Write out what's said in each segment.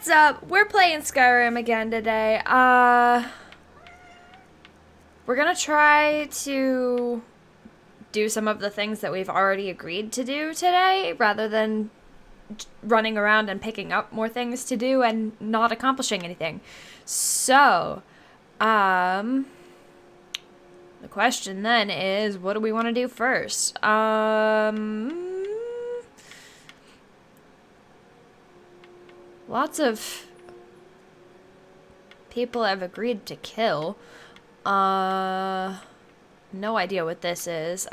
What's up? We're playing Skyrim again today. We're gonna try to do some of the things that we've already agreed to do today, rather than running around and picking up more things to do and not accomplishing anything. So, the question then is, what do we want to do first? Lots of people have agreed to kill. No idea what this is. Do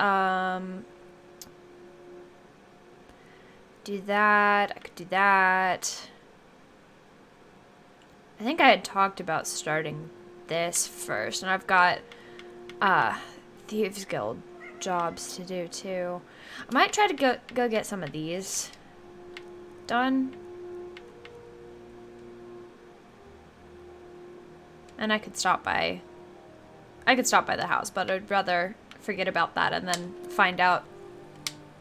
that. I could do that. I think I had talked about starting this first, and I've got, Thieves Guild jobs to do too. I might try to go get some of these done. And I could stop by the house, but I'd rather forget about that and then find out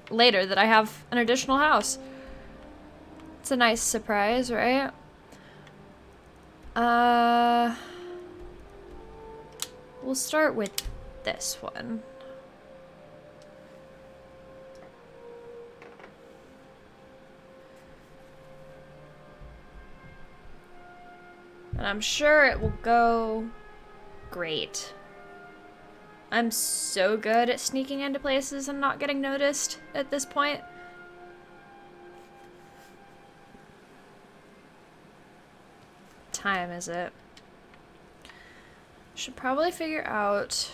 later that I have an additional house. It's a nice surprise, right? We'll start with this one. And I'm sure it will go great. I'm so good at sneaking into places and not getting noticed at this point. What time is it? Should probably figure out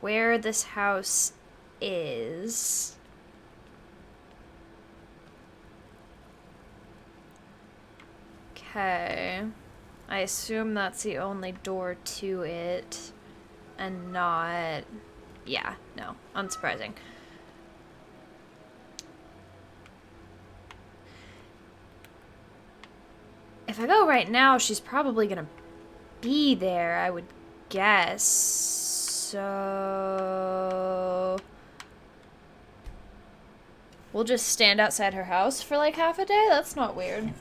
where this house is. Okay. I assume that's the only door to it, and not... Yeah, no, unsurprising. If I go right now, she's probably gonna be there, I would guess. So... We'll just stand outside her house for like half a day? That's not weird.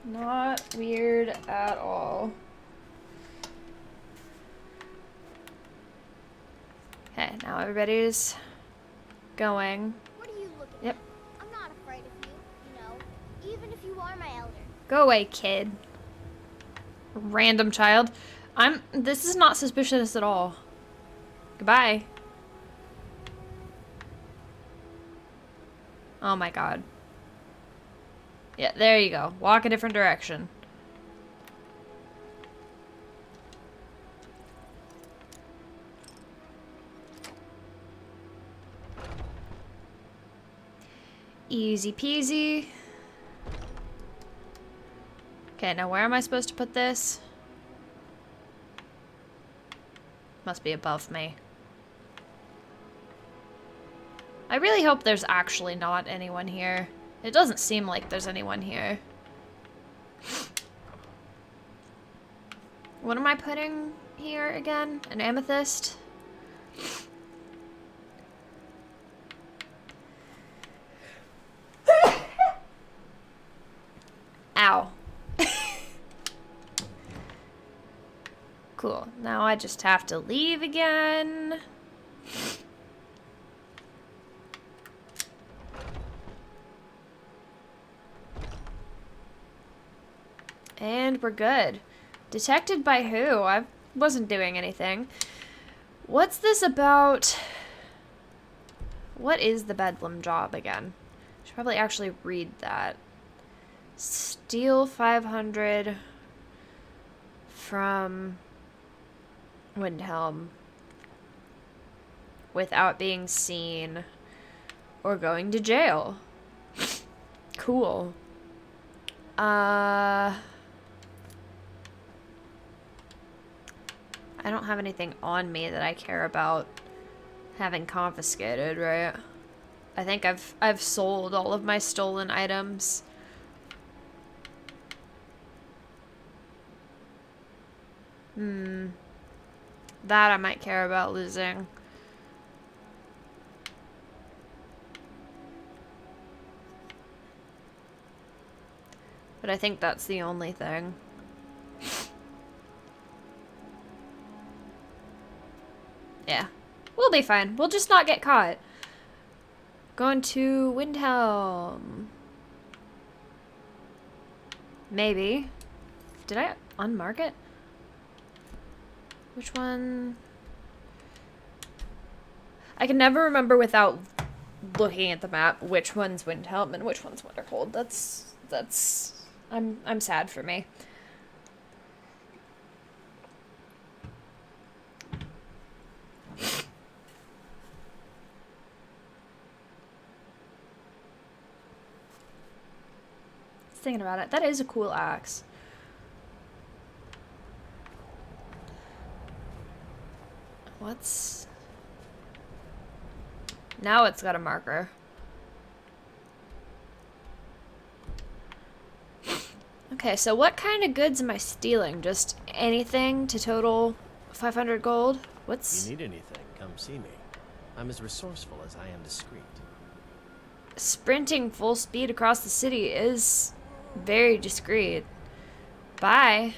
Not weird at all. Okay, now everybody's going. What are you looking Yep. at? I'm not afraid of you, even if you are my elder. Go away, kid. Random child. This is not suspicious at all. Goodbye. Oh my god. Yeah, there you go. Walk a different direction. Easy peasy. Okay, now where am I supposed to put this? Must be above me. I really hope there's actually not anyone here. It doesn't seem like there's anyone here. What am I putting here again? An amethyst? Ow. Cool. Now I just have to leave again. And we're good. Detected by who? I wasn't doing anything. What's this about? What is the Bedlam job again? Should probably actually read that. Steal 500 from Windhelm without being seen or going to jail. Cool. I don't have anything on me that I care about having confiscated, right? I think I've sold all of my stolen items. That I might care about losing. But I think that's the only thing. Yeah. We'll be fine. We'll just not get caught. Going to Windhelm. Maybe. Did I unmark it? Which one? I can never remember without looking at the map which one's Windhelm and which one's Winterhold. That's I'm sad for me. Thinking about it, that is a cool axe. What's... Now it's got a marker. Okay, so what kind of goods am I stealing? Just anything to total 500 gold? What's... If you need anything, come see me. I'm as resourceful as I am discreet. Sprinting full speed across the city is very discreet. Bye.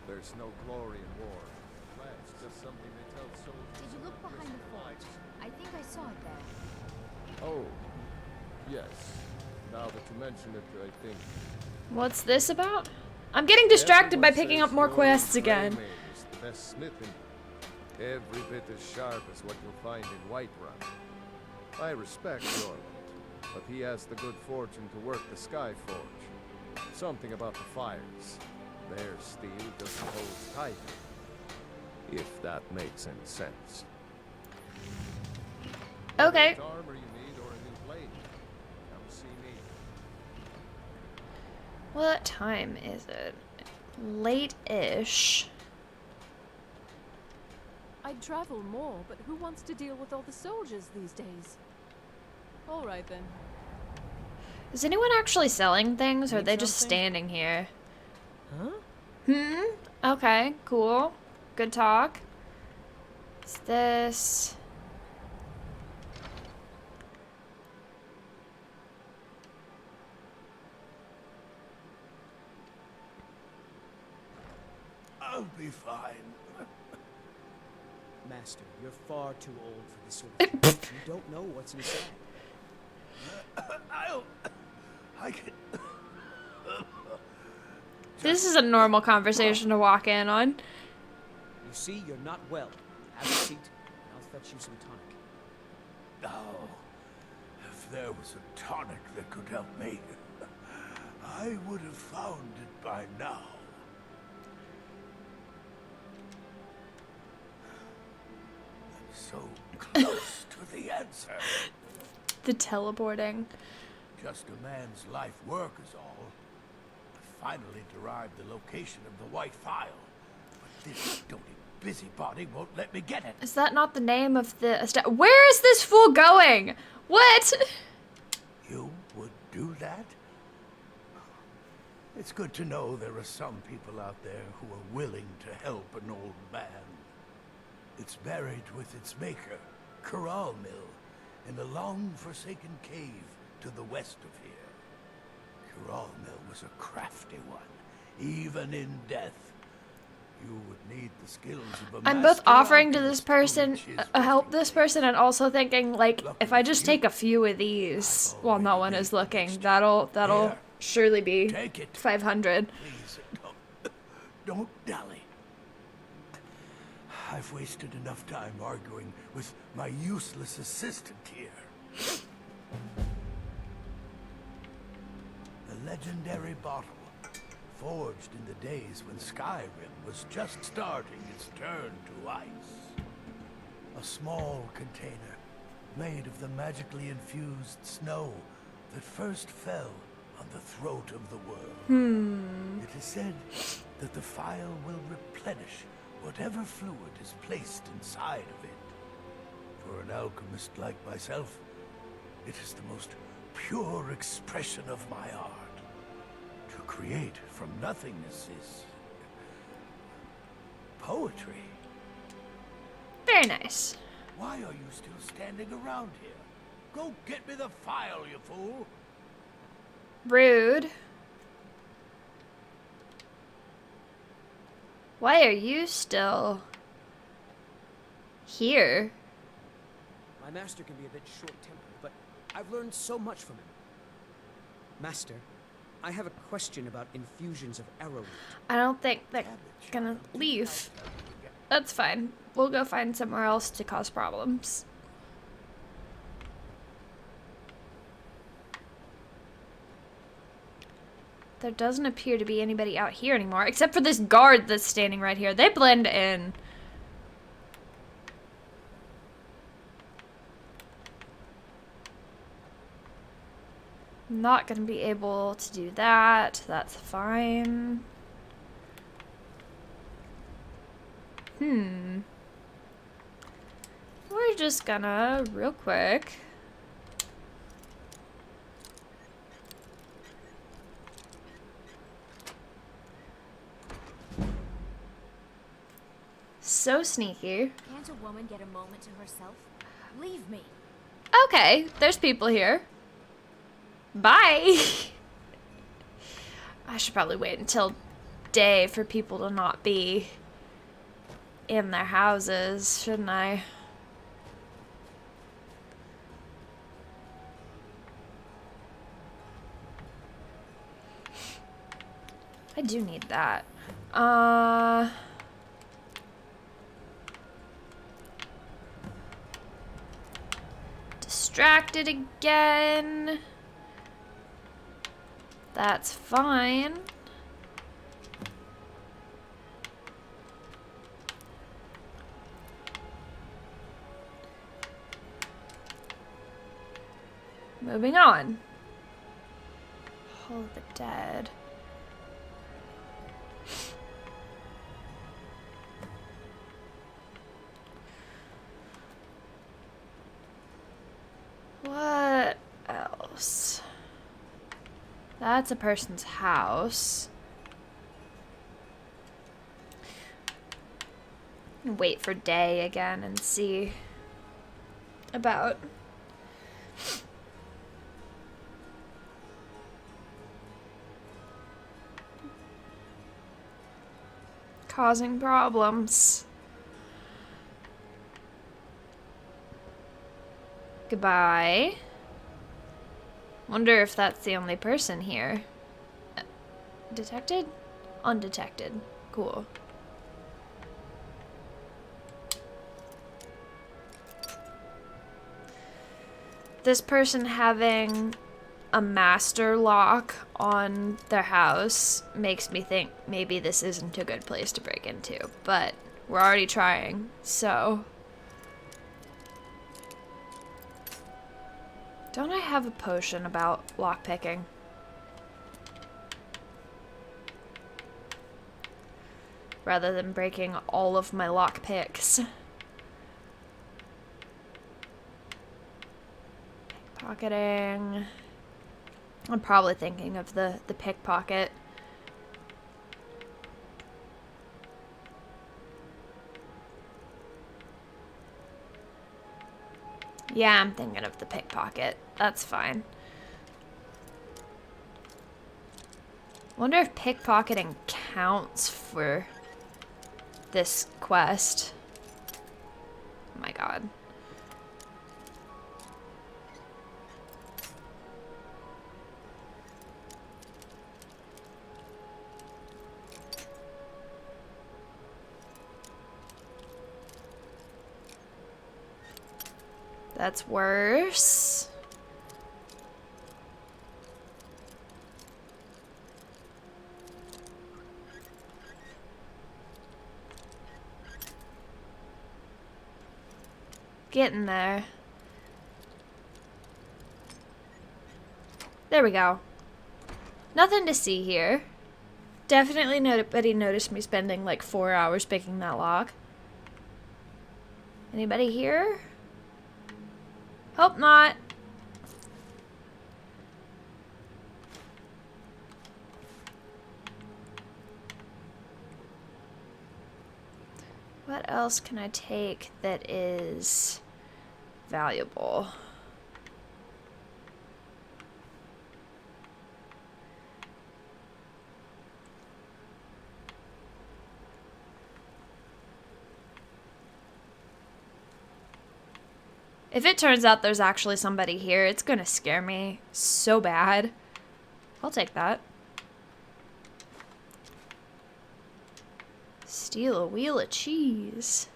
There's no glory in war. It's just something they tell soldiers. Did you look behind the forge? I think I saw it there. Oh, yes. Now that you mention it, I think. What's this about? I'm getting distracted by picking up more quests again. Claymate is the best smith in every bit as sharp as what you'll find in Whiterun. I respect Jorland, but he has the good fortune to work the Sky Forge. Something about the fires. Their steel just holds tight. If that makes any sense. Okay. What armor you need or a new blade, come see me. What time is it? Late-ish. I'd travel more, but who wants to deal with all the soldiers these days? All right then. Is anyone actually selling things, or are Need they just something? standing here? Huh? Okay, cool. Good talk. What's this? I'll be fine. Master, you're far too old for this sort of thing. You don't know what's inside. I can. This is a normal conversation to walk in on. You see, you're not well. Have a seat, and I'll fetch you some tonic. Oh, if there was a tonic that could help me, I would have found it by now. I'm so close to the answer. The teleporting. Just a man's life work is all. I finally derived the location of the white file, but this doty busybody won't let me get it. Is that not the name of the... Where is this fool going? What? You would do that? It's good to know there are some people out there who are willing to help an old man. It's buried with its maker, Corral Mill, in a long-forsaken cave to the west of here. Corral Mill was a crafty one, even in death. You would need the skills of a I'm both master offering to alchemist this person, reach his help this person, and also thinking, like, Lucky if I just for you, take a few of these while no already one made is the looking, mixture. that'll Here, surely be take it. 500. Please, don't dally. I've wasted enough time arguing with my useless assistant here. The legendary bottle, forged in the days when SKYRIM was just starting its turn to ice. A small container made of the magically infused snow that first fell on the throat of the world. It is said that the file will replenish whatever fluid is placed inside of it. For an alchemist like myself, it is the most pure expression of my art. To create from nothingness is poetry. Very nice. Why are you still standing around here? Go get me the file, you fool! Rude. Why are you still here? My master can be a bit short-tempered, but I've learned so much from him. Master, I have a question about infusions of arrowroot. I don't think they're gonna leave. That's fine. We'll go find somewhere else to cause problems. There doesn't appear to be anybody out here anymore, except for this guard that's standing right here. They blend in. Not gonna be able to do that. That's fine. We're just gonna, real quick, so sneaky. Can't a woman get a moment to herself? Leave me. Okay, there's people here. Bye. I should probably wait until day for people to not be in their houses, shouldn't I? I do need that. Distracted again. That's fine. Moving on. Hall of the Dead. What else? That's a person's house. Wait for day again and see about causing problems. Goodbye. Wonder if that's the only person here. Detected? Undetected. Cool. This person having a master lock on their house makes me think maybe this isn't a good place to break into, but we're already trying, so. Don't I have a potion about lockpicking? Rather than breaking all of my lockpicks. Pickpocketing. I'm probably thinking of the pickpocket. Yeah, I'm thinking of the pickpocket. That's fine. Wonder if pickpocketing counts for this quest. Oh my god. That's worse. Getting there. There we go. Nothing to see here. Definitely nobody noticed me spending like 4 hours picking that lock. Anybody here? Hope not. What else can I take that is valuable? If it turns out there's actually somebody here, it's gonna scare me so bad. I'll take that. Steal a wheel of cheese.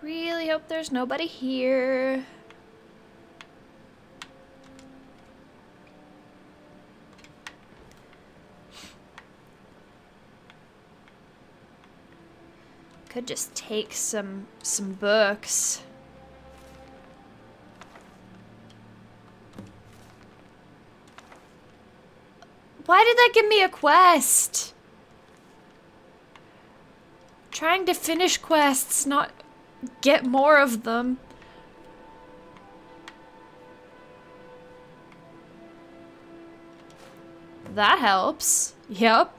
Really hope there's nobody here. Could just take some books. Why did that give me a quest? Trying to finish quests, not get more of them. That helps. Yep.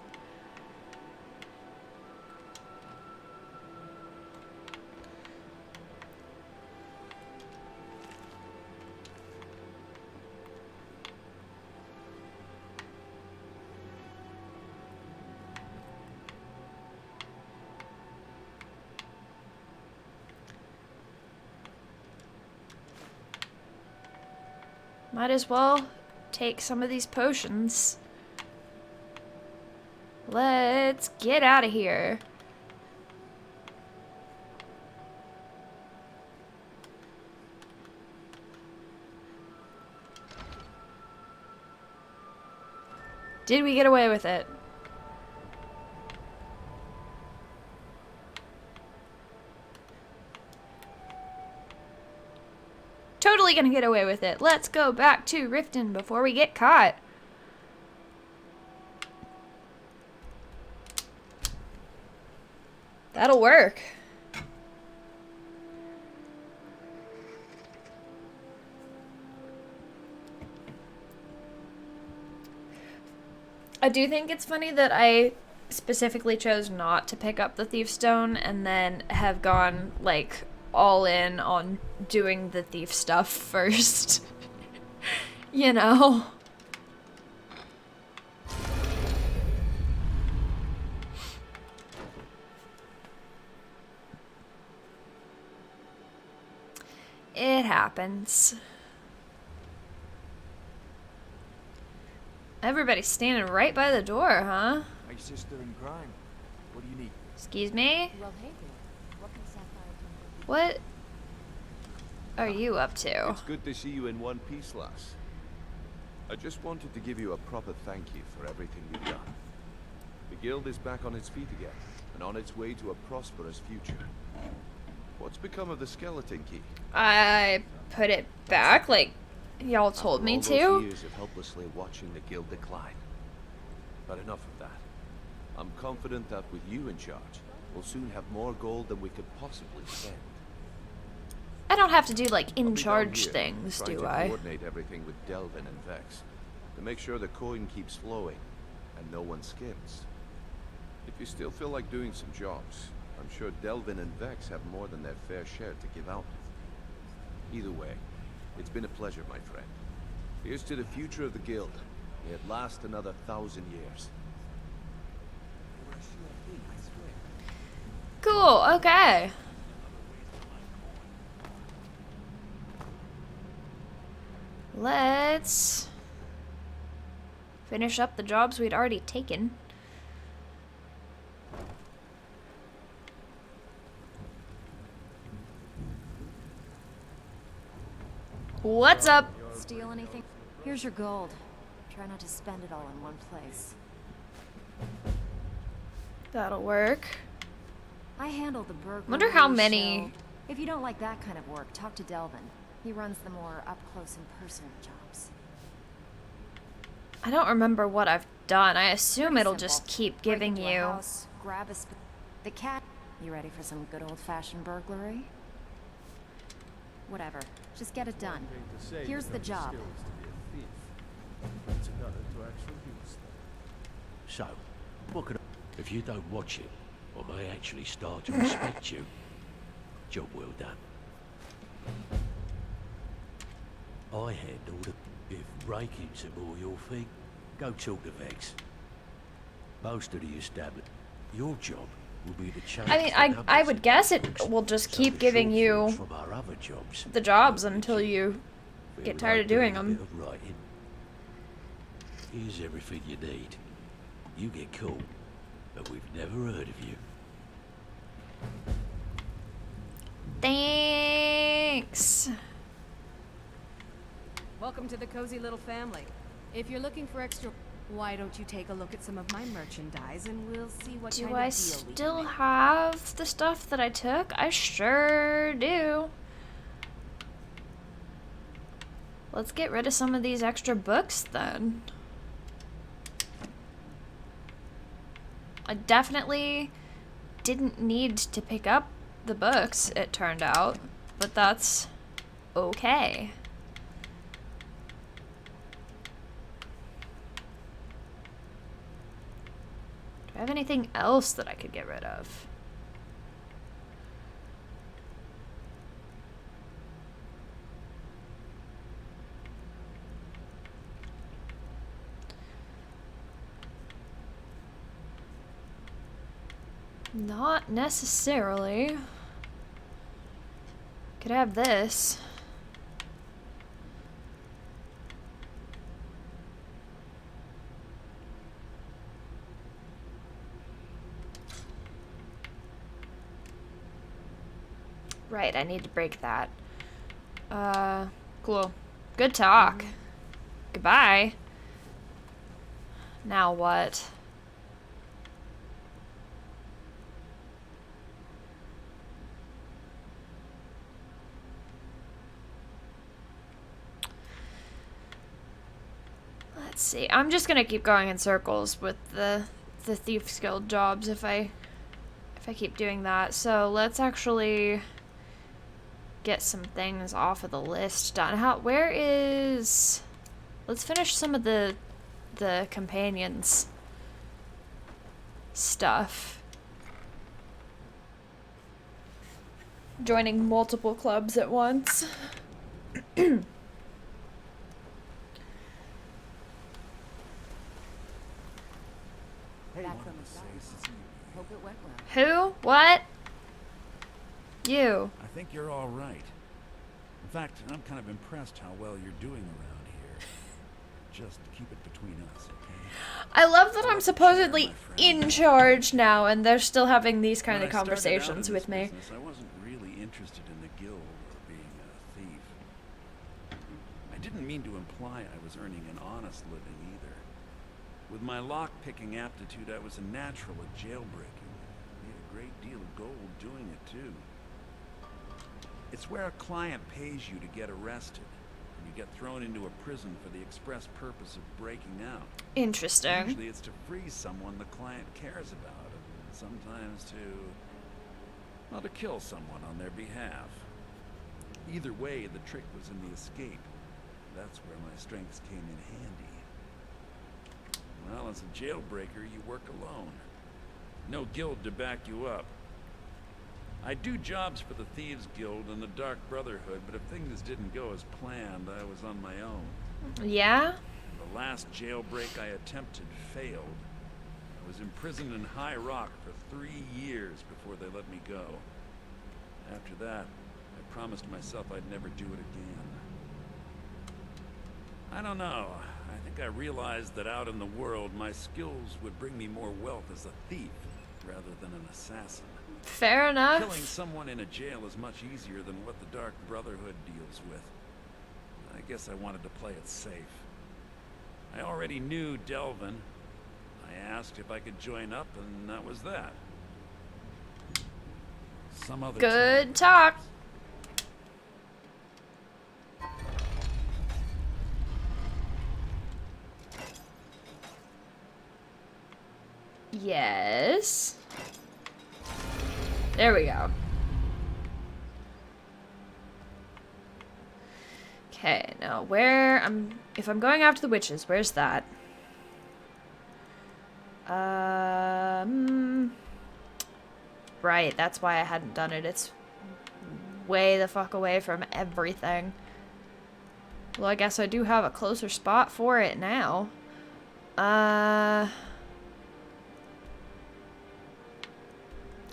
Might as well take some of these potions. Let's get out of here. Did we get away with it? Totally gonna get away with it. Let's go back to Riften before we get caught. That'll work. I do think it's funny that I specifically chose not to pick up the Thief Stone and then have gone, like, all in on doing the thief stuff first. You know? It happens. Everybody's standing right by the door, huh? My sister in crime. What do you need? Excuse me? Well, hey there. What can Sapphire do? What are you up to? It's good to see you in one piece, lass. I just wanted to give you a proper thank you for everything you've done. The guild is back on its feet again, and on its way to a prosperous future. What's become of the skeleton key? I put it back like y'all told me After all those to. years of helplessly watching the guild decline. But enough of that. I'm confident that with you in charge, we'll soon have more gold than we could possibly spend. I don't have to do like I'll be in down charge here, things, trying do to I? coordinate everything with Delvin and Vex to make sure the coin keeps flowing and no one skims. If you still feel like doing some jobs, I'm sure Delvin and Vex have more than their fair share to give out. Either way, it's been a pleasure, my friend. Here's to the future of the guild. May it last another 1,000 years. Cool, okay. Let's finish up the jobs we'd already taken. What's up? Steal anything? Here's your gold. Try not to spend it all in one place. That'll work. I handle the burglary. Wonder how many- show. If you don't like that kind of work, talk to Delvin. He runs the more up-close and personal jobs. I don't remember what I've done. I assume Pretty it'll simple. just keep Break giving into a you... house, grab the cat. You ready for some good old-fashioned burglary? Whatever. Just get it done. Here's the job. It's another to actually use them. So, what could I... If you don't watch it, I may actually start to respect you. Job well done. I handled it. If breaking's a more your thing, go talk to Vex. Most of the established. Your job will be to change. I mean, I would guess it will just keep giving you from our other jobs. the jobs until you get tired of doing them. Here's everything you need. You get caught, but we've never heard of you. Thanks. Welcome to the cozy little family. If you're looking for extra, why don't you take a look at some of my merchandise and we'll see what Do kind I of deal we still can make. have the stuff that I took? I sure do. Let's get rid of some of these extra books then. I definitely didn't need to pick up the books, it turned out, but that's okay. Do I have anything else that I could get rid of? Not necessarily. Could have this. Right, I need to break that. Cool. Good talk. Goodbye. Now what? Let's see. I'm just gonna keep going in circles with the Thieves Guild jobs if I keep doing that. So let's actually get some things off of the list done. Where is... Let's finish some of the companions stuff. Joining multiple clubs at once. Back from the start. Hope it went well. Who? What? You. I think you're all right. In fact, I'm kind of impressed how well you're doing around here. Just keep it between us, okay? I love that I'm supposedly in charge now and they're still having these kind of When I started out in conversations this with me. business, I wasn't really interested in the guild or being a thief. I didn't mean to imply I was earning an honest living either. With my lock-picking aptitude, I was a natural at jailbreaking. Made a great deal of gold doing it, too. It's where a client pays you to get arrested, and you get thrown into a prison for the express purpose of breaking out. Interesting. Usually it's to free someone the client cares about, and sometimes well, to kill someone on their behalf. Either way, the trick was in the escape. That's where my strengths came in handy. Well, as a jailbreaker, you work alone. No guild to back you up. I do jobs for the Thieves Guild and the Dark Brotherhood, but if things didn't go as planned, I was on my own. Yeah? The last jailbreak I attempted failed. I was imprisoned in High Rock for 3 years before they let me go. After that, I promised myself I'd never do it again. I don't know. I think I realized that out in the world, my skills would bring me more wealth as a thief rather than an assassin. Fair enough. Killing someone in a jail is much easier than what the Dark Brotherhood deals with. I guess I wanted to play it safe. I already knew Delvin. I asked if I could join up, and that was that. Some other Good talk. Yes. There we go. Okay, now if I'm going after the witches, where's that? Right, that's why I hadn't done it. It's way the fuck away from everything. Well, I guess I do have a closer spot for it now.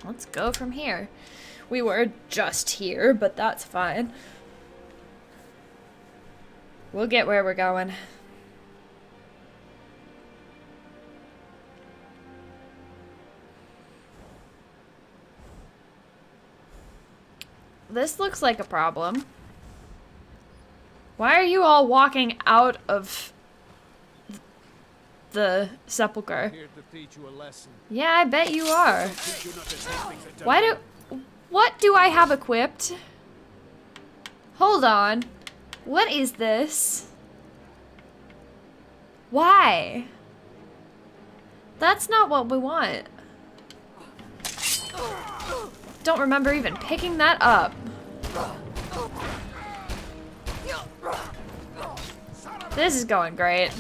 Let's go from here. We were just here, but that's fine. We'll get where we're going. This looks like a problem. Why are you all walking out of the sepulcher? Here to teach you a lesson. Yeah, I bet you are. What do I have equipped? Hold on. What is this? Why? That's not what we want. Don't remember even picking that up. This is going great.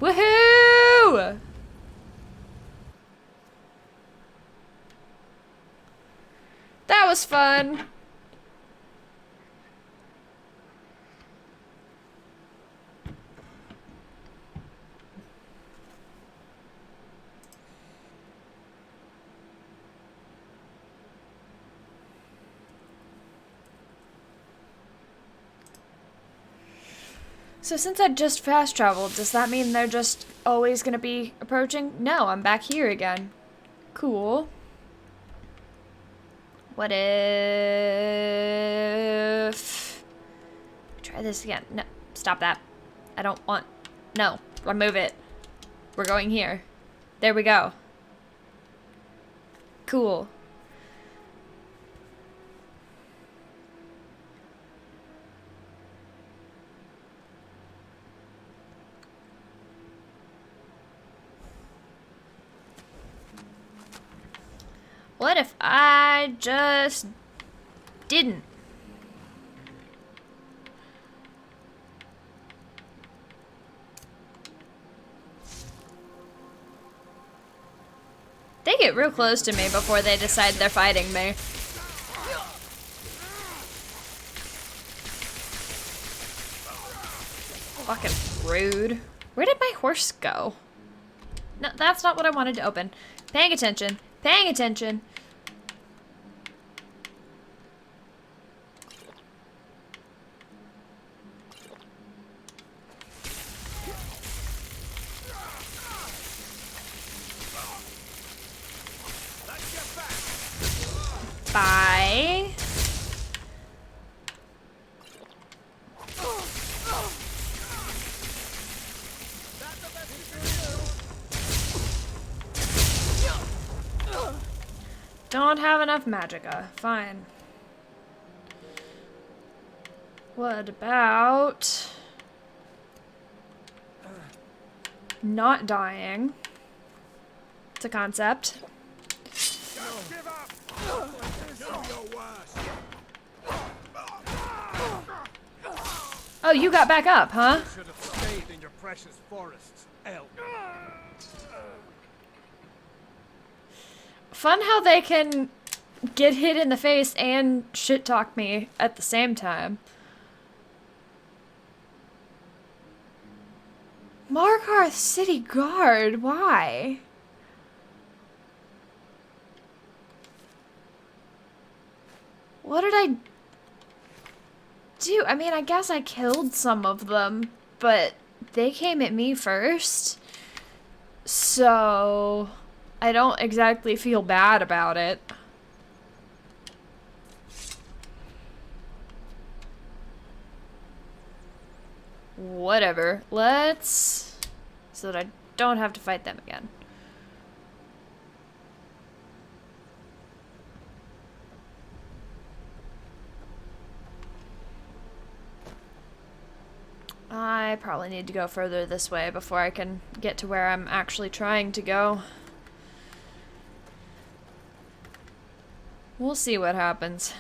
Woohoo! That was fun. So since I just fast traveled, does that mean they're just always gonna be approaching? No, I'm back here again. Cool. What if... Try this again. No, stop that. I don't want... No, remove it. We're going here. There we go. Cool. What if I just didn't? They get real close to me before they decide they're fighting me. Fucking rude. Where did my horse go? No, that's not what I wanted to open. Paying attention. Paying attention. Bye. Don't have enough magicka. Fine. What about not dying? It's a concept. Oh, you got back up, huh? Should have stayed in your precious forests, elf. Fun how they can get hit in the face and shit talk me at the same time. Markarth City Guard, why? What did I do? I mean, I guess I killed some of them, but they came at me first. So I don't exactly feel bad about it. Whatever. Let's... so that I don't have to fight them again. I probably need to go further this way before I can get to where I'm actually trying to go. We'll see what happens.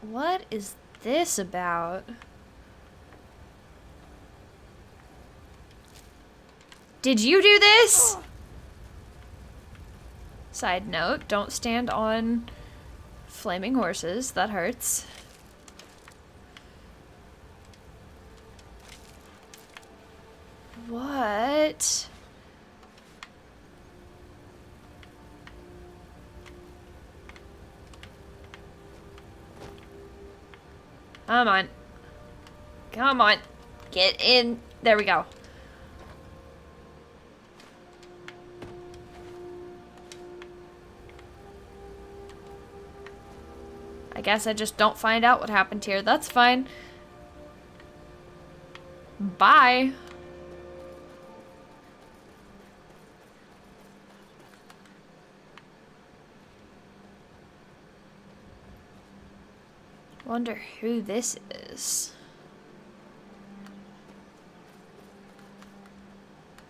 What is this about? Did you do this? Side note, don't stand on flaming horses. That hurts. What? Come on. Come on. Get in. There we go. I guess I just don't find out what happened here. That's fine. Bye. Wonder who this is.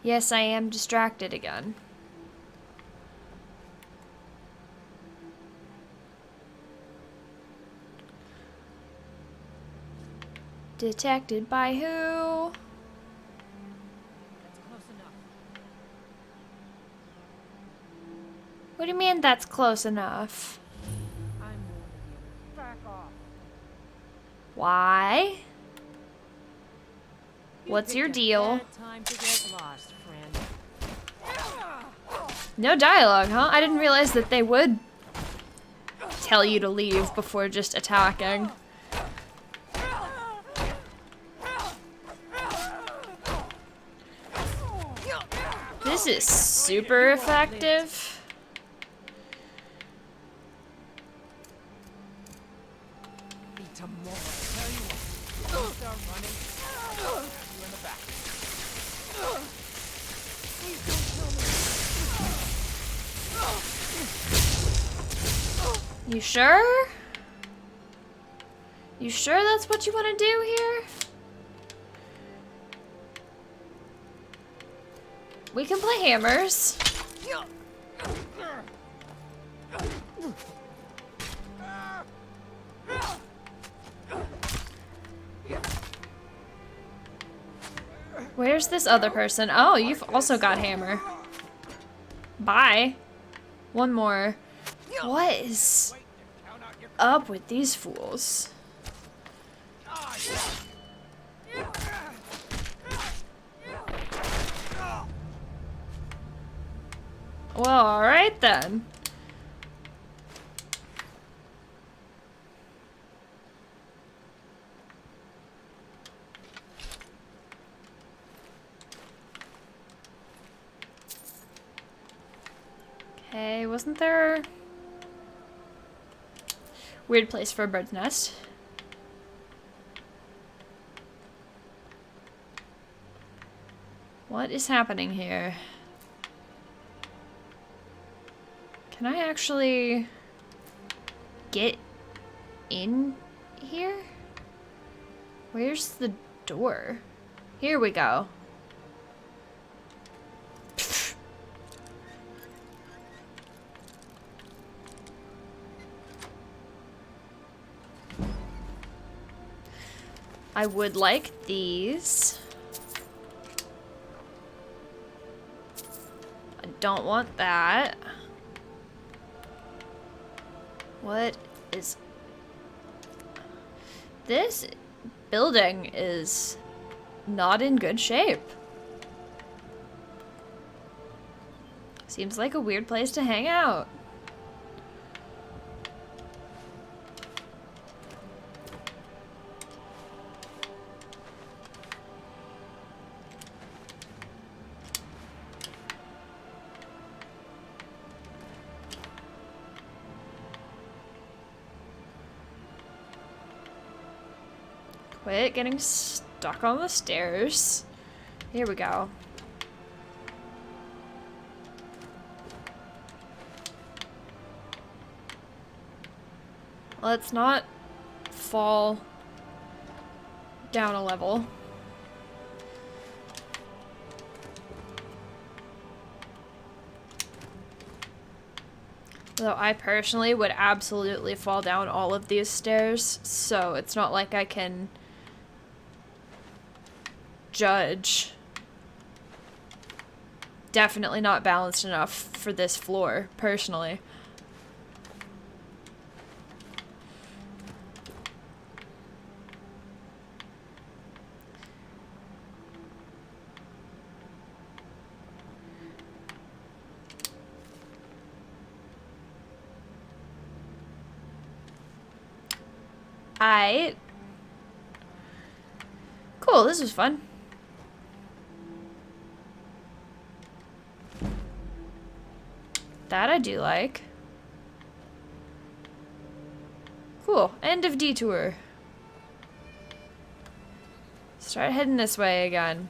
Yes, I am distracted again. Detected by who? That's close enough. What do you mean that's close enough? I'm warning you. Back off. Why? You What's your picked a deal? bad time to get lost, friend. No dialogue, huh? I didn't realize that they would tell you to leave before just attacking. This is super effective. Be tomorrow. Tell you what. Don't start running. You in the back. Please don't kill me. You sure? You sure that's what you want to do here? We can play hammers. Where's this other person? Oh, you've also got hammer. Bye. One more. What is up with these fools? Well, alright then. Okay, wasn't there... Weird place for a bird's nest. What is happening here? Can I actually get in here? Where's the door? Here we go. I would like these. I don't want that. What is... This building is not in good shape. Seems like a weird place to hang out. Quit getting stuck on the stairs. Here we go. Let's not fall down a level. Though I personally would absolutely fall down all of these stairs, so it's not like I can judge. Definitely not balanced enough for this floor, personally. Aight. Cool, this was fun. That I do like. Cool, end of detour. Start heading this way again.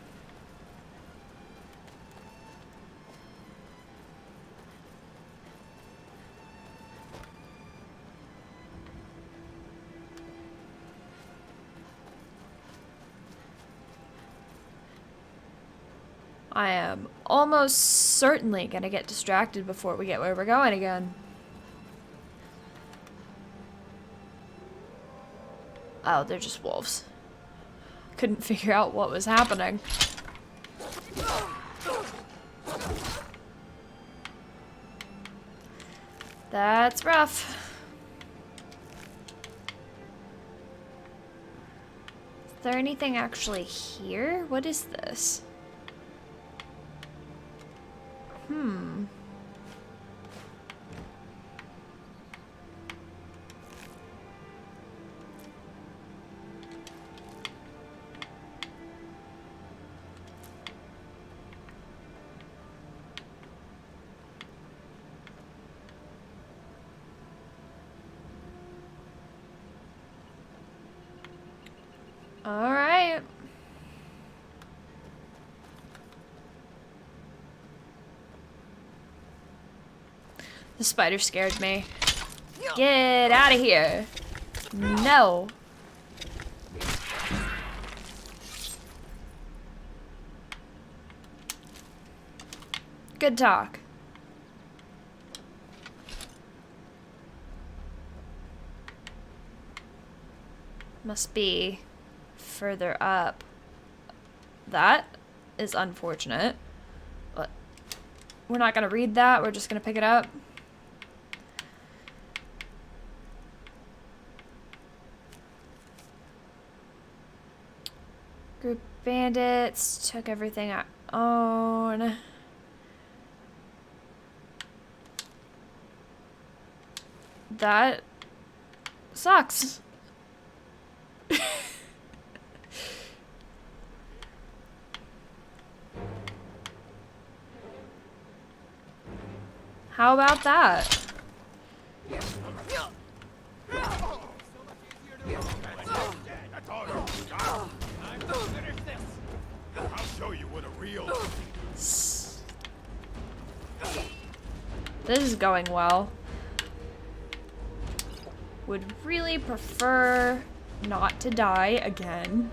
I am almost certainly gonna get distracted before we get where we're going again. Oh, they're just wolves. Couldn't figure out what was happening. That's rough. Is there anything actually here? What is this? All right. The spider scared me. Get out of here. No. Good talk. Must be further up. That is unfortunate. But we're not gonna read that, we're just gonna pick it up. Group bandits took everything I own. That sucks. How about that? I'll show you what a real. This is going well. Would really prefer not to die again.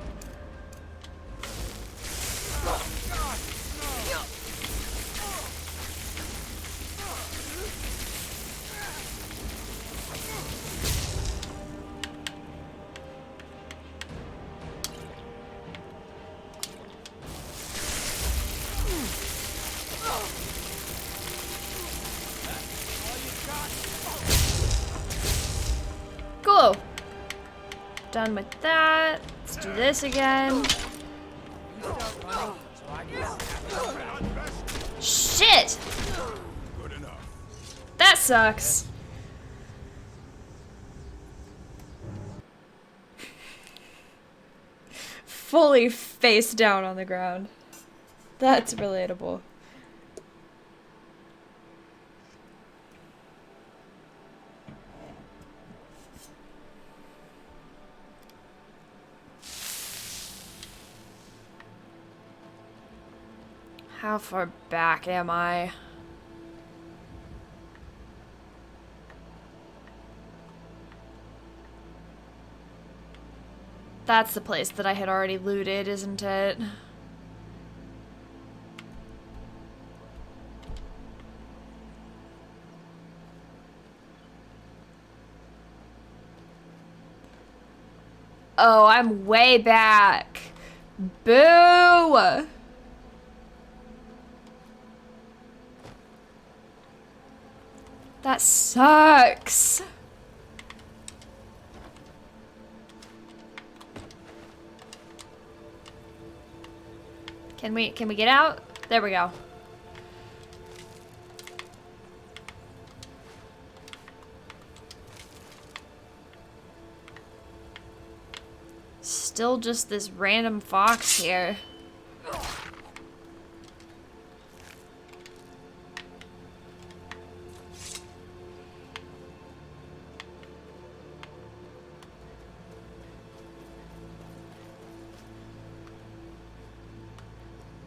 Cool. Done with that. Let's do this again. Shit! That sucks. Fully face down on the ground. That's relatable. How far back am I? That's the place that I had already looted, isn't it? Oh, I'm way back. Boo! That sucks. Can we get out? There we go. still just this random fox here.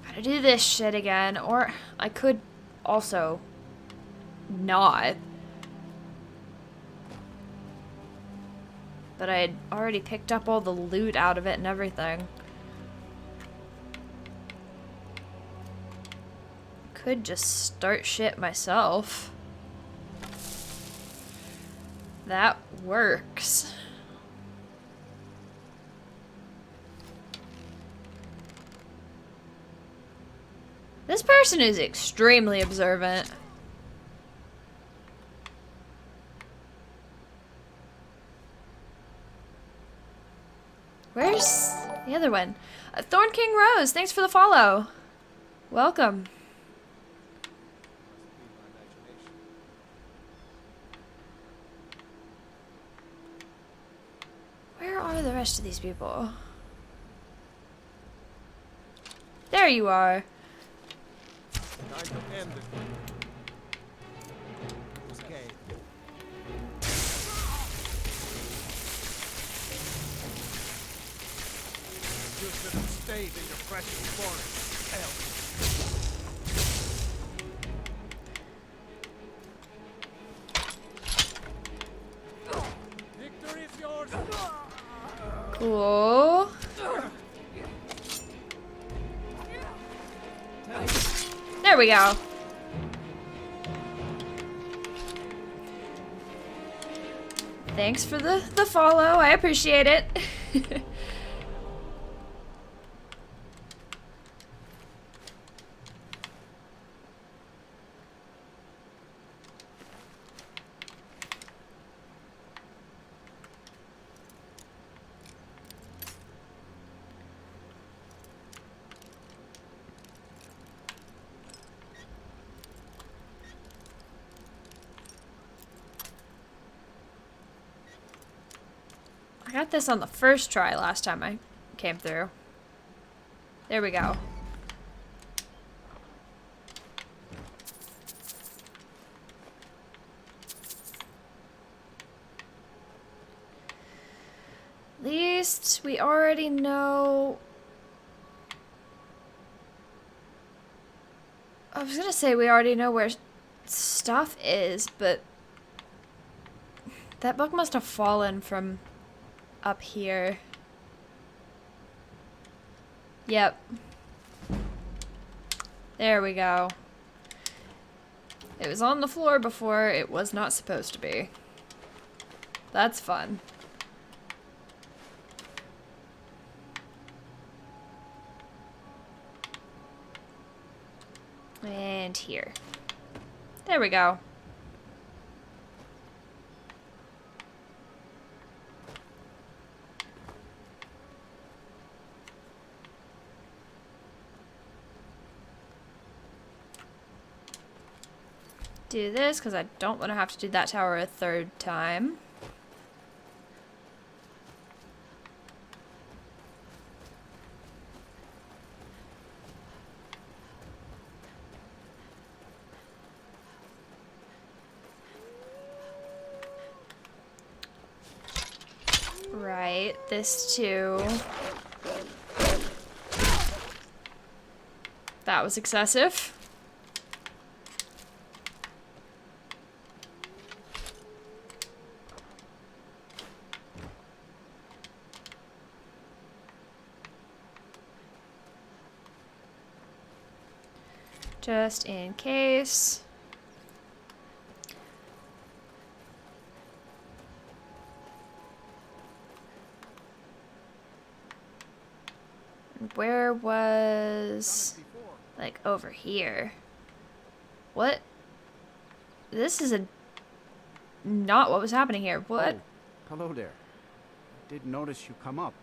Gotta do this shit again, or I could also not. But I had already picked up all the loot out of it and everything. Could just start shit myself. That works. This person is extremely observant. Where's the other one? Thorn King Rose, thanks for the follow. Welcome. Where are the rest of these people? There you are. Time to end it. Okay. You should have stayed in your precious forest. Hell. Victory is yours. Cool. There we go. Thanks for the follow. I appreciate it. I got this on the first try last time I came through. There we go. At least we already know... I was gonna say we already know where stuff is, but... that book must have fallen from... up here. Yep. There we go. It was on the floor before. It was not supposed to be. That's fun. And here. There we go. Do this because I don't want to have to do that tower a third time. Right, this too. That was excessive. Just in case. Where was... like over here? What? This is not what was happening here. What? Oh, hello there. Didn't notice you come up.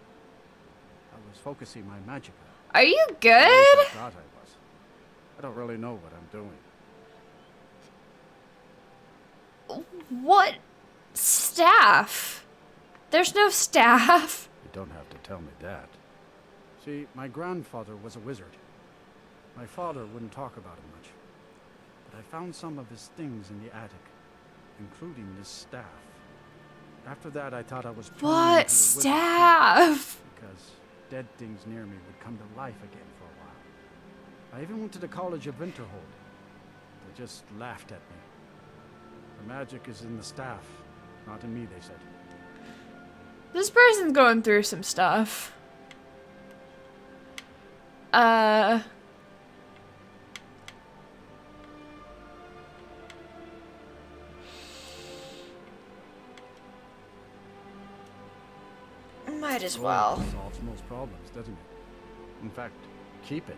I was focusing my magicka. Are you At least good? I thought I was. I don't really know what I'm doing. What staff? There's no staff. You don't have to tell me that. See, my grandfather was a wizard. My father wouldn't talk about it much. But I found some of his things in the attic, including this staff. After that, I thought I was turning into a What wizard staff? because dead things near me would come to life again for a while. I even went to the College of Winterhold. They just laughed at me. The magic is in the staff, not in me, they said. This person's going through some stuff. Might as well. Solves most problems, doesn't it? In fact, keep it.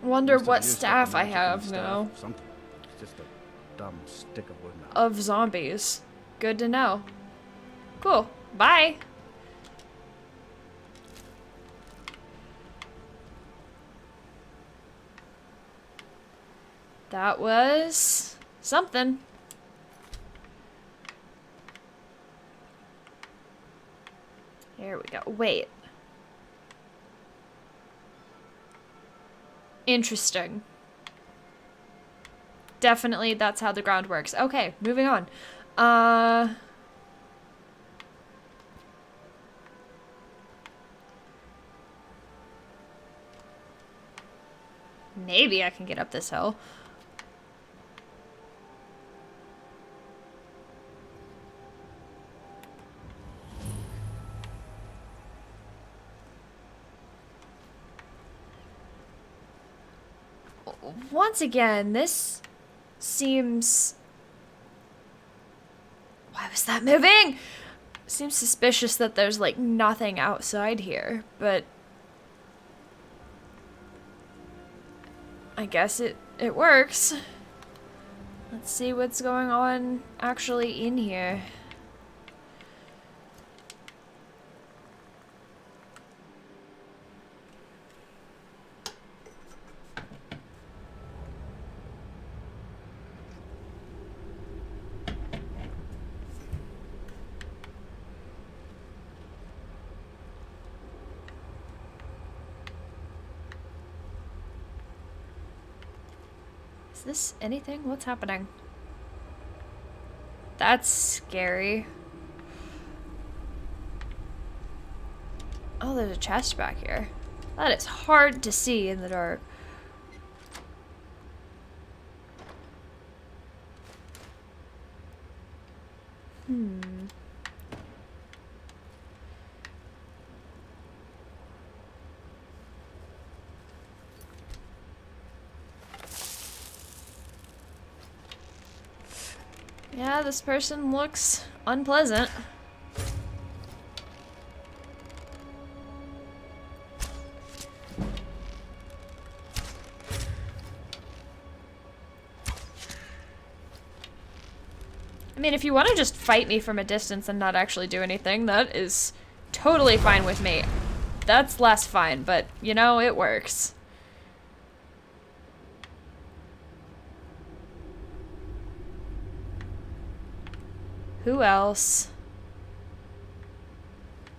Wonder Must have what used up the staff I magic in the have staff now. or something. It's just a dumb stick of wood now. Of zombies. Good to know. Cool. Bye. That was something. Here we go. Wait. Interesting. Definitely that's how the ground works. Okay, moving on. Maybe I can get up this hill. Once again, this seems... Why was that moving? Seems suspicious that there's like nothing outside here, but I guess it works. Let's see what's going on actually in here. Is this anything? What's happening? That's scary. Oh, there's a chest back here. That is hard to see in the dark. Yeah, this person looks unpleasant. I mean, if you want to just fight me from a distance and not actually do anything, that is totally fine with me. That's less fine, but, you know, it works. Who else?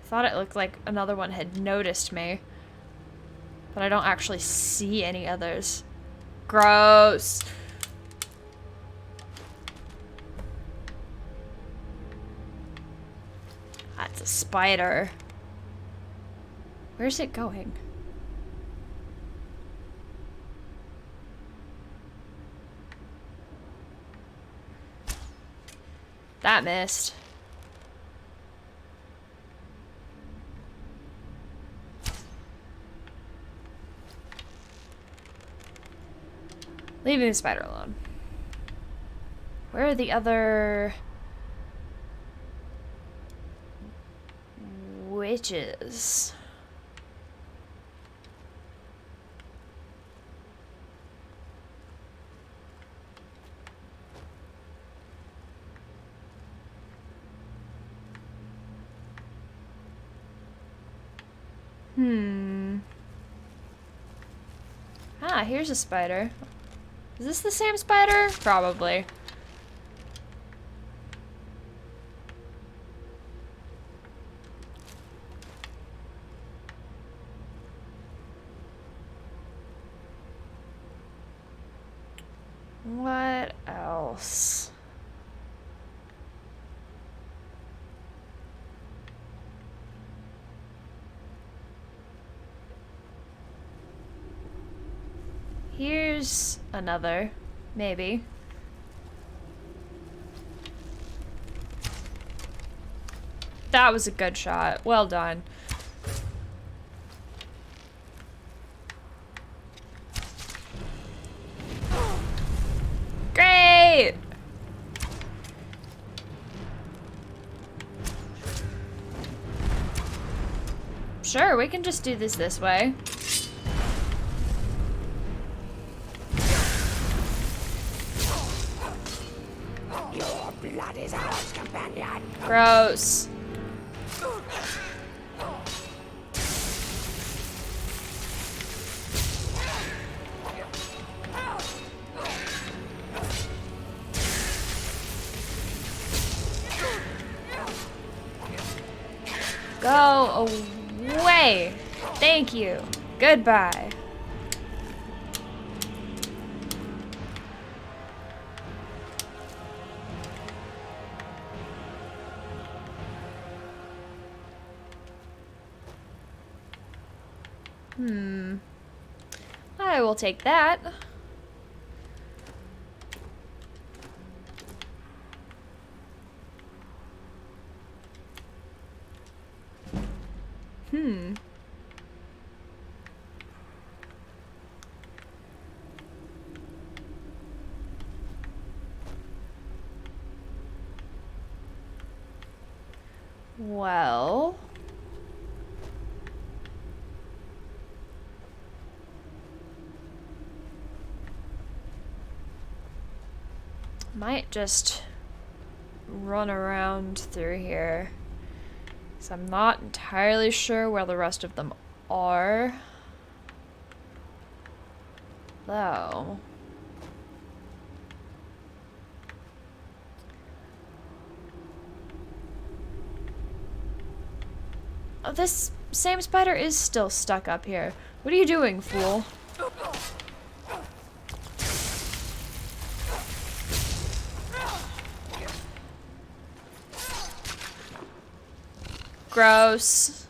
I thought it looked like another one had noticed me. But I don't actually see any others. Gross. That's a spider. Where's it going? That missed. Leaving the spider alone. Where are the other witches? Ah, here's a spider. Is this the same spider? Probably. What else? Here's another, maybe. That was a good shot. Well done. Great! Sure, we can just do this way. Your blood is ours, companion. Gross. Go away. Thank you. Goodbye. I will take that. Well... might just run around through here. So I'm not entirely sure where the rest of them are. Though. Oh, this same spider is still stuck up here. What are you doing, fool? Gross.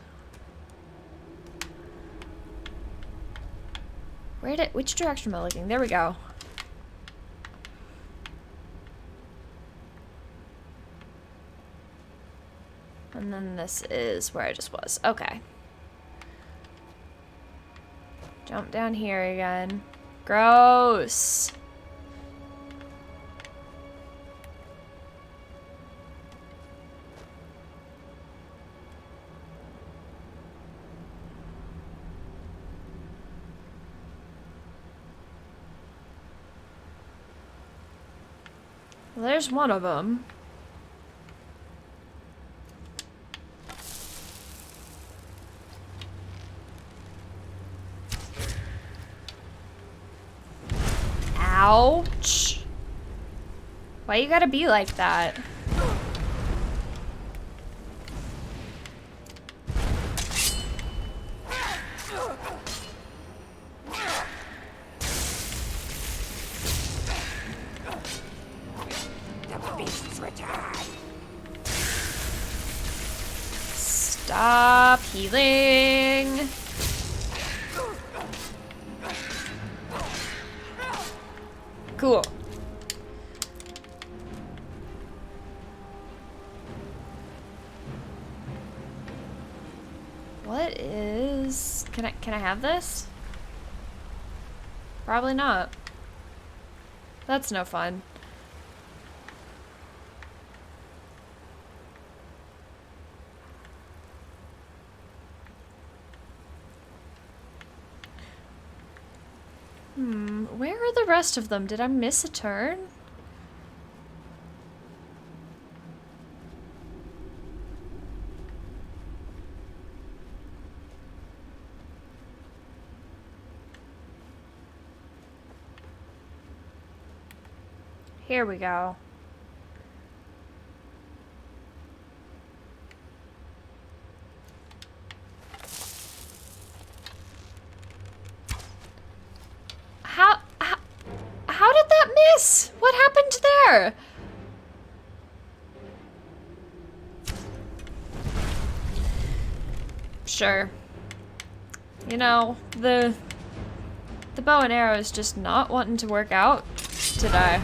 Which direction am I looking? There we go. And then this is where I just was. Okay. Jump down here again. Gross. Well, there's one of them. Ouch. Why you gotta be like that? Stop healing. Cool. What is... Can I have this? Probably not. That's no fun. Where are the rest of them? Did I miss a turn? Here we go. How did that miss? more! Sure. You know, the bow and arrow is just not wanting to work out today.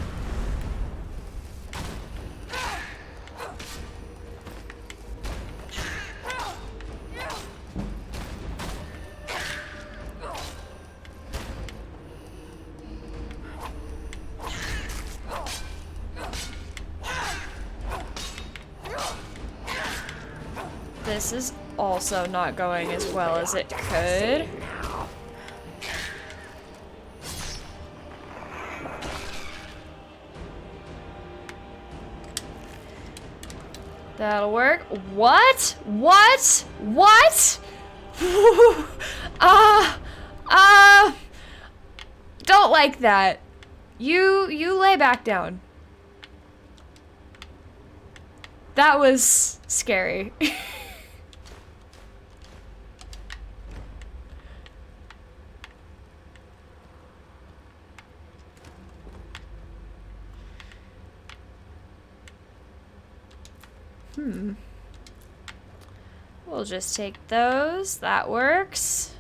This is also not going as well as it could. That'll work. What? What? What? Don't like that. You lay back down. That was scary. We'll just take those. That works.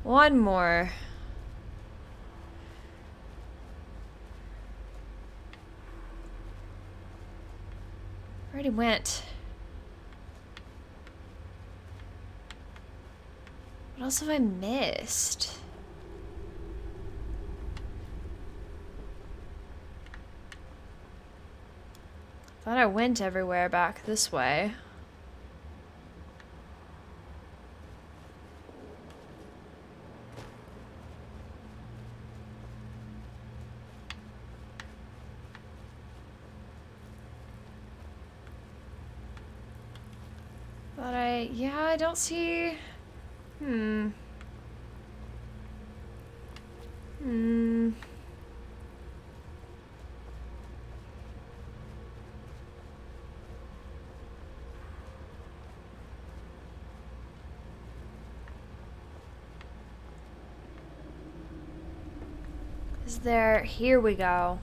One more. Already went. What else have I missed? Thought I went everywhere back this way. Yeah, I don't see. Is there? Here we go.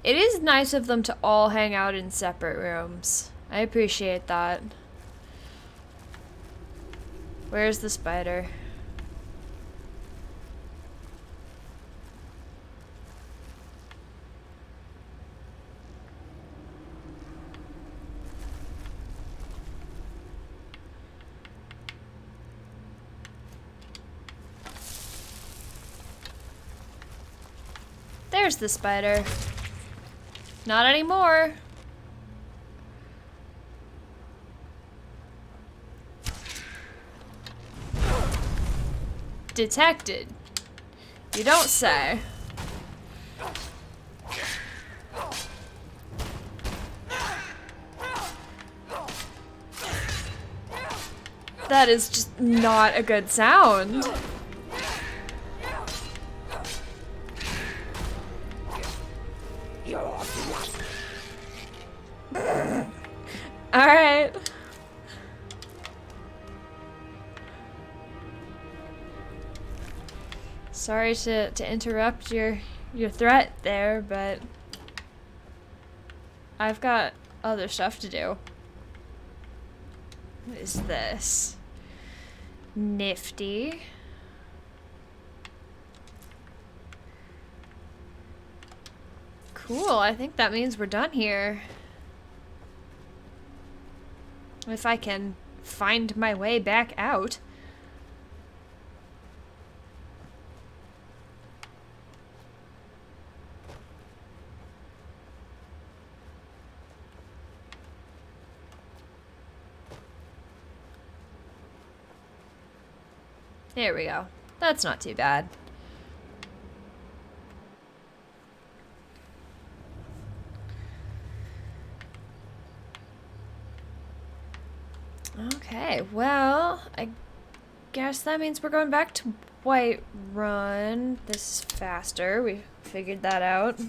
It is nice of them to all hang out in separate rooms. I appreciate that. Where's the spider? There's the spider. Not anymore. Detected. You don't say. That is just not a good sound. Alright. Sorry to interrupt your threat there, but I've got other stuff to do. What is this? Nifty. Cool, I think that means we're done here. If I can find my way back out. There we go. That's not too bad. Okay, well, I guess that means we're going back to Whiterun. This is faster. We figured that out.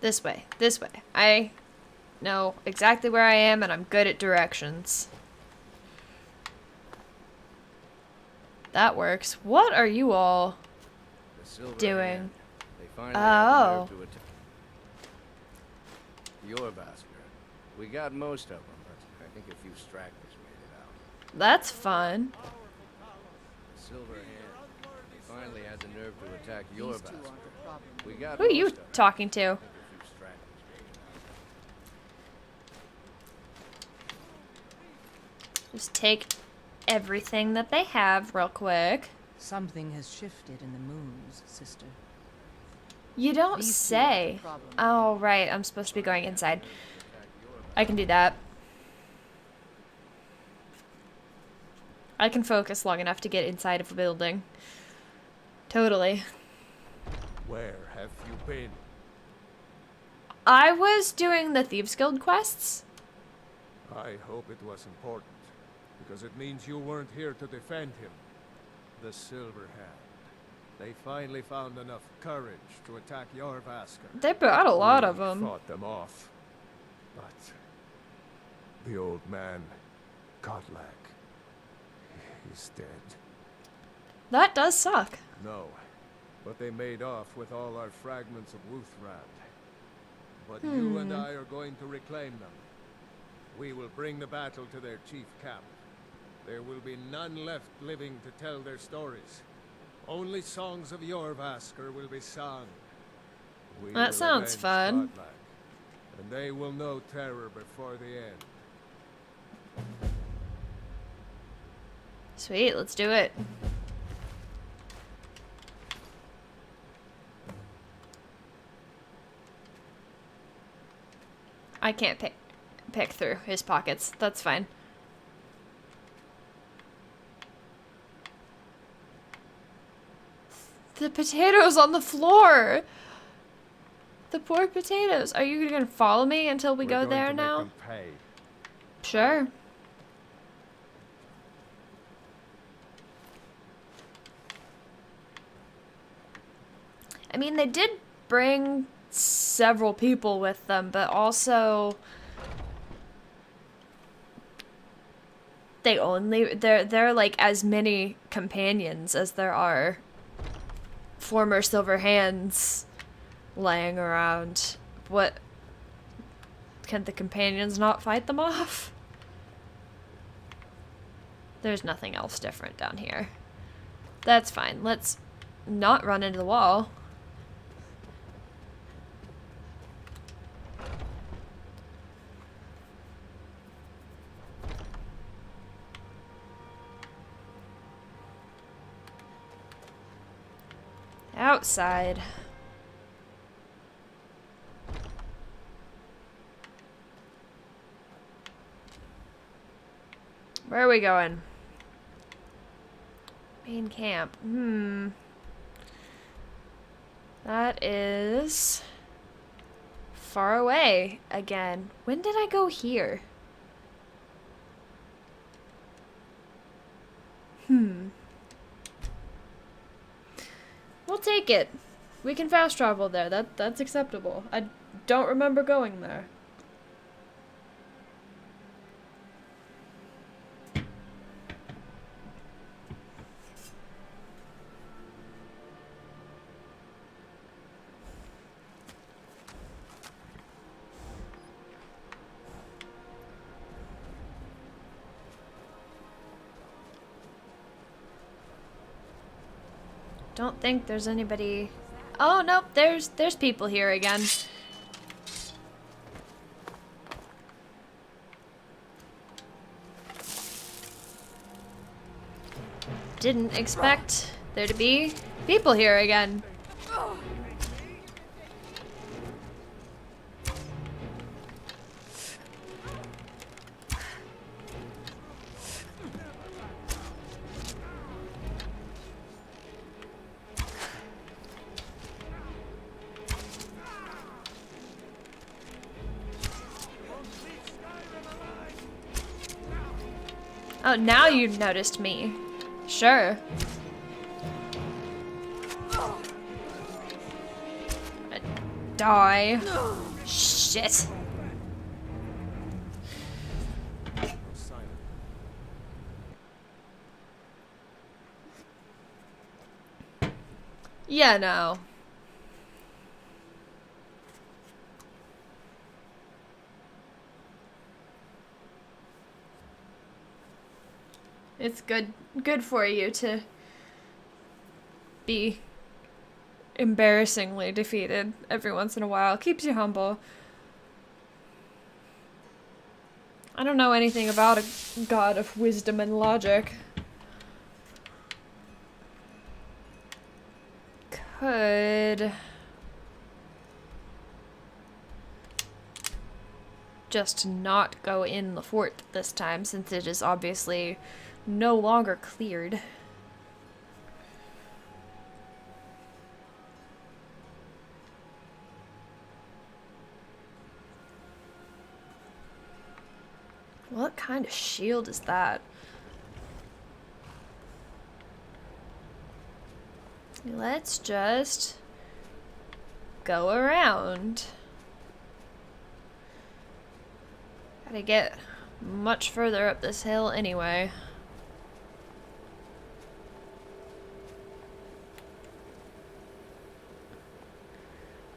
This way. This way. I know exactly where I am, and I'm good at directions. That works. What are you all doing? They finally had the nerve to attack your bastard. We got most of them, but I think a few stragglers made it out. That's fun. The Silver Hand. They finally had the nerve to attack your bastard. We got Who are you most of them. talking to? I think a few stragglers made it out. Just take everything that they have real quick. Something has shifted in the moons, sister. You don't say. Oh, right. I'm supposed to be going inside. I can do that. I can focus long enough to get inside of a building. Totally. Where have you been? I was doing the Thieves Guild quests. I hope it was important, because it means you weren't here to defend him. The Silver Hand. They finally found enough courage to attack Jorvaskr. They brought a lot of them. Fought them off. But the old man, Godlak, he's dead. That does suck. No, but they made off with all our fragments of Wuthrand. But you and I are going to reclaim them. We will bring the battle to their chief camp. There will be none left living to tell their stories. Only songs of Jorvaskr will be sung. We That will sounds avenge fun. Godlak, and they will know terror before the end. Sweet, let's do it. I can't pick through his pockets. That's fine. The potatoes on the floor. The poor potatoes. Are you gonna follow me until we go there now? Make them pay. Sure. I mean, they did bring several people with them, but also they're like as many companions as there are former Silver Hands laying around. What, can the companions not fight them off? There's nothing else different down here. That's fine. Let's not run into the wall. Outside. Where are we going? Main camp. That is far away again. When did I go here? We'll take it. We can fast travel there. That's acceptable. I don't remember going there. Don't think there's anybody. Oh, nope, there's people here again. Didn't expect there to be people here again. Oh, now you've noticed me. Sure. Die. Shit. Yeah, no. It's good for you to be embarrassingly defeated every once in a while. Keeps you humble. I don't know anything about a god of wisdom and logic. Could just not go in the fort this time, since it is obviously no longer cleared. What kind of shield is that? Let's just go around. Gotta get much further up this hill anyway.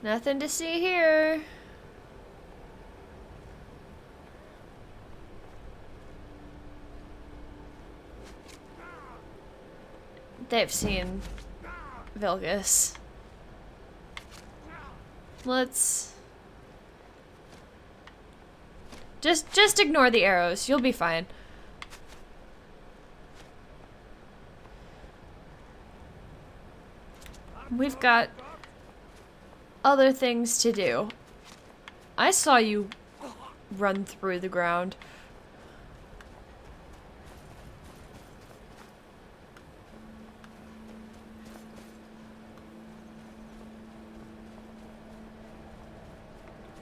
Nothing to see here. They've seen Vilgus. Let's just ignore the arrows. You'll be fine. We've got other things to do. I saw you run through the ground.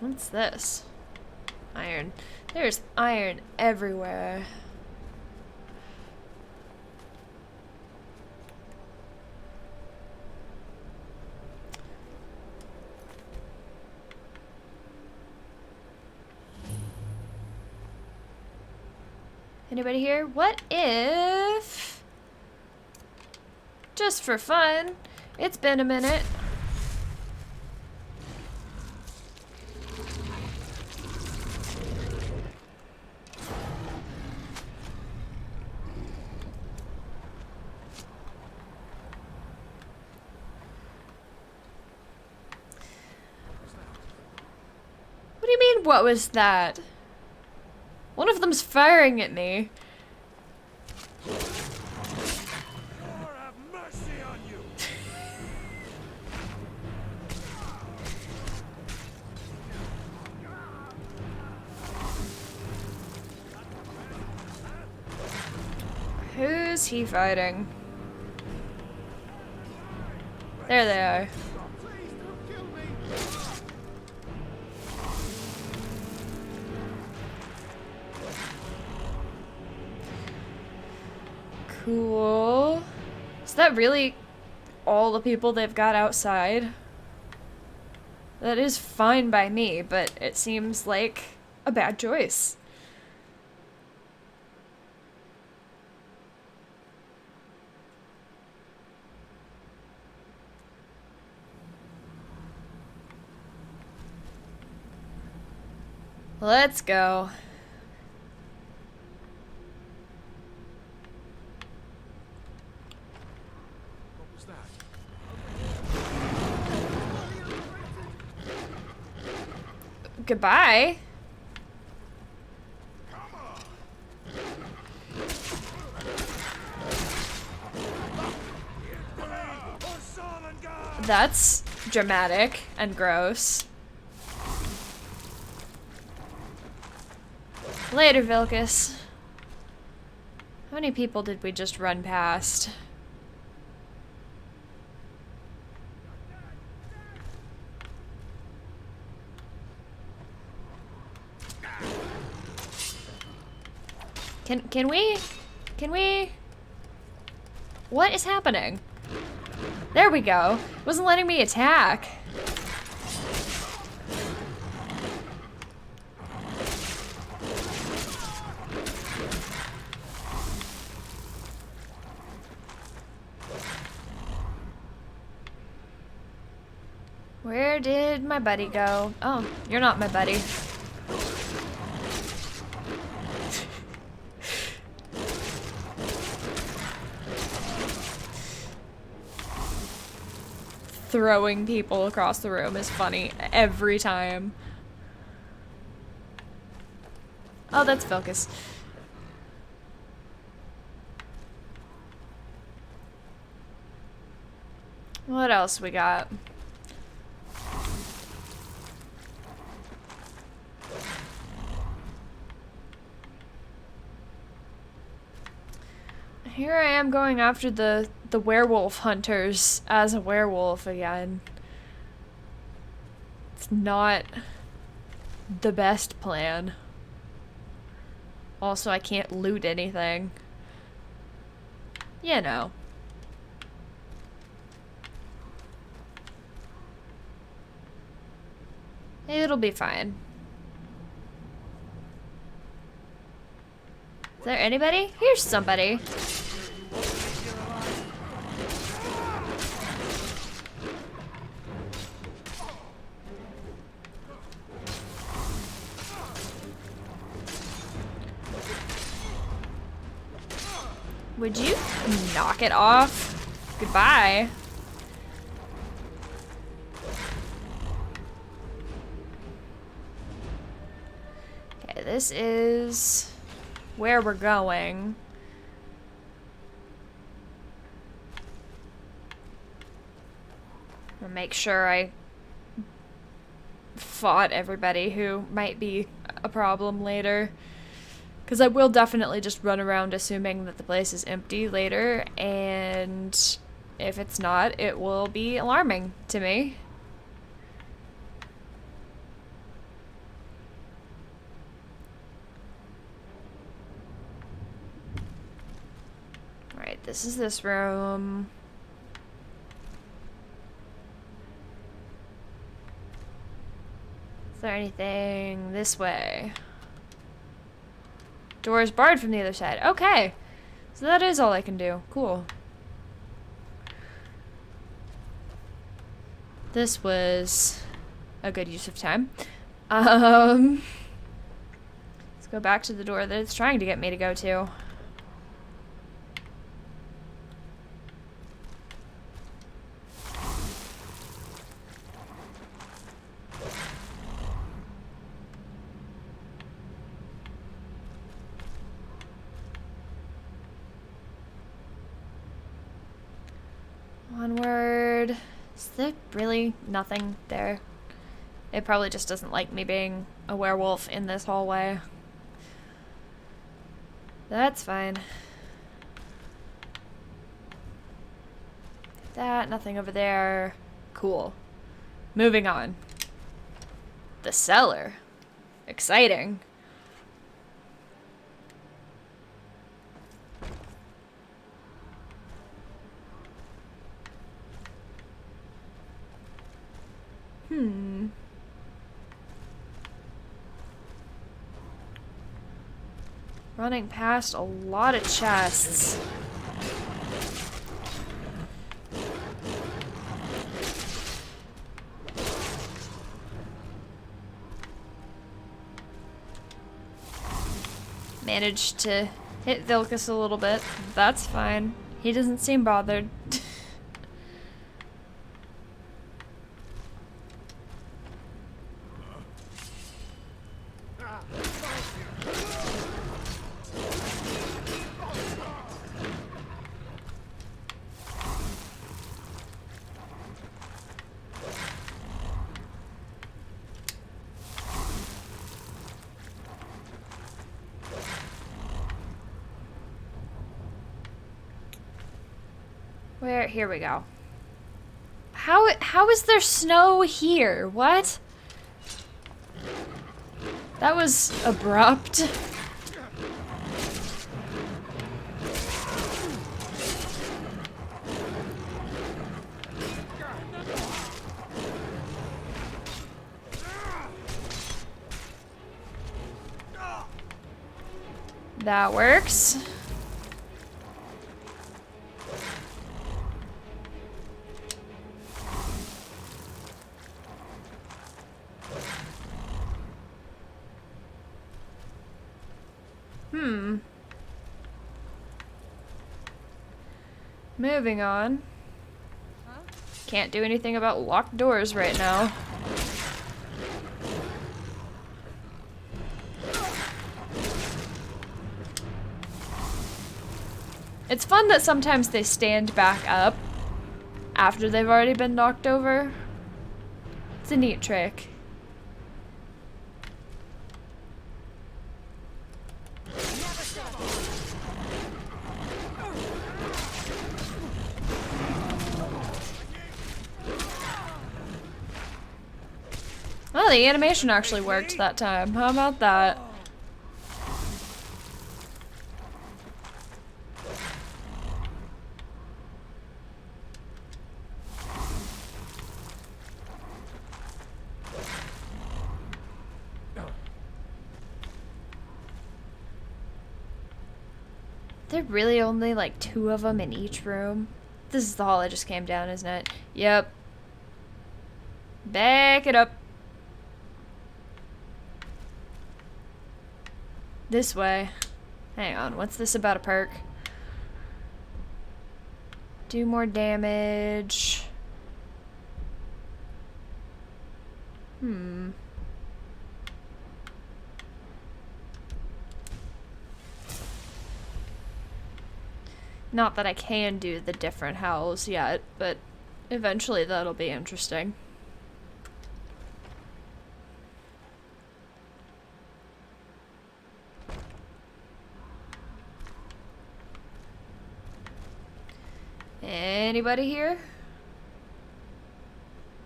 What's this? Iron. There's iron everywhere. Anybody here? What if, just for fun, it's been a minute, what do you mean, what was that? One of them's firing at me. Lord have mercy on you. Who's he fighting? There they are. Cool. Is that really all the people they've got outside? That is fine by me, but it seems like a bad choice. Let's go. Goodbye. That's dramatic and gross. Later, Vilgus. How many people did we just run past? Can we? What is happening? There we go. It wasn't letting me attack. Where did my buddy go? Oh, you're not my buddy. Throwing people across the room is funny every time. Oh, that's Focus. What else we got? Here I am going after the werewolf hunters as a werewolf again. It's not the best plan. Also, I can't loot anything. You know. It'll be fine. Is there anybody? Here's somebody. Would you knock it off? Goodbye. Okay, this is where we're going. I'll make sure I fought everybody who might be a problem later. Because I will definitely just run around assuming that the place is empty later, and if it's not, it will be alarming to me. Alright, this is this room. Is there anything this way? Door is barred from the other side. Okay. So that is all I can do. Cool. This was a good use of time. Let's go back to the door that it's trying to get me to go to. Onward. Is there really nothing there? It probably just doesn't like me being a werewolf in this hallway. That's fine. That, nothing over there. Cool. Moving on. The cellar. Exciting. Running past a lot of chests. Managed to hit Vilcus a little bit. That's fine. He doesn't seem bothered. Where? Here we go. How is there snow here? What? That was abrupt. That works. Moving on. Can't do anything about locked doors right now. It's fun that sometimes they stand back up after they've already been knocked over. It's a neat trick. Oh, the animation actually worked that time. How about that? There really only like 2 of them in each room? This is the hall I just came down, isn't it? Yep. Back it up. This way. Hang on, what's this about a perk? Do more damage. Not that I can do the different howls yet, but eventually that'll be interesting. Anybody here?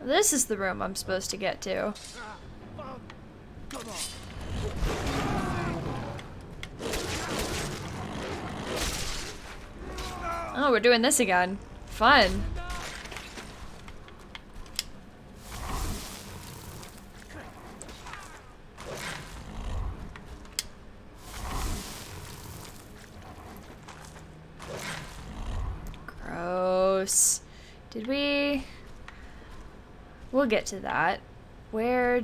This is the room I'm supposed to get to. Oh, we're doing this again. Fun. Gross. Did we... We'll get to that. Where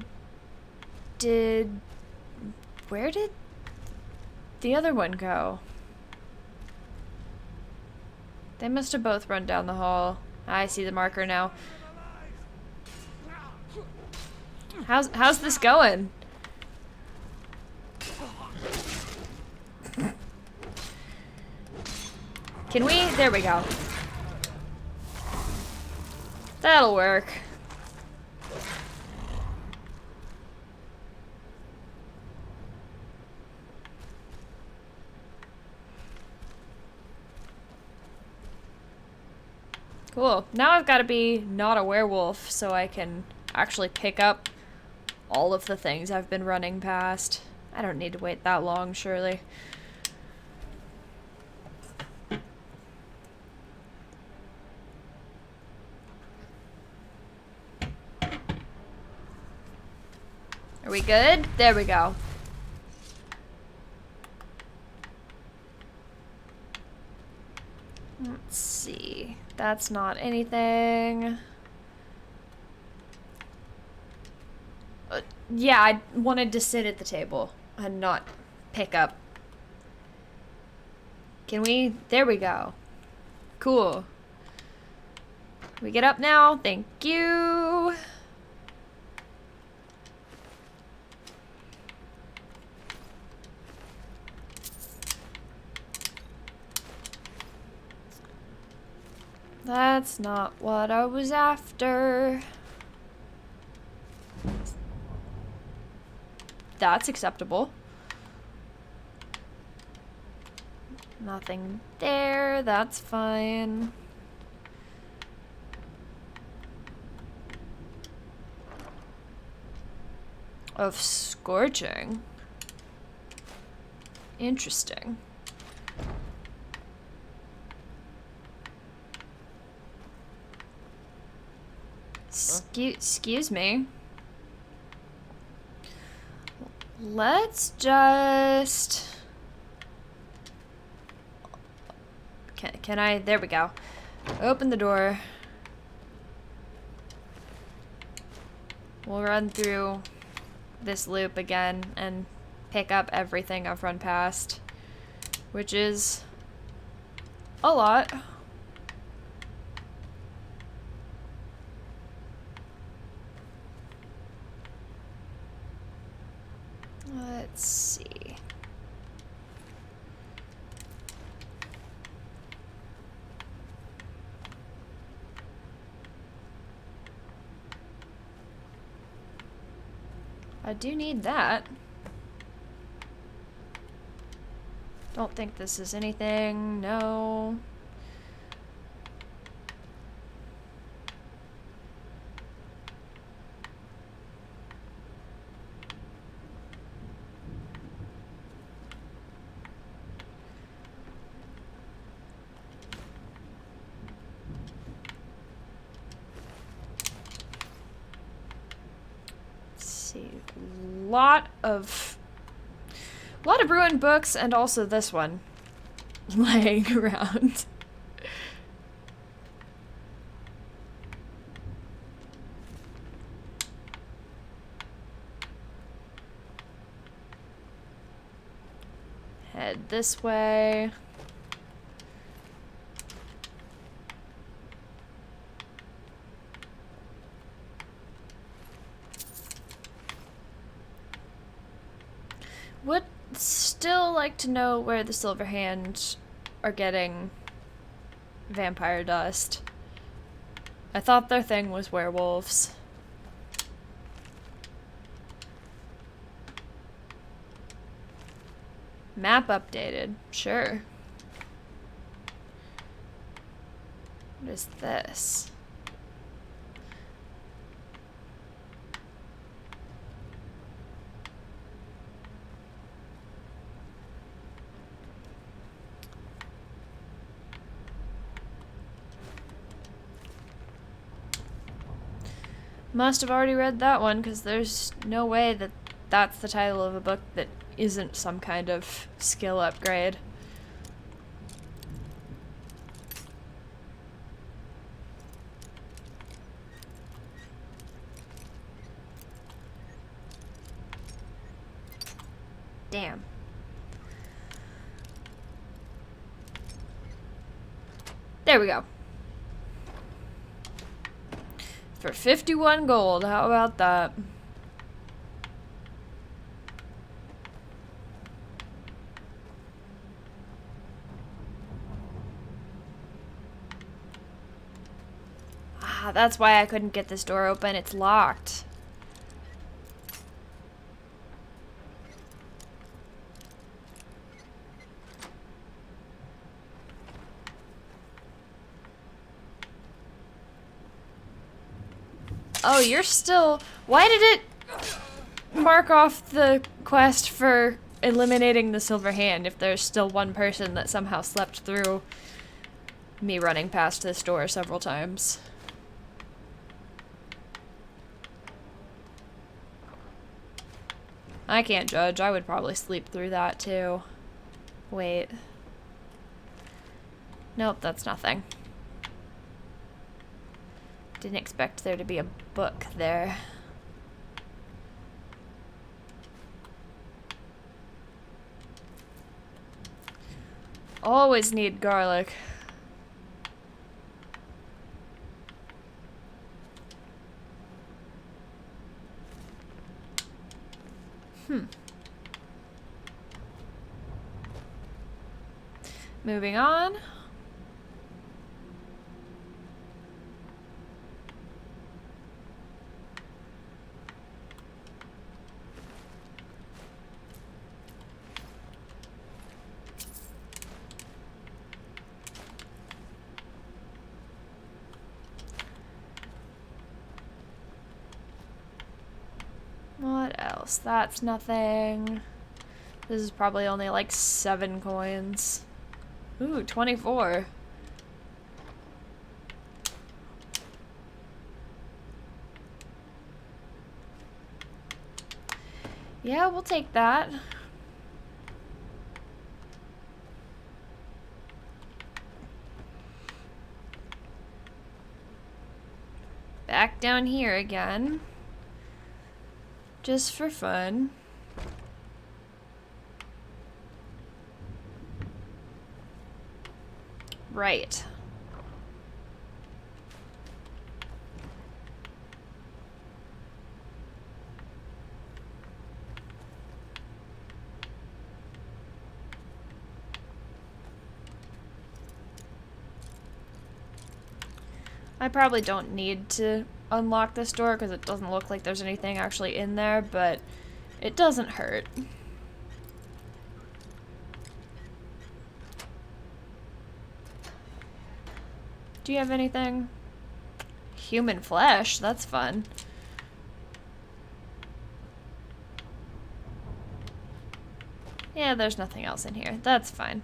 did the other one go? They must have both run down the hall. I see the marker now. How's this going? Can we? There we go. That'll work. Cool. Now I've got to be not a werewolf so I can actually pick up all of the things I've been running past. I don't need to wait that long, surely. Are we good? There we go. Let's see. That's not anything. Yeah, I wanted to sit at the table and not pick up. Can we? There we go. Cool. We get up now? Thank you. That's not what I was after. That's acceptable. Nothing there, that's fine. Of scorching. Interesting. Excuse me. Let's just... Can I? There we go. Open the door. We'll run through this loop again and pick up everything I've run past. which is a lot. Let's see. I do need that. Don't think this is anything. No. Lot of ruined books, and also this one laying around. Head this way. Would still like to know where the Silverhand are getting vampire dust. I thought their thing was werewolves. Map updated. Sure. What is this? Must have already read that one, because there's no way that that's the title of a book that isn't some kind of skill upgrade. Damn. There we go. For 51 gold, how about that? Ah, that's why I couldn't get this door open. It's locked. Oh, you're still... Why did it mark off the quest for eliminating the Silver Hand if there's still one person that somehow slept through me running past this door several times? I can't judge. I would probably sleep through that too. Wait. Nope, that's nothing. Didn't expect there to be a book there. Always need garlic. Moving on. What else? That's nothing. This is probably only like 7 coins. Ooh, 24. Yeah, we'll take that. Back down here again. Just for fun. Right. I probably don't need to unlock this door because it doesn't look like there's anything actually in there, but it doesn't hurt. Do you have anything? Human flesh, that's fun. Yeah, there's nothing else in here. That's fine.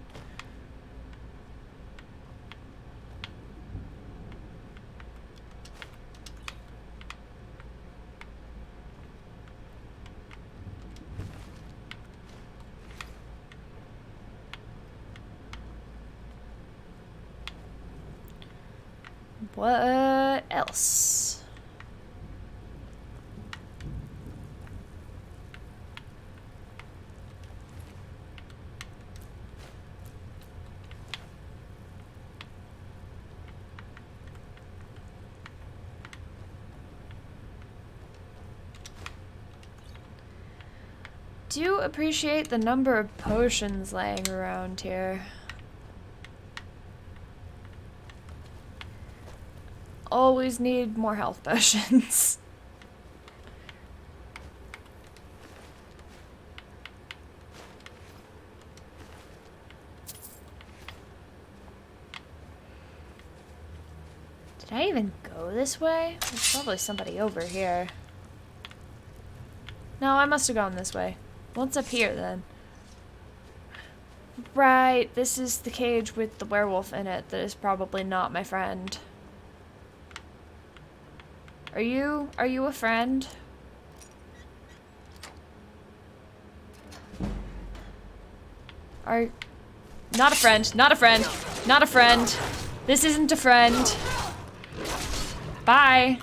What else? Do appreciate the number of potions laying around here. Always need more health potions. Did I even go this way? There's probably somebody over here. No, I must have gone this way. What's up here then? Right, this is the cage with the werewolf in it that is probably not my friend. Are you a friend? Not a friend, not a friend, not a friend. This isn't a friend. Bye.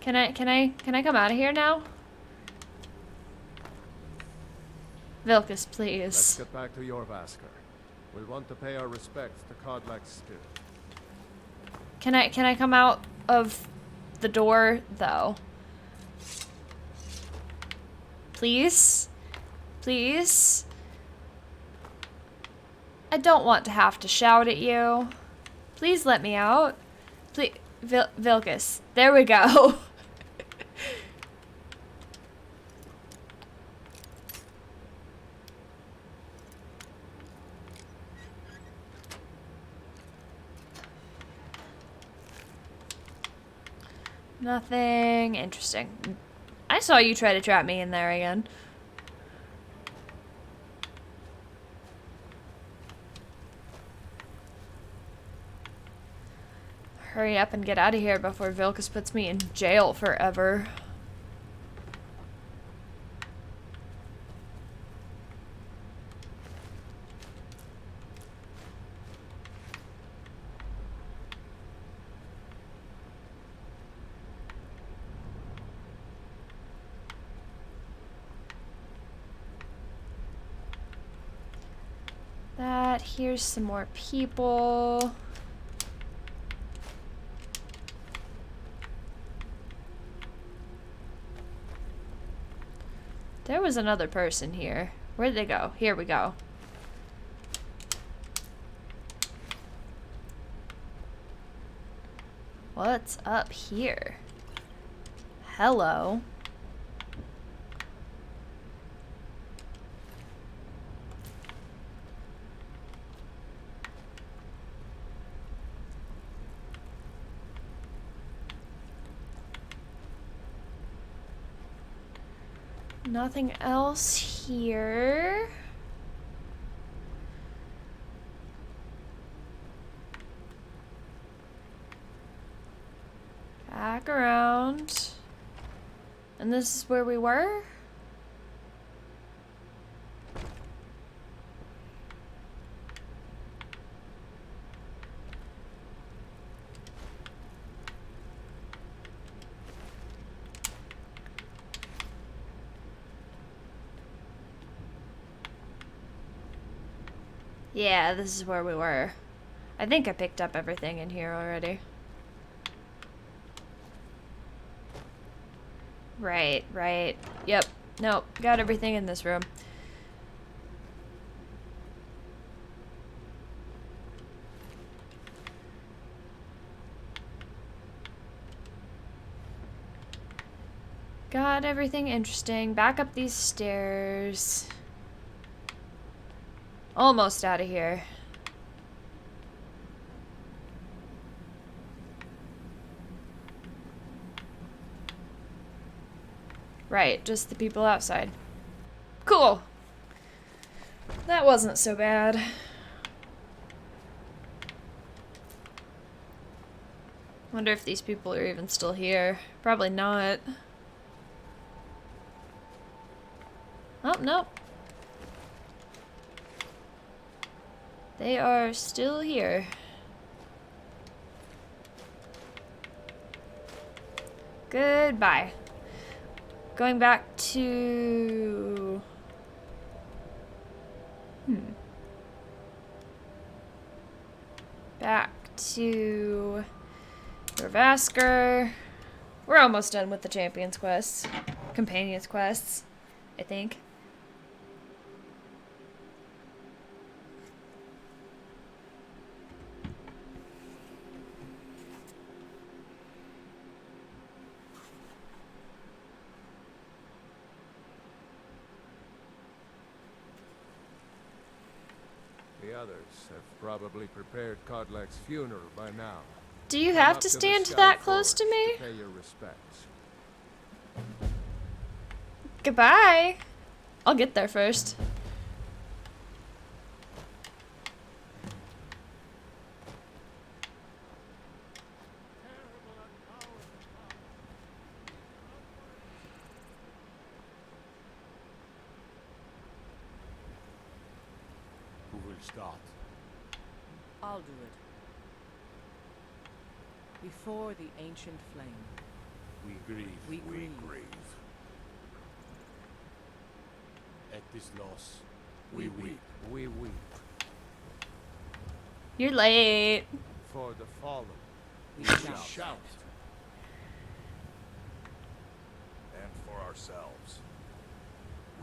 Can I come out of here now? Vilcus, please. Let's get back to Jorvaskr. We'll want to pay our respects to Kodlak's spirit. Can I come out of the door though? Please? Please? I don't want to have to shout at you. Please let me out. Please, Vilcus. There we go. Nothing interesting. I saw you try to trap me in there again. Hurry up and get out of here before Vilcus puts me in jail forever. Here's some more people. There was another person here. Where'd they go? Here we go. What's up here? Hello. Nothing else here. Back around. And this is where we were? Yeah, this is where we were. I think I picked up everything in here already. Right, right. Yep. Nope. Got everything in this room. Got everything interesting. Back up these stairs. Almost out of here. Right, just the people outside. Cool. That wasn't so bad. Wonder if these people are even still here. Probably not. Oh, nope. They are still here. Goodbye. Going back to... Back to... Ravasker. We're almost done with the Champions quests. Companions quests, I think. The others have probably prepared Kodlak's funeral by now. Do you Come have up to the stand Sky that close Forge to me? pay your respects. Goodbye. I'll get there first. Who will start? I'll do it. Before the ancient flame, We grieve. we grieve. At this loss, We weep. We weep. You're late. For the fallen. We shout. shout. And for ourselves,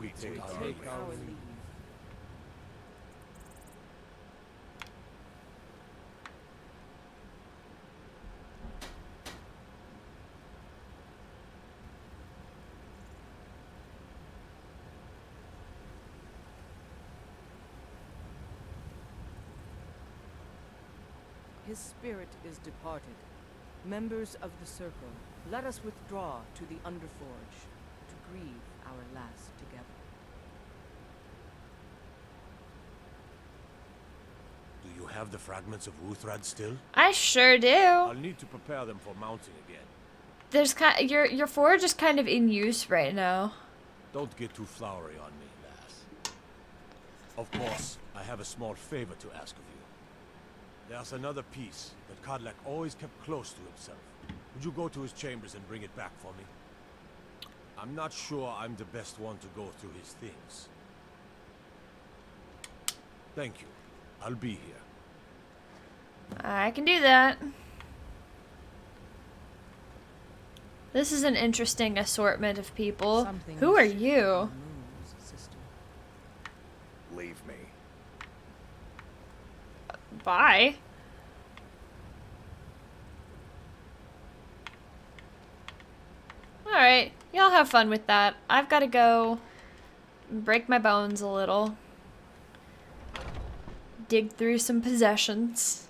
We take our Take leave. our leave. His spirit is departed. Members of the Circle, let us withdraw to the Underforge to grieve our last together. Do you have the fragments of Wuthrad still? I sure do. I'll need to prepare them for mounting again. There's kind your forge is kind of in use right now. Don't get too flowery on me, lass. Of course, I have a small favor to ask of you. There's another piece that Kodlak always kept close to himself. Would you go to his chambers and bring it back for me? I'm not sure I'm the best one to go through his things. Thank you. I'll be here. I can do that. This is an interesting assortment of people. Something Who are shifted you? in the moons, sister. leave me. Bye. Alright, y'all have fun with that. I've got to go break my bones a little. Dig through some possessions.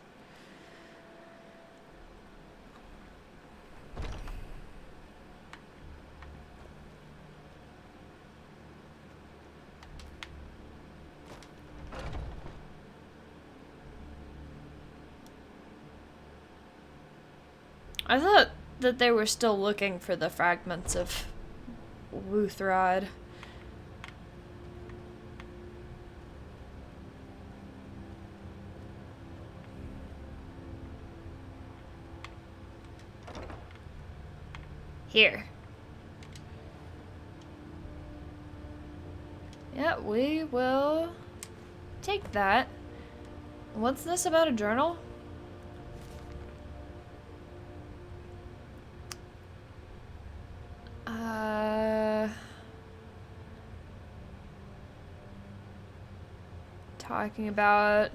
I thought that they were still looking for the fragments of Wuthrad. Here. Yeah, we will take that. What's this about a journal? Talking about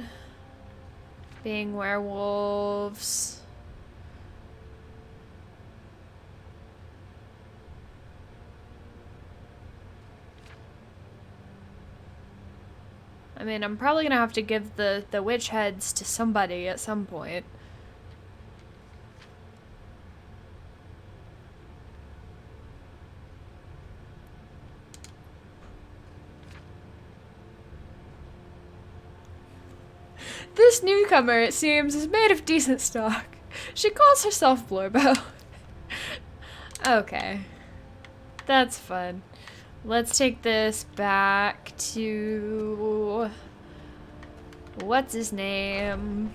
being werewolves. I mean, I'm probably gonna have to give the witch heads to somebody at some point. This newcomer, it seems, is made of decent stock. She calls herself Blorbo. Okay. That's fun. Let's take this back to... what's his name?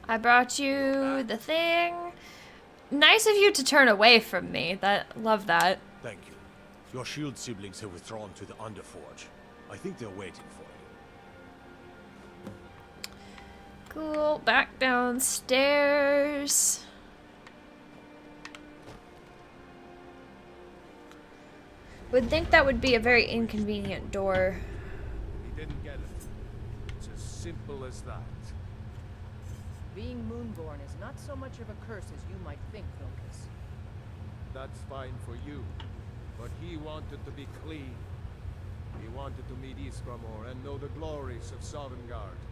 I brought you the thing. Nice of you to turn away from me. Love that. Thank you. Your shield siblings have withdrawn to the Underforge. I think they're waiting for you. Cool. Back downstairs. Would think that would be a very inconvenient door. He didn't get it. It's as simple as that. Being Moonborn is not so much of a curse as you might think, Vilcus. That's fine for you. But he wanted to be clean. He wanted to meet Iskramor and know the glories of Sovngarde.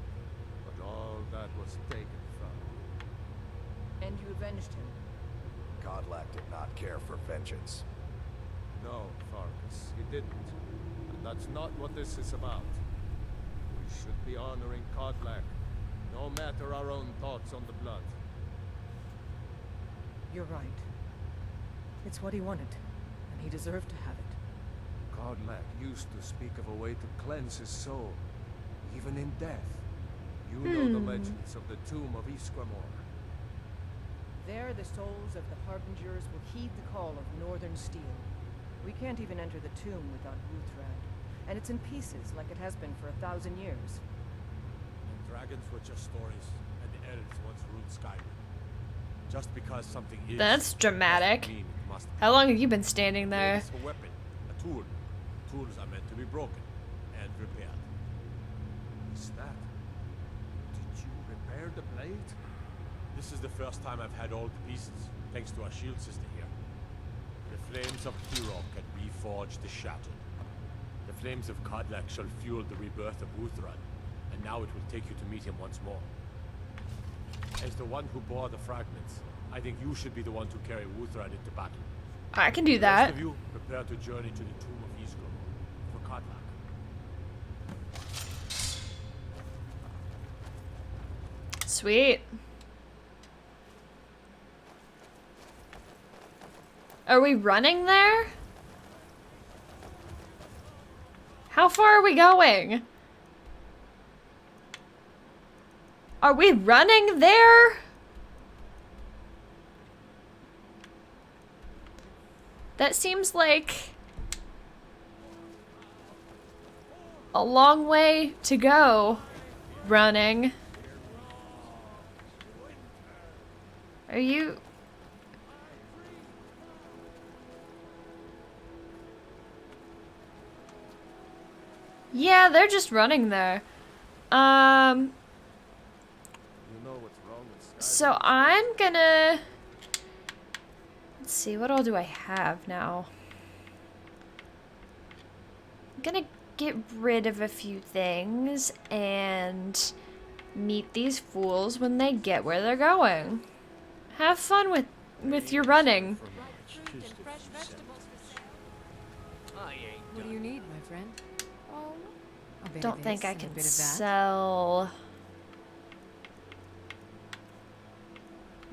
But all that was taken from him. And you avenged him. Godlack did not care for vengeance. No, Farkas, he didn't. And that's not what this is about. We should be honoring Godlack, no matter our own thoughts on the blood. You're right. It's what he wanted, and he deserved to have it. Godlack used to speak of a way to cleanse his soul, even in death. You know the legends of the tomb of Iskramor. There, the souls of the Harbingers will heed the call of Northern Steel. We can't even enter the tomb without Wuthrad, and it's in pieces like it has been for 1,000 years. And dragons were just stories, and the elves once ruled Skyrim. Just because something is... That's dramatic. How long have you been standing there? It's a weapon, a tool. Tools are meant to be broken and repaired. Is that? Did you repair the blade? This is the first time I've had all the pieces, thanks to our shield sister here. The flames of Hero can reforge the shattered. The flames of Kodlak shall fuel the rebirth of Wuthrad, and now it will take you to meet him once more. As the one who bore the fragments, I think you should be the one to carry Wuthrad into battle. I can do The that. rest of you prepare to journey to the tomb of Iskramor for Kodlak. Sweet. Are we running there? How far are we going? Are we running there? That seems like a long way to go. Running. Are you... Yeah, they're just running there. You know what's wrong with Skyrim? So I'm gonna... Let's see, what all do I have now? I'm gonna get rid of a few things and meet these fools when they get where they're going. Have fun with your running. What do you need, my friend? Oh, a bit Don't of think this I and a can bit of that. sell...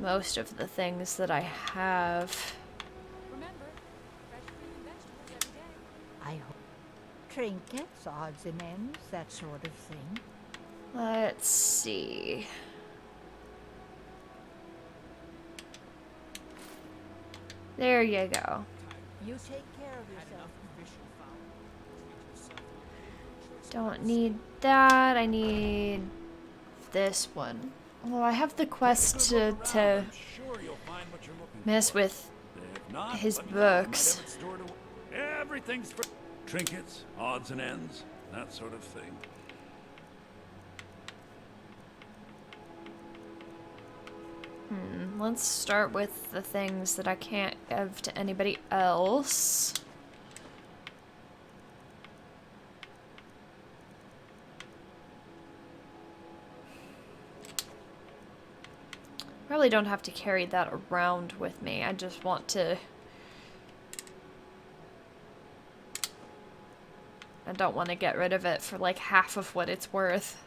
most of the things that I have. Remember, fresh fruit and vegetables every day. I hope. Trinkets, odds and ends, that sort of thing. Let's see. There you go. You take care of yourself. Don't need that. I need this one. Well, I have the quest to mess with his books. Everything's for trinkets, odds and ends, that sort of thing. Let's start with the things that I can't give to anybody else. Probably don't have to carry that around with me. I just want to... I don't want to get rid of it for like half of what it's worth.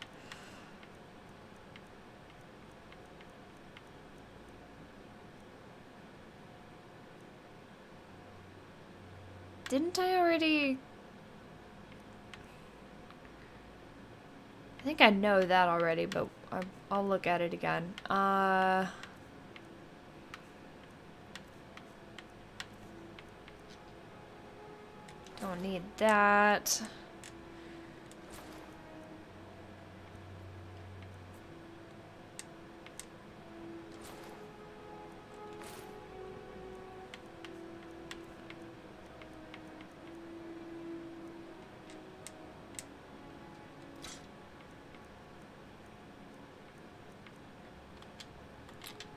Didn't I already... I think I know that already, but I'll look at it again. Don't need that.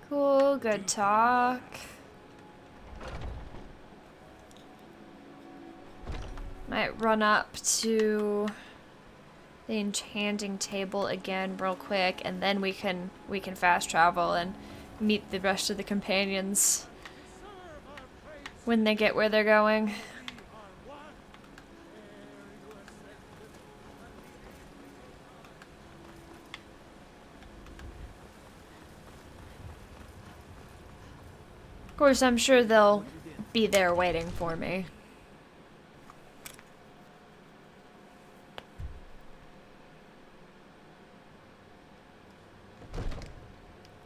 Cool, good talk. Might run up to the enchanting table again real quick, and then we can fast travel and meet the rest of the companions when they get where they're going. Of course, I'm sure they'll be there waiting for me.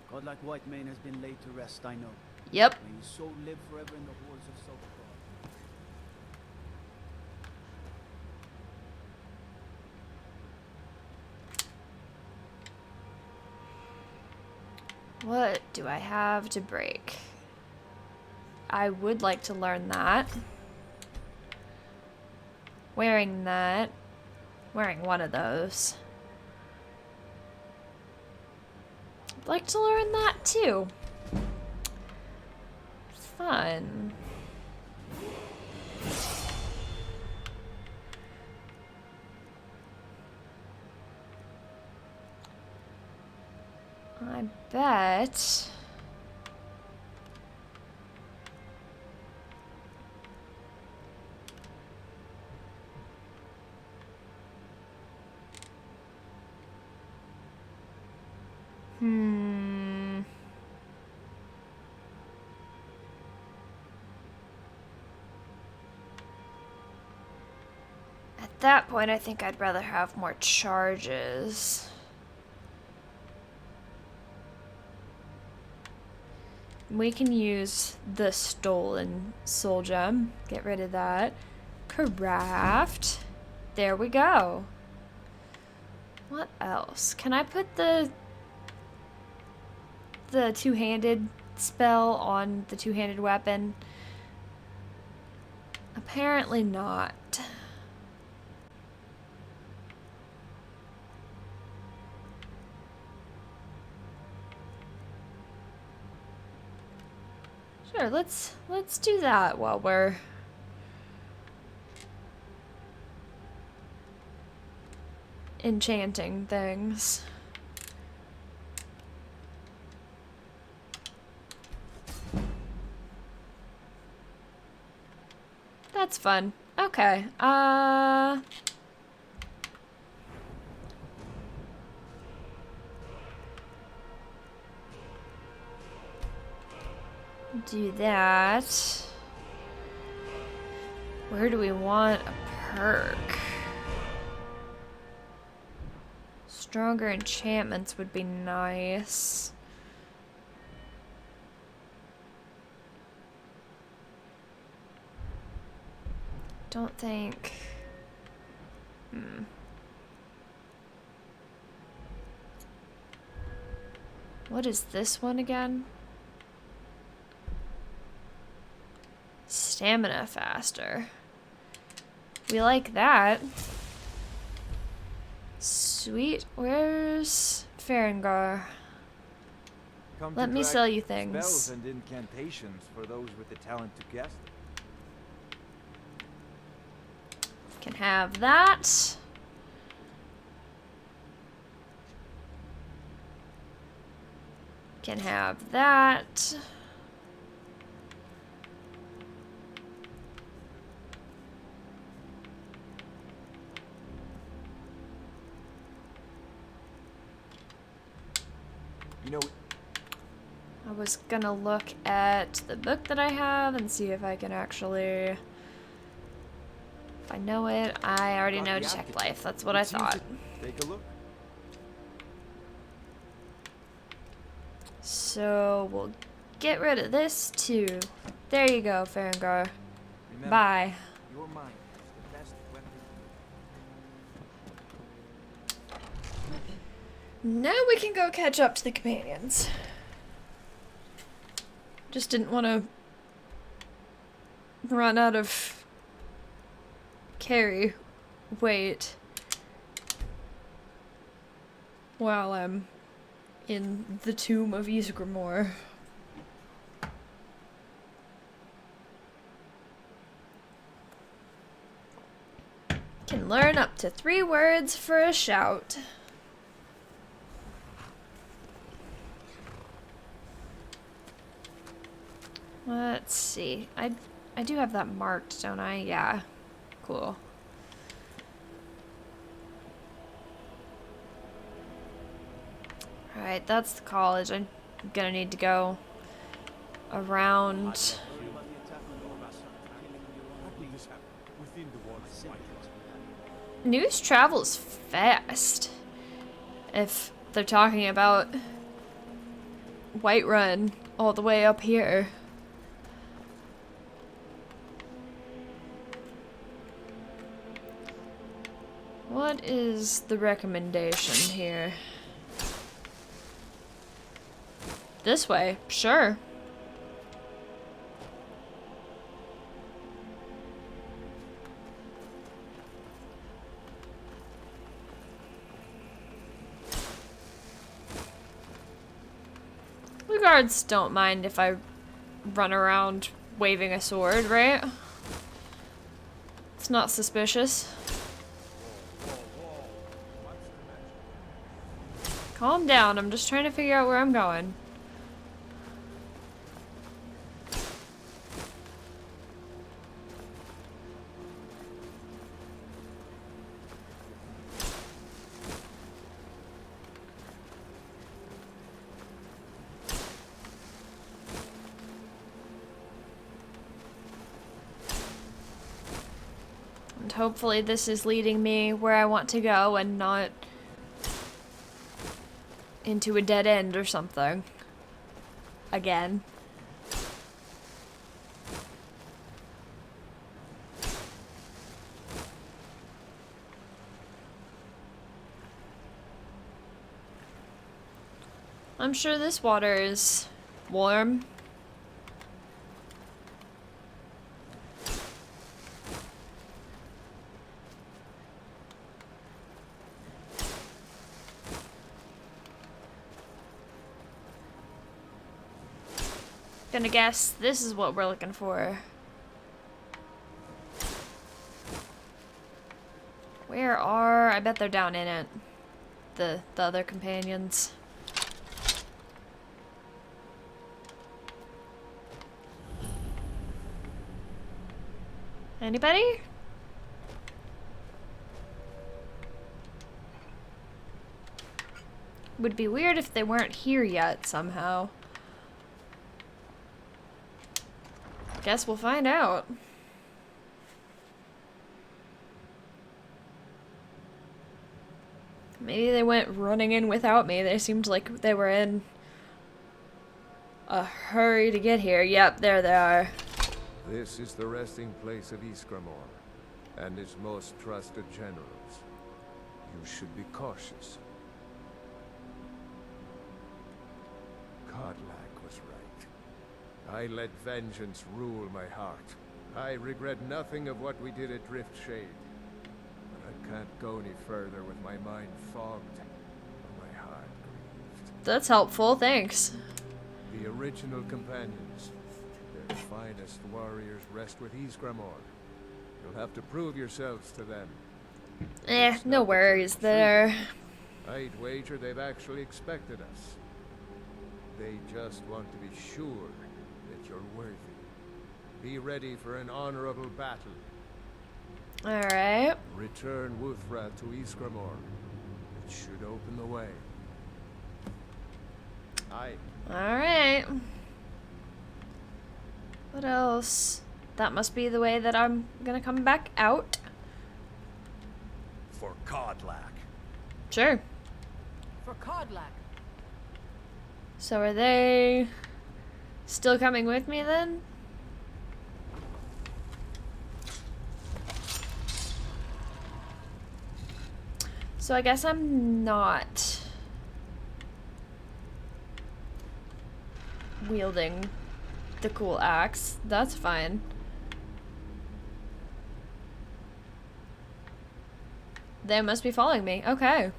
Godlike Whitemane has been laid to rest, I know. Yep. May his soul live forever in the halls of Sovngarde. What do I have to break? I would like to learn that. Wearing that. Wearing one of those. I'd like to learn that too. Fun. I bet... At that point, I think I'd rather have more charges. We can use the stolen soul gem. Get rid of that. Craft. There we go. What else? Can I put the two-handed spell on the two-handed weapon? Apparently not. Sure, let's do that while we're enchanting things. That's fun. Okay. do that. Where do we want a perk? Stronger enchantments would be nice. Don't think... What is this one again? Stamina faster. We like that. Sweet. Where's Farengar? Come Let to me drag sell you spells things. and incantations for those with the talent to cast them. Can have that. Can have that. You know, I was gonna look at the book that I have and see if I can actually... If I know it, I already know Detect Life. That's what I thought. Take a look. So we'll get rid of this too. There you go, Farengar. Remember, Bye. your mind is the best weapon. Now we can go catch up to the companions. Just didn't want to run out of carry weight while I'm in the tomb of Ysgrimor. Can learn up to 3 words for a shout. Let's see. I do have that marked, don't I? Yeah. Cool. Alright, that's the college. I'm gonna need to go around. News travels fast. If they're talking about Whiterun all the way up here. What is the recommendation here? This way, sure. The guards don't mind if I run around waving a sword, right? It's not suspicious. Calm down, I'm just trying to figure out where I'm going. And hopefully this is leading me where I want to go and not into a dead end or something. Again. I'm sure this water is warm. Gonna guess this is what we're looking for. Where are... I bet they're down in it. The other companions. Anybody? Would be weird if they weren't here yet somehow. Guess we'll find out. Maybe they went running in without me. They seemed like they were in a hurry to get here. Yep, there they are. This is the resting place of Iskramor, and his most trusted generals. You should be cautious. Kodlak was right. I let vengeance rule my heart. I regret nothing of what we did at Driftshade. But I can't go any further with my mind fogged or my heart grieved. That's helpful, thanks. The original companions, their finest warriors, rest with Iskramor. You'll have to prove yourselves to them. No worries there. I'd wager they've actually expected us. They just want to be sure that you're worthy. Be ready for an honorable battle. Alright. Return Wuthra to Iskramor. It should open the way. Aye. Alright. What else? That must be the way that I'm gonna come back out. For Kodlak. Sure. For Kodlak. So are they still coming with me then? So I guess I'm not wielding the cool axe. That's fine. They must be following me. Okay.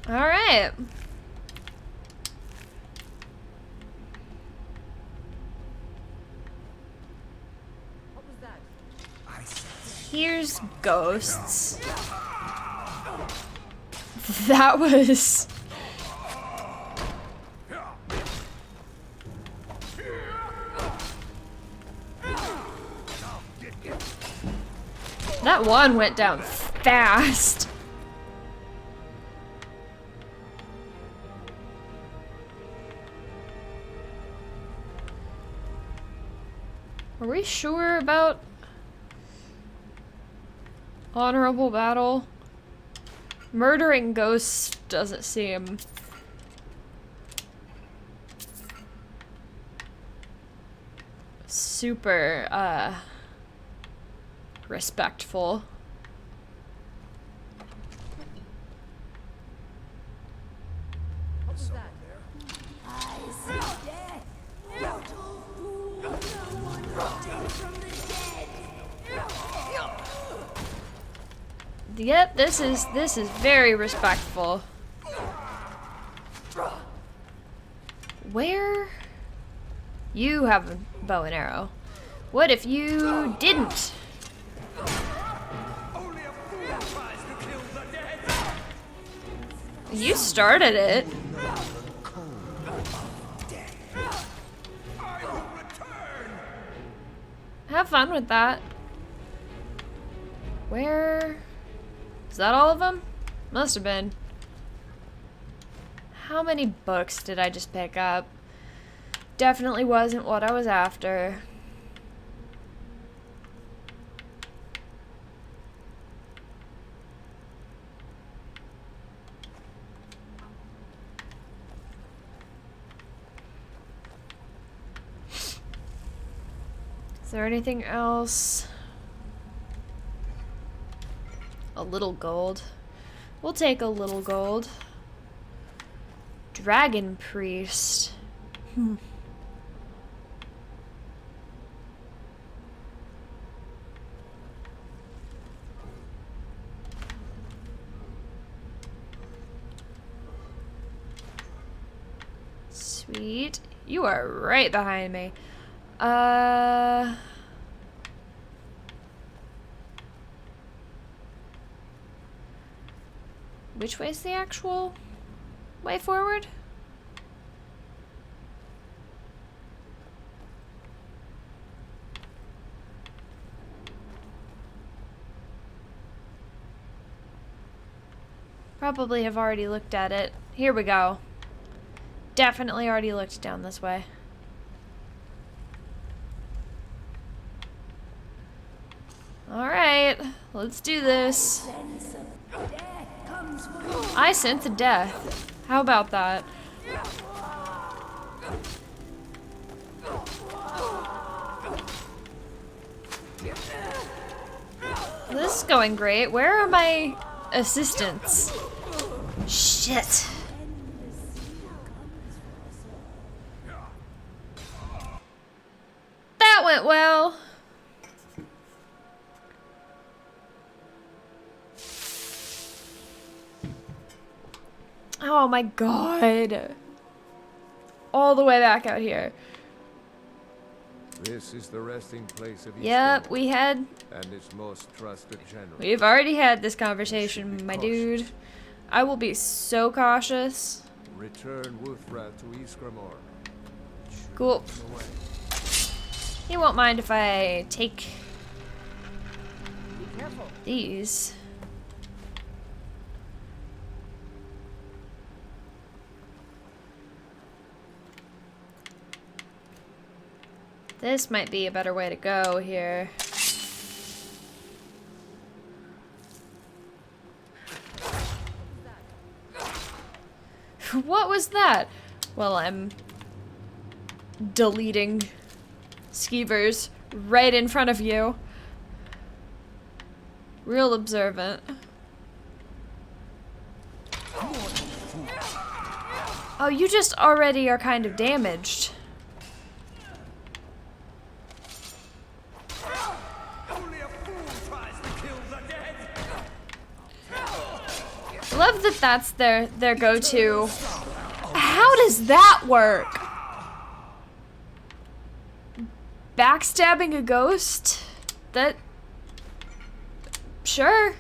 All right. What was that? Here's ghosts. That was... That one went down fast. Are we sure about honorable battle? Murdering ghosts doesn't seem super respectful. What was that? I see death. No fool. No one rotting from the dead. Yep, this is very respectful. Where? You have a bow and arrow. What if you didn't? You started it. Have fun with that. Where? Is that all of them? Must have been. How many books did I just pick up? Definitely wasn't what I was after. Is there anything else? A little gold. We'll take a little gold. Dragon Priest. Sweet. You are right behind me. Which way's the actual way forward? probably have already looked at it. Here we go. Definitely already looked down this way. Alright, let's do this. I sense a death. How about that? This is going great. Where are my assistants? Shit. That went well. Oh my god. All the way back out here. This is the resting place of Yep, we had... and its most trusted general. We've already had this conversation, my dude. I will be so cautious. Return Wuthra to Iskramor. Cool. He won't mind if I take these. This might be a better way to go here. What was that? Well, I'm deleting skeevers right in front of you. Real observant. Oh, you just already are kind of damaged. Love that that's their go-to. How does that work? Backstabbing a ghost? That... Sure.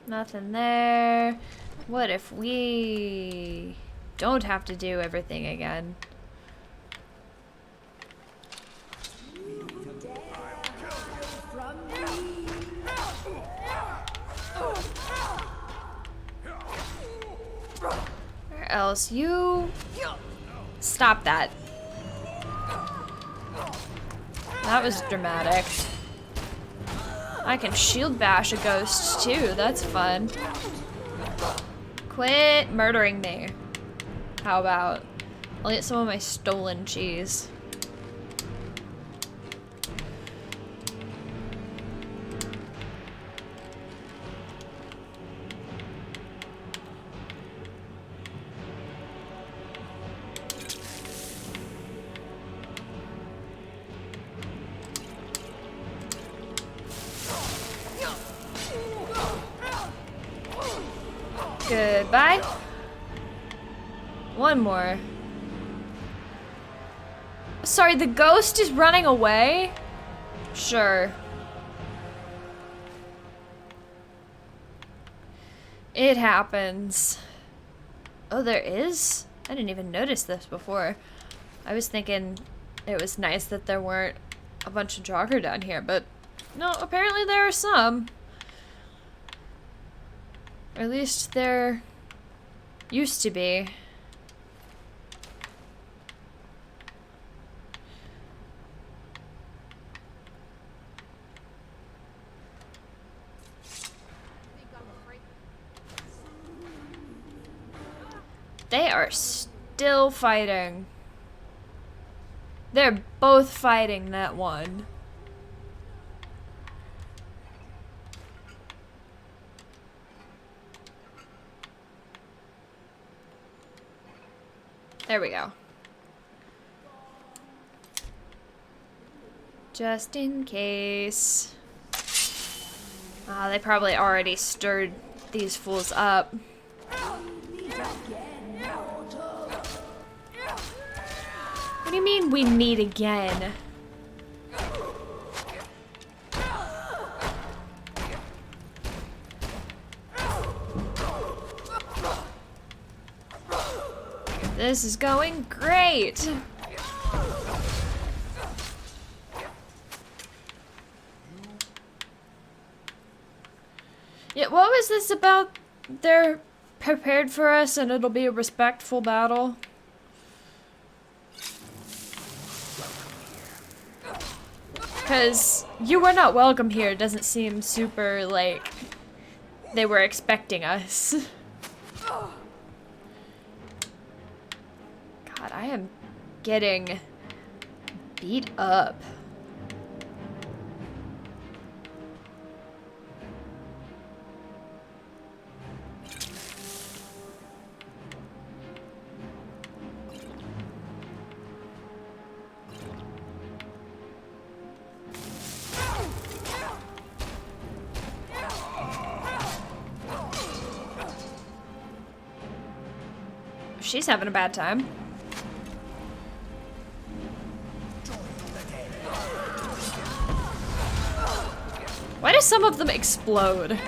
Nothing there. What if we don't have to do everything again? Where else? You... Stop that. That was dramatic. I can shield bash a ghost too, that's fun. Quit murdering me. How about? I'll get some of my stolen cheese. Goodbye. One more. Sorry, the ghost is running away? Sure. It happens. Oh, there is? I didn't even notice this before. I was thinking it was nice that there weren't a bunch of jogger down here, but no, apparently there are some. Or at least there used to be. They are still fighting. They're both fighting that one. There we go. Just in case. Ah, they probably already stirred these fools up. What do you mean we meet again? This is going great. what was this about? They're prepared for us and it'll be a respectful battle. Because you were not welcome here doesn't seem super, like, they were expecting us. God, I am getting beat up. She's having a bad time. Why do some of them explode?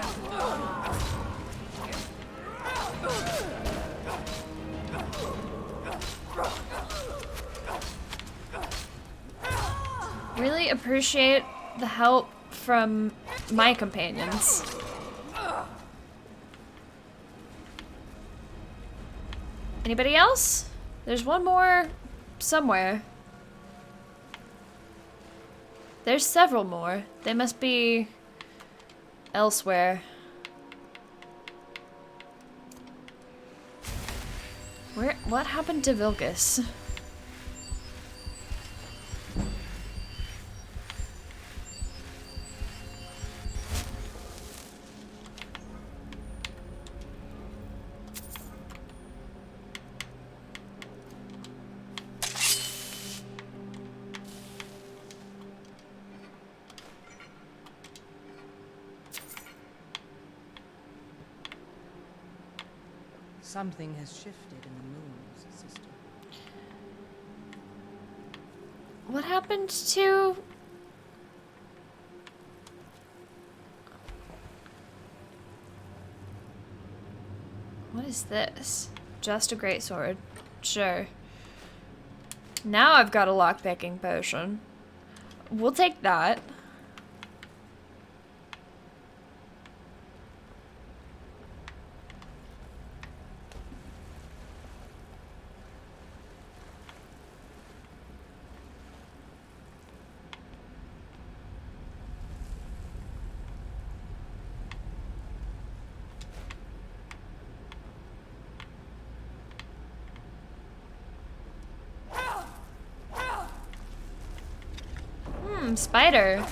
Really appreciate the help from my companions. Anybody else? There's one more somewhere. There's several more. They must be elsewhere. What happened to Vilgus? Something has shifted in the moons, sister. What happened to... What is this? Just a greatsword. Sure. Now I've got a lockpicking potion. We'll take that. Spider.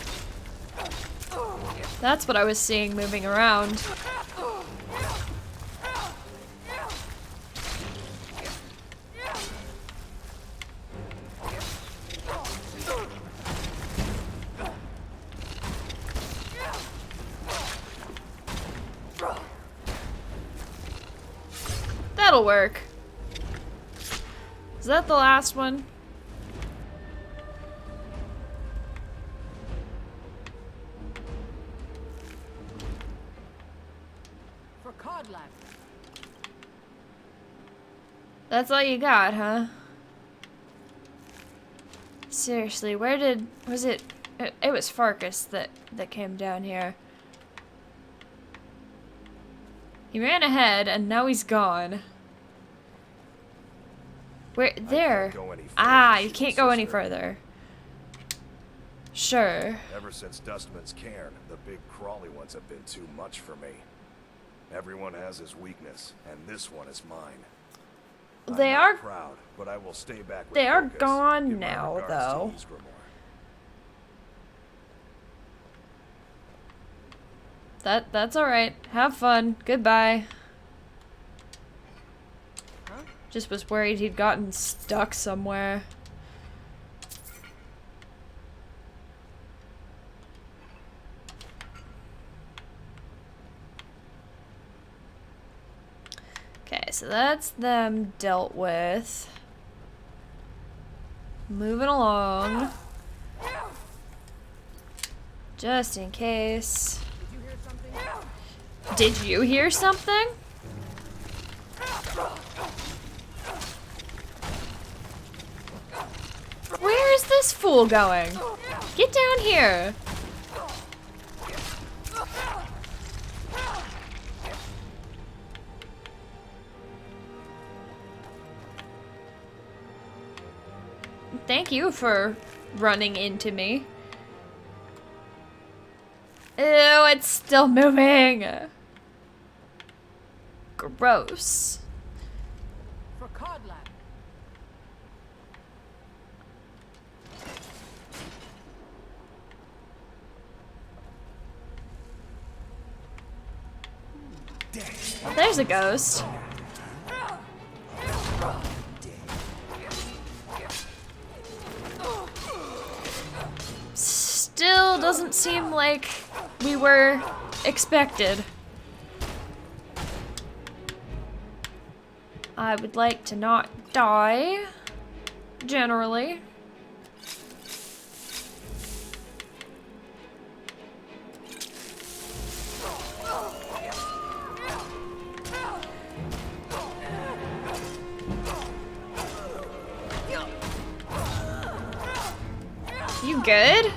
That's what I was seeing moving around. That'll work. Is that the last one? That's all you got, huh? Seriously, where did... was it... It was Farkas that came down here. He ran ahead, and now he's gone. Where... there. Ah, you can't go any further. Sure. Ever since Dustman's cairn, the big crawly ones have been too much for me. Everyone has his weakness, and this one is mine. They are proud, but I will stay back with They are Lucas. gone Give my now, regards to though. Ysgramor. That's all right. Have fun. Goodbye. Huh? Just was worried he'd gotten stuck somewhere. Okay, so that's them dealt with. Moving along. Just in case. Did you hear something? Where is this fool going? Get down here. Thank you for running into me. Ew, it's still moving. Gross. For Codlac. There's a ghost. Still doesn't seem like we were expected. I would like to not die, generally. You good?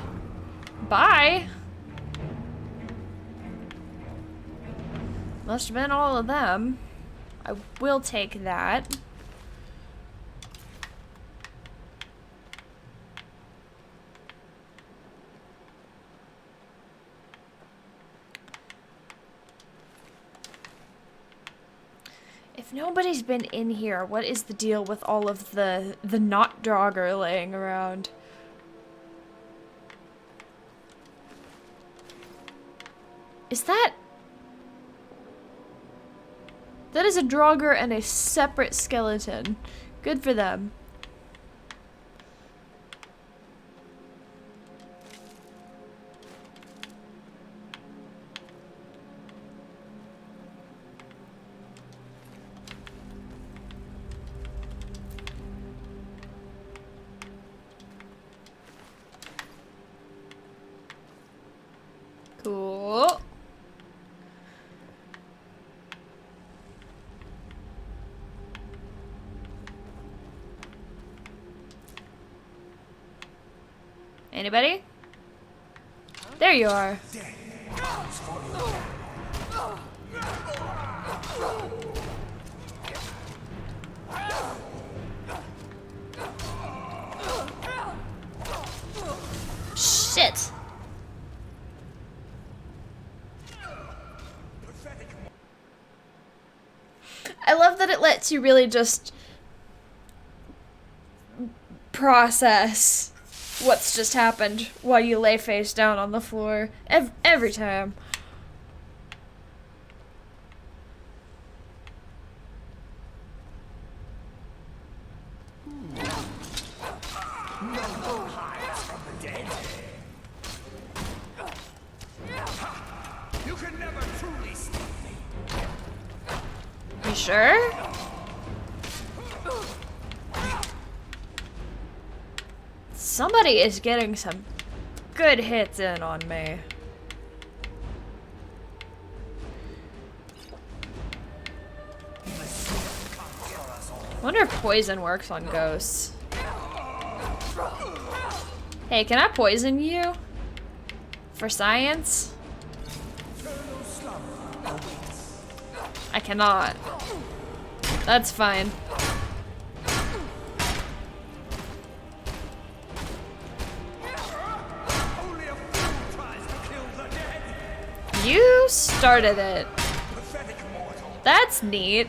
Bye. Must have been all of them. I will take that. If nobody's been in here, what is the deal with all of the not Draugr laying around? Is that... That is a Draugr and a separate skeleton. Good for them. Cool. Anybody? There you are. Shit. I love that it lets you really just process what's just happened while you lay face down on the floor every time. You can never truly stop me. You sure? Somebody is getting some good hits in on me. Wonder if poison works on ghosts. Hey, can I poison you? For science? I cannot. That's fine. You started it. That's neat.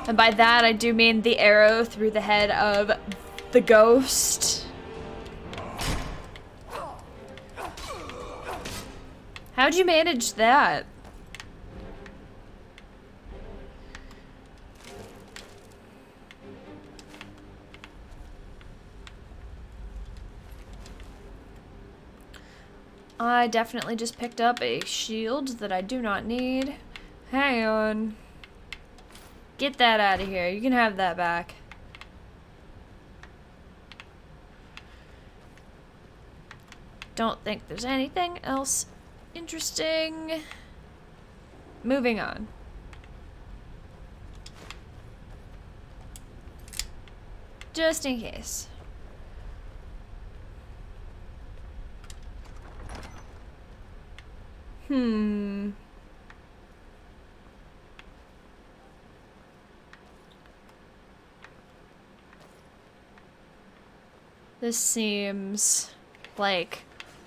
And by that I do mean the arrow through the head of the ghost. How'd you manage that? I definitely just picked up a shield that I do not need. Hang on. Get that out of here. You can have that back. Don't think there's anything else interesting. Moving on. Just in case. This seems like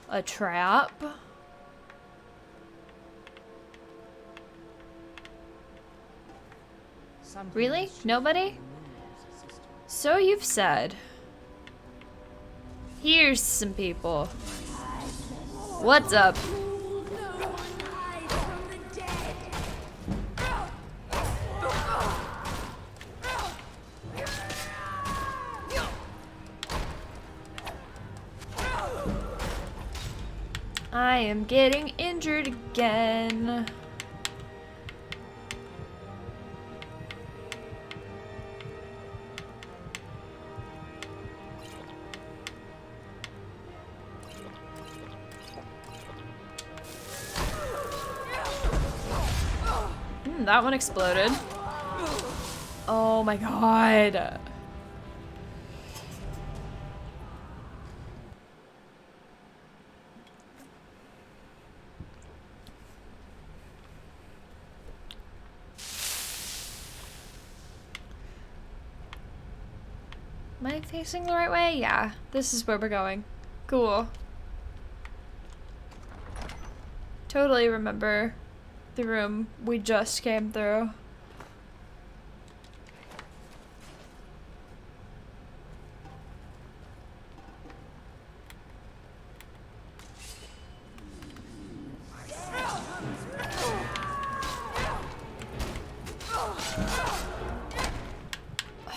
a trap. Really? Nobody? So you've said. Here's some people. What's up? I am getting injured again. That one exploded. Oh my god. Am I facing the right way? Yeah, this is where we're going. Cool. Totally remember the room we just came through.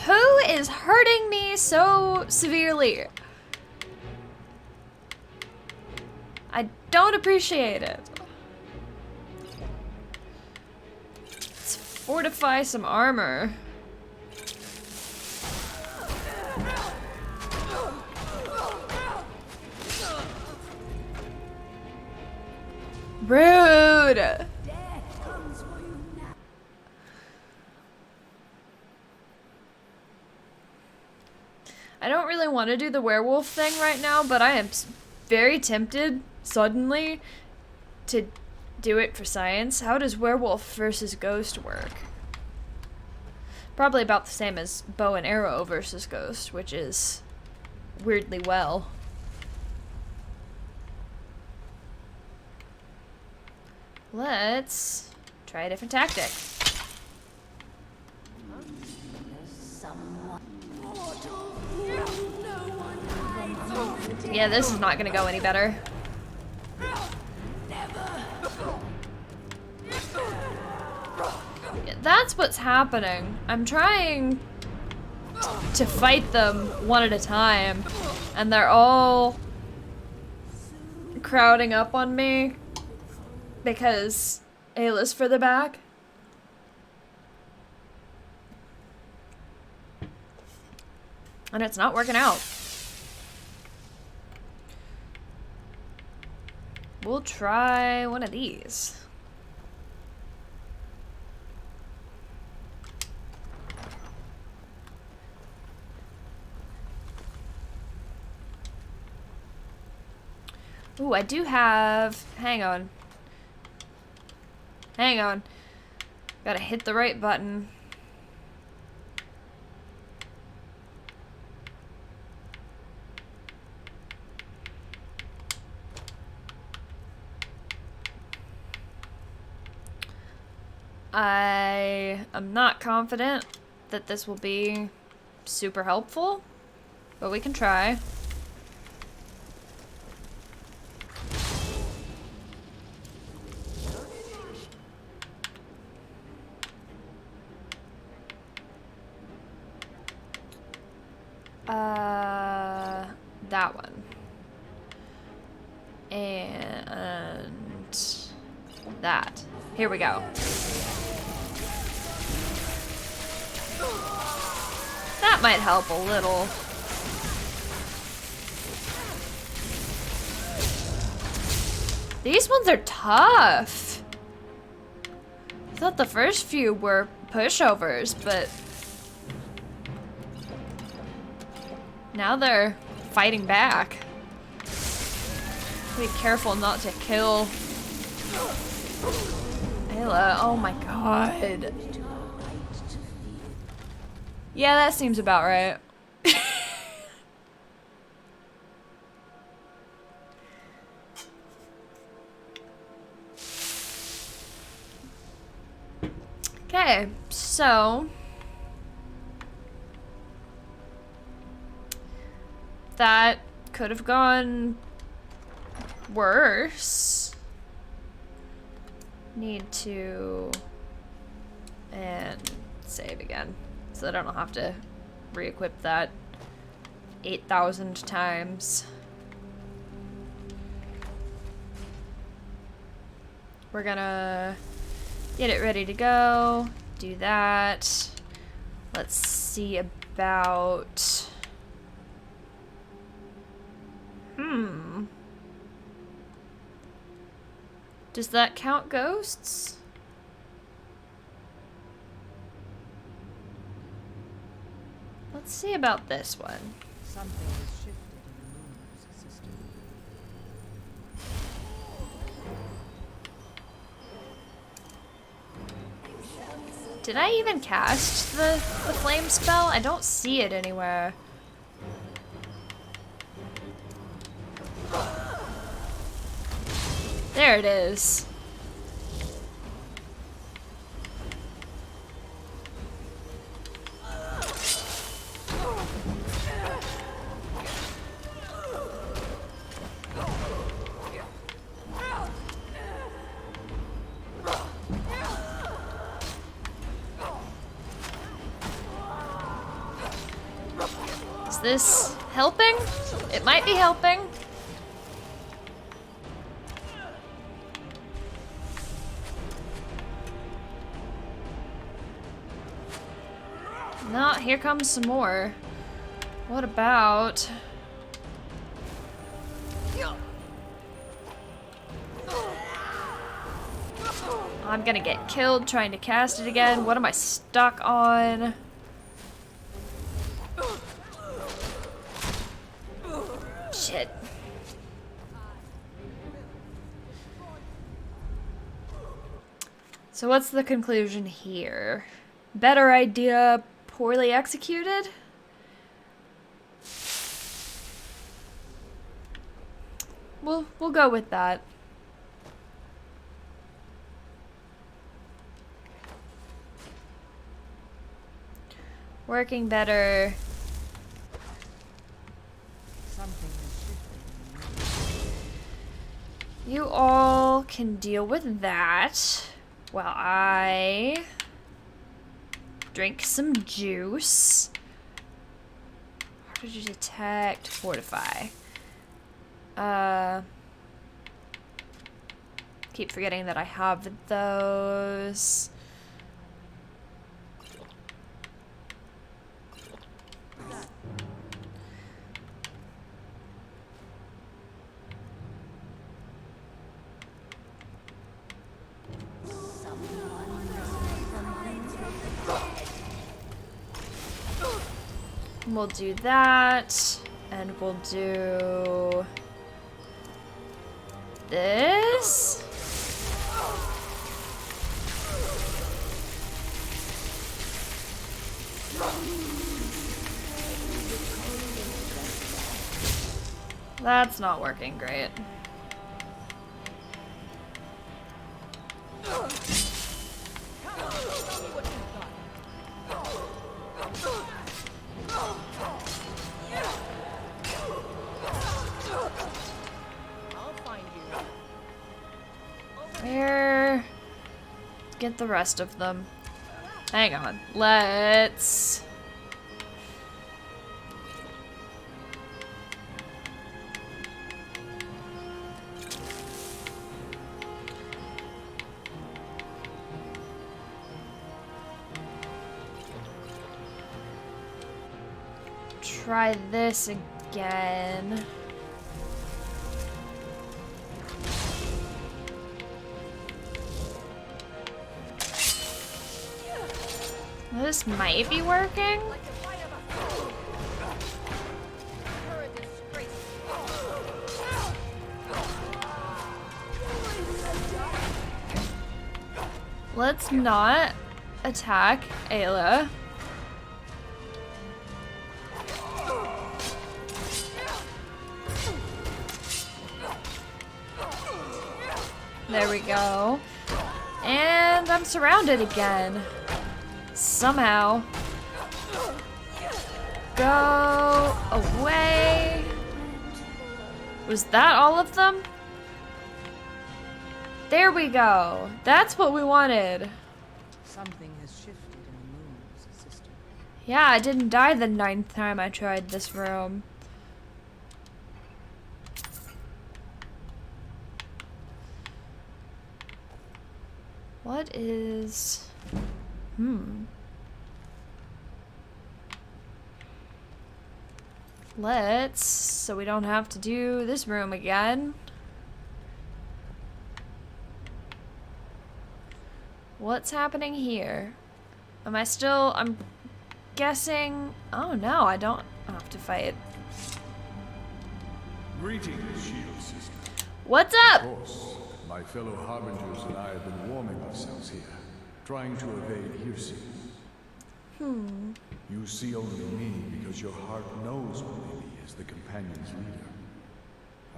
Who is hurting me so severely? I don't appreciate it. Let's fortify some armor. Rude. I don't really want to do the werewolf thing right now, but I am very tempted, suddenly, to do it for science. How does werewolf versus ghost work? Probably about the same as bow and arrow versus ghost, which is weirdly well. Let's try a different tactic. Yeah, this is not gonna go any better. Yeah, that's what's happening. I'm trying to fight them one at a time, and they're all crowding up on me because Ayla's further back. And it's not working out. We'll try one of these. Ooh, I do have... Hang on. Hang on. Gotta hit the right button. I am not confident that this will be super helpful, but we can try. That one. And that. Here we go. That might help a little. These ones are tough. I thought the first few were pushovers, but now they're fighting back. Be careful not to kill Ayla. Oh my god. Yeah, that seems about right. Okay, so that could have gone worse. Need to and save again so that I don't have to re-equip that 8,000 times. We're gonna get it ready to go, do that. Let's see about... Does that count ghosts? Let's see about this one. Something has shifted in the Moon's system. Did I even cast the flame spell? I don't see it anywhere. There it is. Is this helping? It might be helping. No, here comes some more. What about... I'm gonna get killed trying to cast it again. What am I stuck on? Shit. So what's the conclusion here? Better idea, poorly executed? We'll go with that. Working better. Something has shifted. You all can deal with that while I drink some juice. Harder to detect, fortify. Keep forgetting that I have those. We'll do that, and we'll do this. That's not working great. Where? Get the rest of them. Hang on. Let's... try this again. This might be working. Let's not attack Ayla. There we go. And I'm surrounded again. Somehow. Go away. Was that all of them? There we go. That's what we wanted. Something has shifted in the moons, sister. Yeah, I didn't die the 9th time I tried this room. What is... Let's... So we don't have to do this room again. What's happening here? Am I still... I'm guessing... Oh no, I don't have to fight. Greetings, Shield Sister. What's up? Of course, my fellow Harbingers and I have been warming ourselves here, trying to evade hearsay. You see only me because your heart knows me as the companion's leader.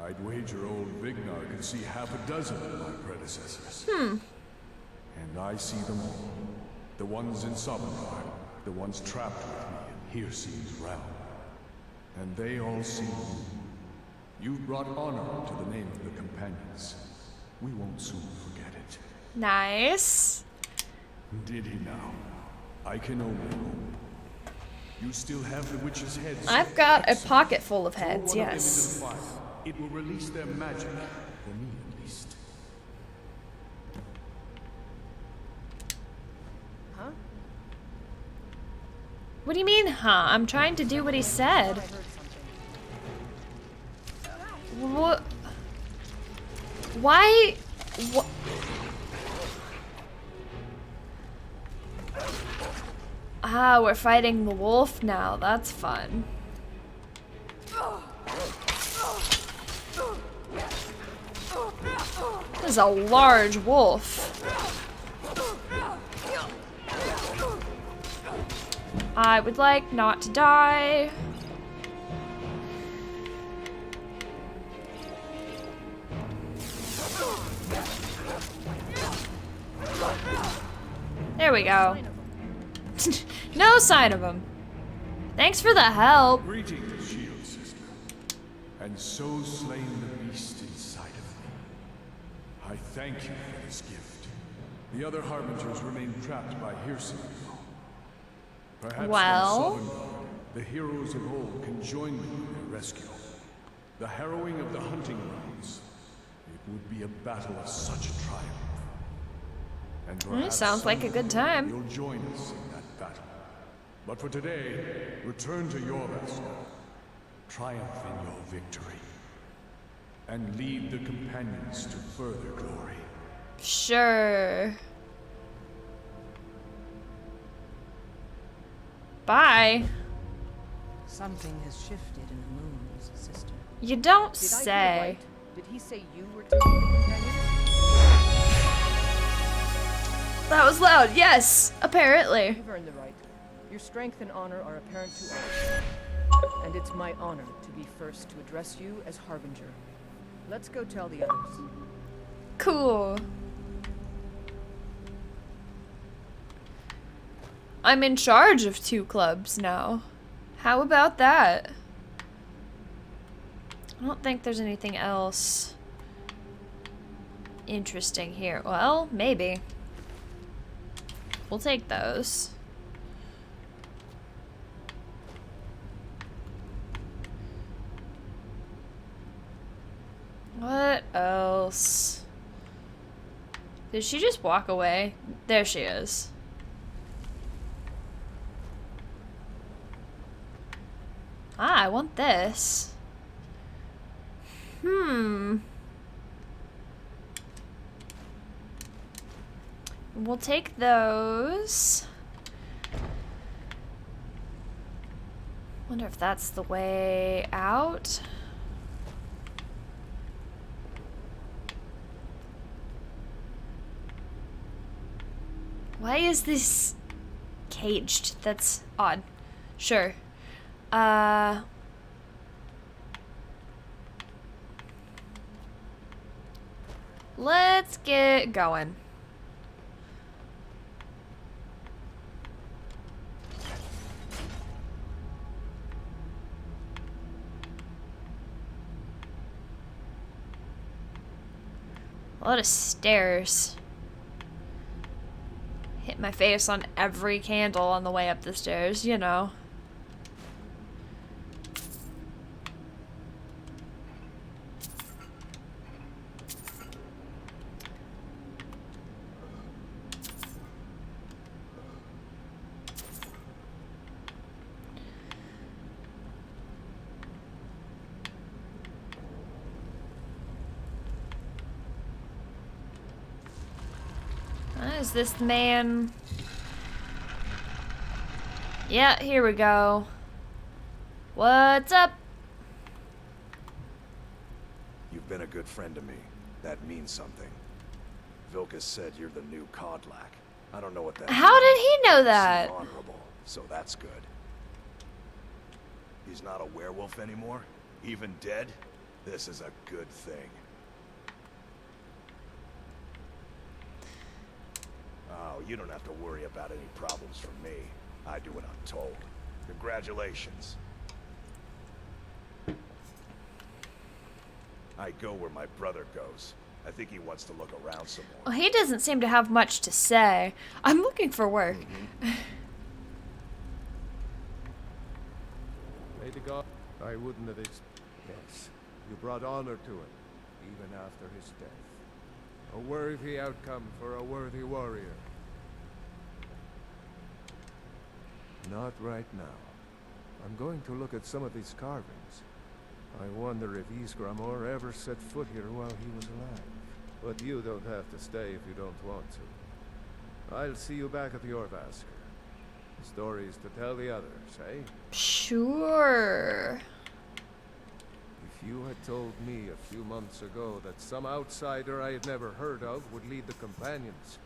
I'd wager old Vignar could see half a dozen of my predecessors. And I see them all. The ones in Sovngarde, the ones trapped with me in Hearse's realm. And they all see you. You've brought honor to the name of the companions. We won't soon forget it. Nice. Did he now? I can only hope. You still have the witch's heads. I've got a pocket full of Throw heads, one of them yes. into the fire. It will release their magic. For me, at least. Huh? What do you mean, huh? I'm trying to do what he said. What? Why? What? Ah, we're fighting the wolf now. That's fun. This is a large wolf. I would like not to die. There we go. No sign of him. Thanks for the help. Greetings, Shield Sister. And so slain the beast inside of me. I thank you for this gift. The other Harbingers remain trapped by hearsay. Perhaps Well? when Sovngarde, the heroes of old can join me in their rescue. The harrowing of the hunting grounds. It would be a battle of such triumph. And perhaps sounds like a good time. you'll join us in that battle. But for today, return to your master. Triumph in your victory. And lead the companions to further glory. Sure. Bye. Something has shifted in the moons, sister. You don't Did I hear say. right? Did he say you were taking the companions? That was loud. Yes, apparently. You've earned the right. Your strength and honor are apparent to all. And it's my honor to be first to address you as Harbinger. Let's go tell the others. Cool. I'm in charge of 2 clubs now. How about that? I don't think there's anything else interesting here. Well, maybe. We'll take those. What else? Did she just walk away? There she is. Ah, I want this. We'll take those. Wonder if that's the way out. Why is this caged? That's odd. Sure. Let's get going. A lot of stairs. Hit my face on every candle on the way up the stairs, you know. Is this the man? Yeah, here we go. What's up? You've been a good friend to me. That means something. Vilkas said you're the new Kodlak. I don't know what that How means. did he know You that? seem honorable, so that's good. He's not a werewolf anymore? Even dead? This is a good thing. Oh, you don't have to worry about any problems from me. I do what I'm told. Congratulations. I go where my brother goes. I think he wants to look around some more. Well, he doesn't seem to have much to say. I'm looking for work. Lady God, I wouldn't have Yes, you brought honor to him, even after his death. A worthy outcome for a worthy warrior. Not right now. I'm going to look at some of these carvings. I wonder if SKYRIM ever set foot here while he was alive. But you don't have to stay if you don't want to. I'll see you back at the Orvasker. Stories to tell the others, eh? Sure. If you had told me a few months ago that some outsider I had never heard of would lead the companions,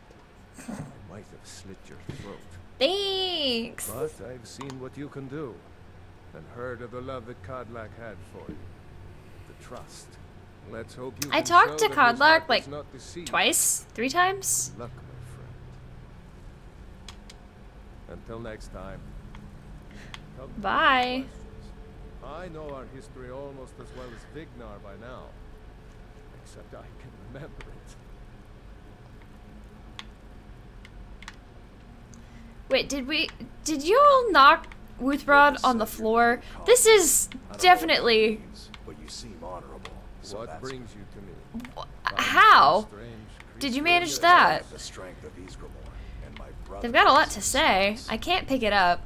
I might have slit your throat. Thanks. But I've seen what you can do, and heard of the love that Kodlak had for you. The trust. Let's hope you I can talked to show that his heart Kodlak like is not deceived. twice, 3 times. Good luck, my friend. Until next time. Come to Bye. questions. I know our history almost as well as Vignar by now. Except I can remember it. Wait, did you all knock Wuthrod on the floor? This is definitely... But you seem honorable. So What brings you to me? How did you manage that? The strength of SKYRIM and my brother. They've got a lot to say. I can't pick it up.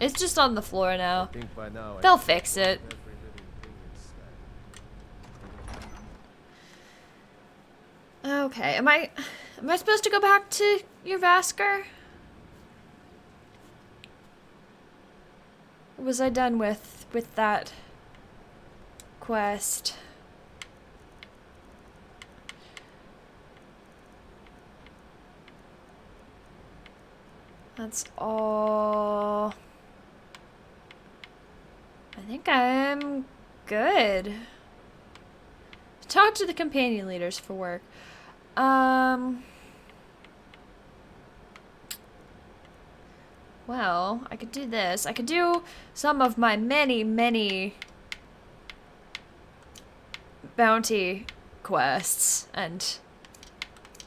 It's just on the floor now. I think by now They'll fix it. every living thing inside. Okay, am I supposed to go back to your Vasker? Or was I done with that quest? That's all. I think I'm good. Talk to the companion leaders for work. Well, I could do this. I could do some of my many bounty quests and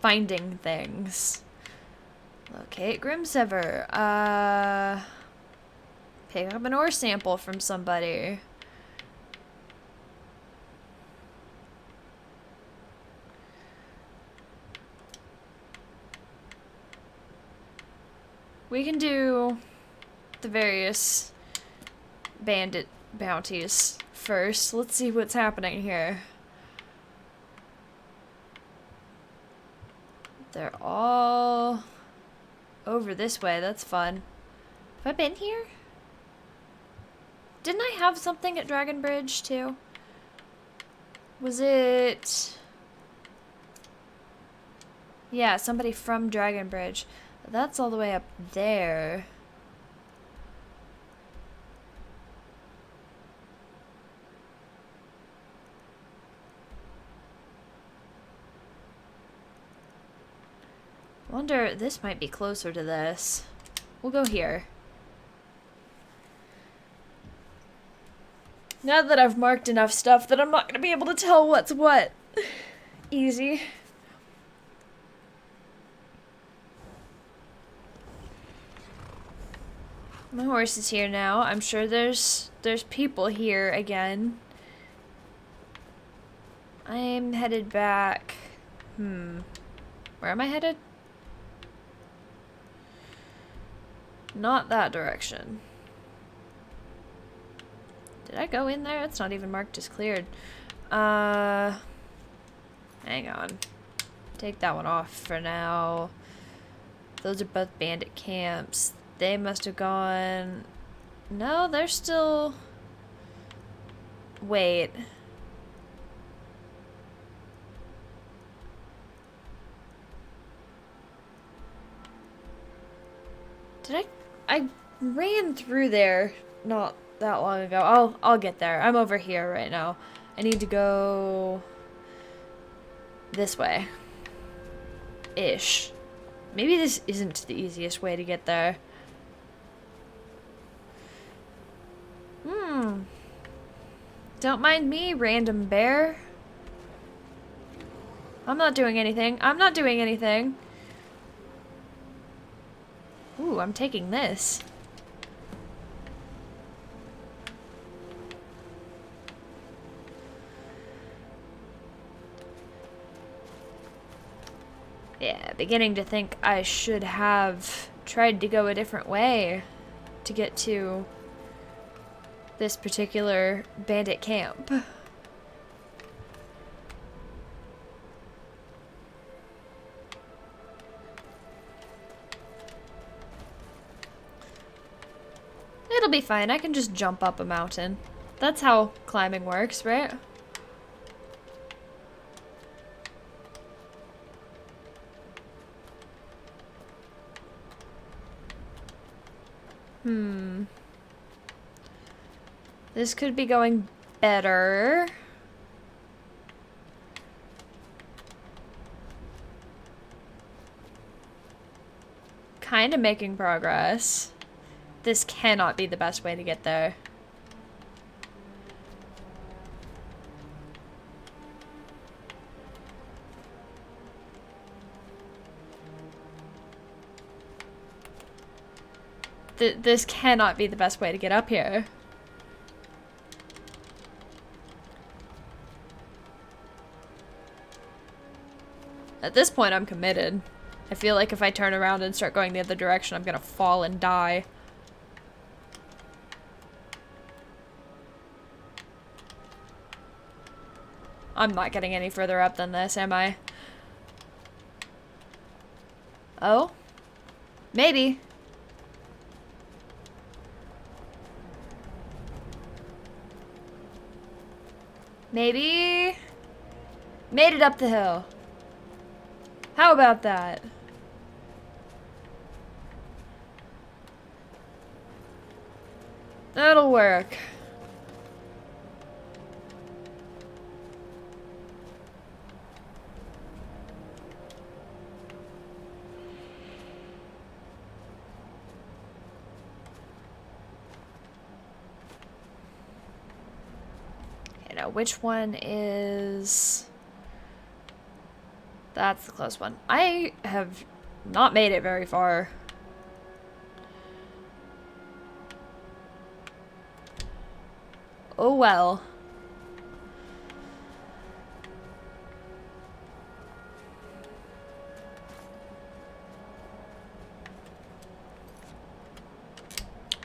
finding things. Locate Grimsever. Pick up an ore sample from somebody. We can do the various bandit bounties first. Let's see what's happening here. They're all over this way. That's fun. Have I been here? Didn't I have something at Dragon Bridge too? Was it... Yeah, somebody from Dragon Bridge. That's all the way up there. Wonder, this might be closer to this. We'll go here. Now that I've marked enough stuff that I'm not going to be able to tell what's what. Easy. My horse is here now. I'm sure there's people here again. I'm headed back. Where am I headed? Not that direction. Did I go in there? It's not even marked as cleared. Hang on. Take that one off for now. Those are both bandit camps. They must have gone... No, they're still... Wait. Did I ran through there not that long ago. I'll get there. I'm over here right now. I need to go this way. Ish. Maybe this isn't the easiest way to get there. Don't mind me, random bear. I'm not doing anything. I'm not doing anything. Ooh, I'm taking this. Yeah, beginning to think I should have tried to go a different way to get to this particular bandit camp. It'll be fine. I can just jump up a mountain. That's how climbing works, right? This could be going better. Kind of making progress. This cannot be the best way to get there. This cannot be the best way to get up here. At this point, I'm committed. I feel like if I turn around and start going the other direction, I'm gonna fall and die. I'm not getting any further up than this, am I? Oh? Maybe. Maybe... Made it up the hill. How about that? That'll work. Okay, now which one is... That's the close one. I have not made it very far. Oh well.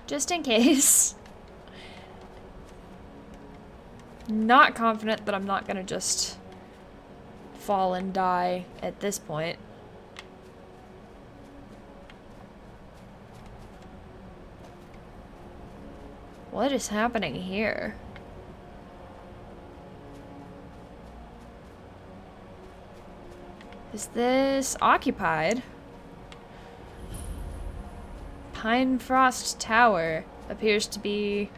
Just in case. Not confident that I'm not gonna just fall and die at this point. What is happening here? Is this occupied? Pine Frost Tower appears to be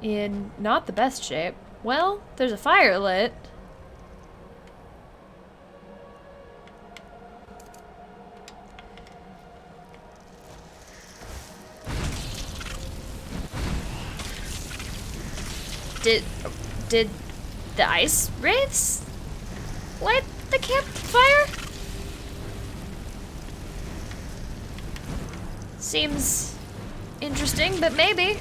in not the best shape. Well, there's a fire lit. Did the ice wraiths light the campfire? Seems interesting, but maybe.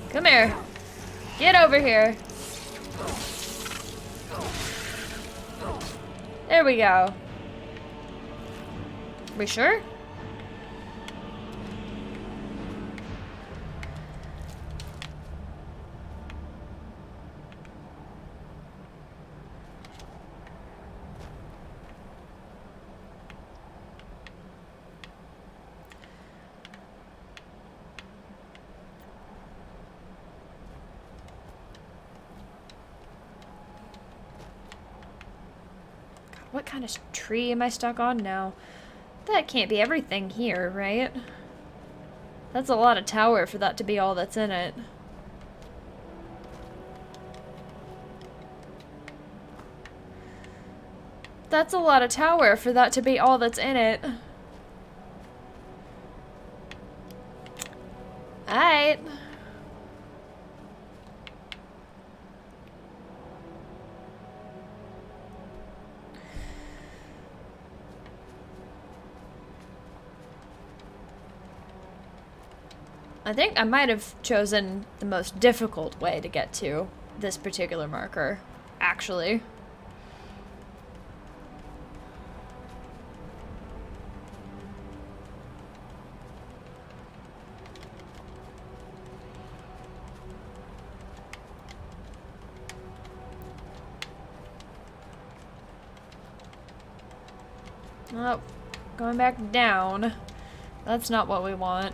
Come here. Get over here. There we go. We sure? What kind of tree am I stuck on now? That can't be everything here, right? That's a lot of tower for that to be all that's in it. That's a lot of tower for that to be all that's in it. Alright. I think I might have chosen the most difficult way to get to this particular marker, actually. Oh, going back down. That's not what we want.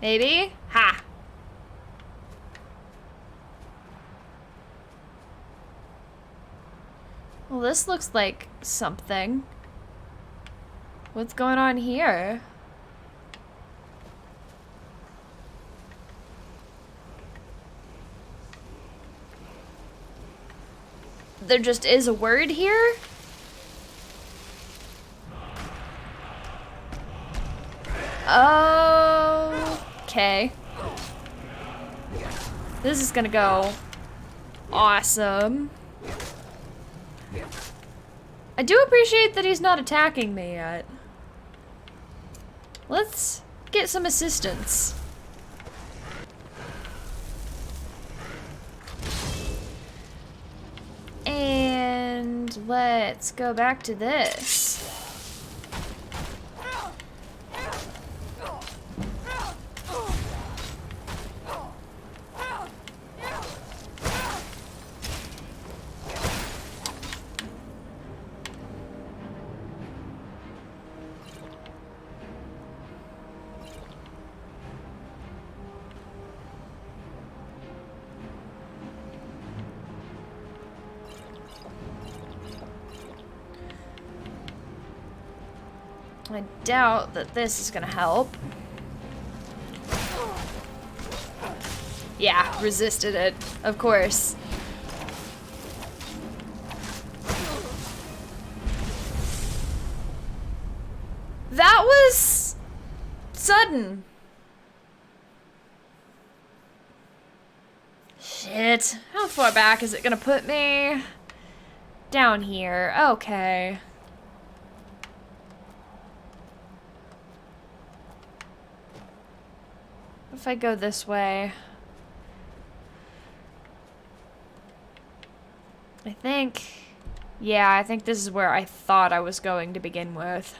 Maybe? Ha! Well, this looks like something. What's going on here? There just is a word here? Okay. This is gonna go awesome. I do appreciate that he's not attacking me yet. Let's get some assistance. And let's go back to this. I doubt that this is gonna help. Yeah, resisted it, of course. That was sudden. Shit. How far back is it gonna put me? Down here. Okay. If I go this way, I think this is where I thought I was going to begin with.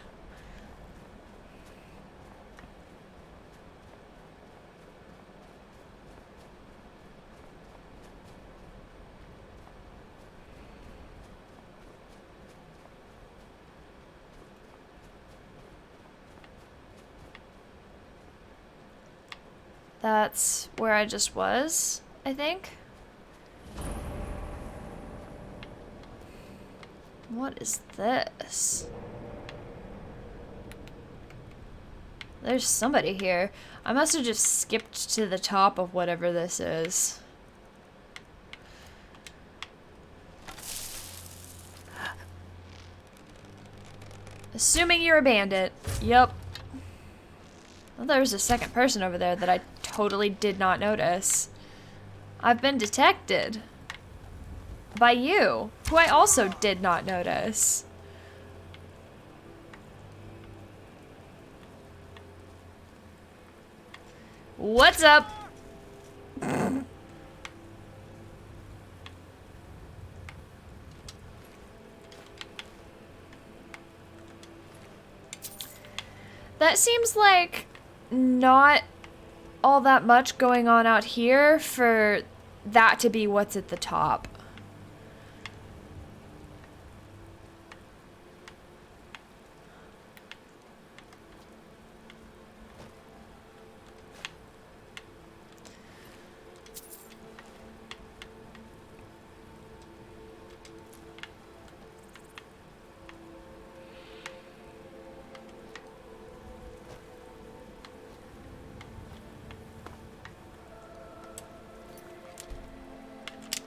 That's where I just was, I think. What is this? There's somebody here. I must have just skipped to the top of whatever this is. Assuming you're a bandit. Yup. Well, there was a second person over there that I totally did not notice. I've been detected. By you, who I also did not notice. What's up? That seems like not all that much going on out here for that to be what's at the top.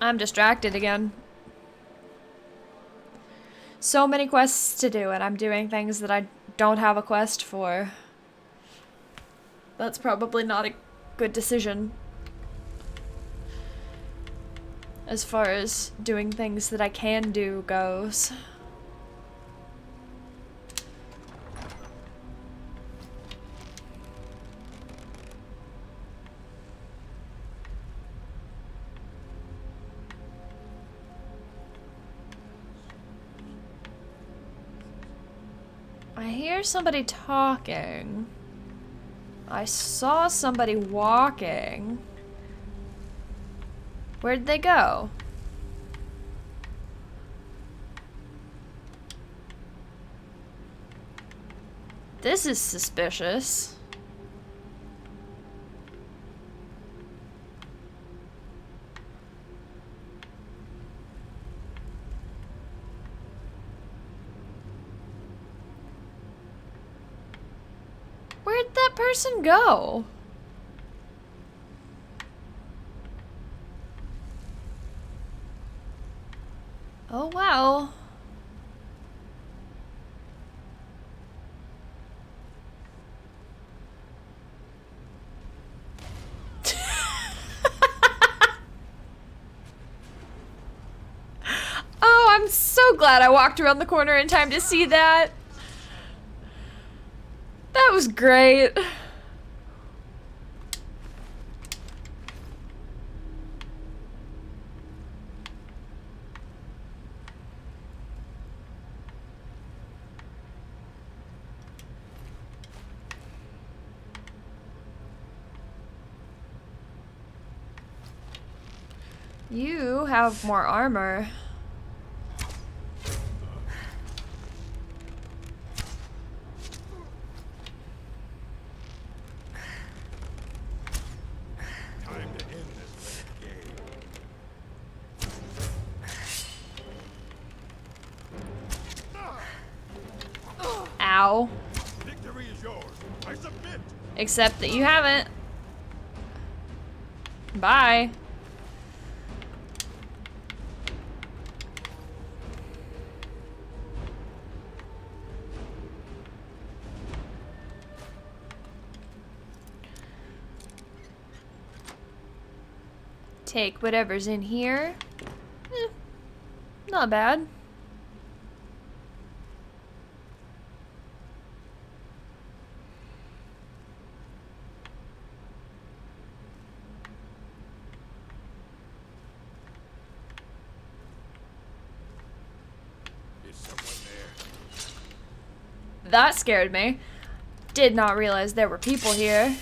I'm distracted again. So many quests to do, and I'm doing things that I don't have a quest for. That's probably not a good decision. As far as doing things that I can do goes. I hear somebody talking. I saw somebody walking. Where'd they go? This is suspicious. Where'd that person go? Oh, wow. Oh, I'm so glad I walked around the corner in time to see that. That was great. You have more armor. Time to end this game. Ow. Victory is yours. I submit. Except that you haven't. Bye. Take whatever's in here. Not bad. Is someone there? That scared me. Did not realize there were people here.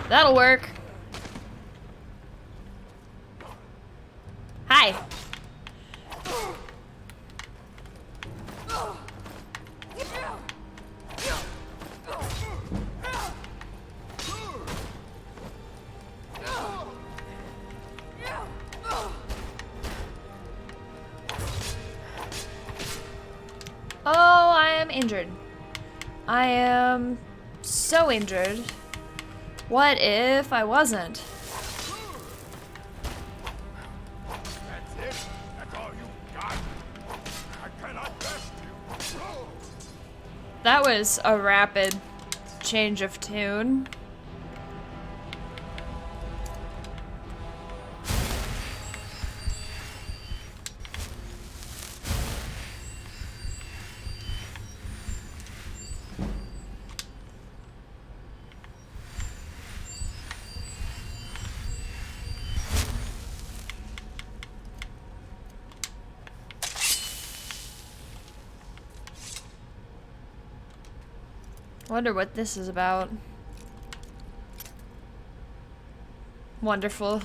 That'll work. Hi. injured. I am so injured. What if I wasn't? That's it? That's all you got? I cannot best you. That was a rapid change of tune. Wonder what this is about. Wonderful.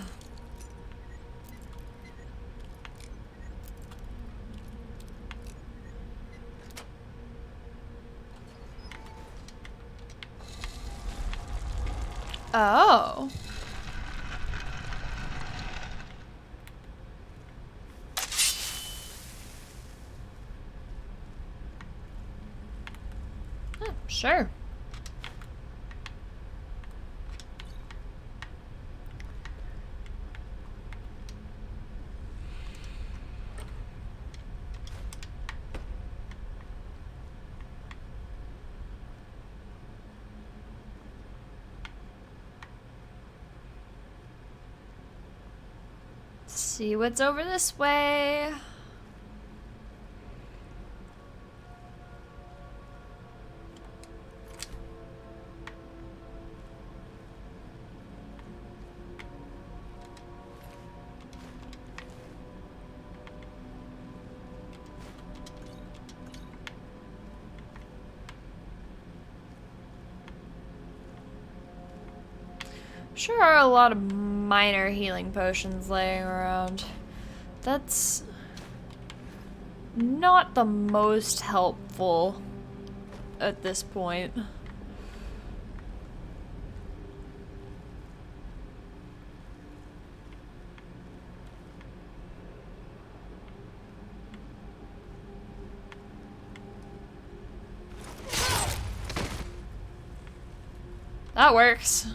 Oh. Sure. See what's over this way. Sure are a lot of minor healing potions laying around. That's not the most helpful at this point. That works.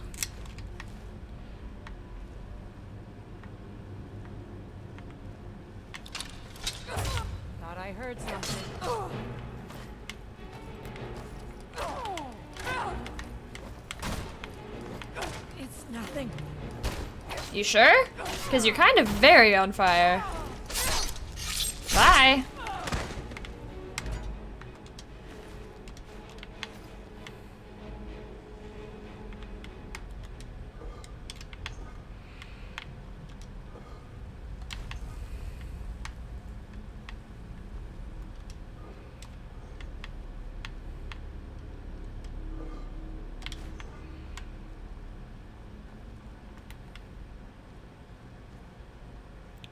Thought I heard something. It's nothing. You sure? Because you're kind of very on fire. Bye.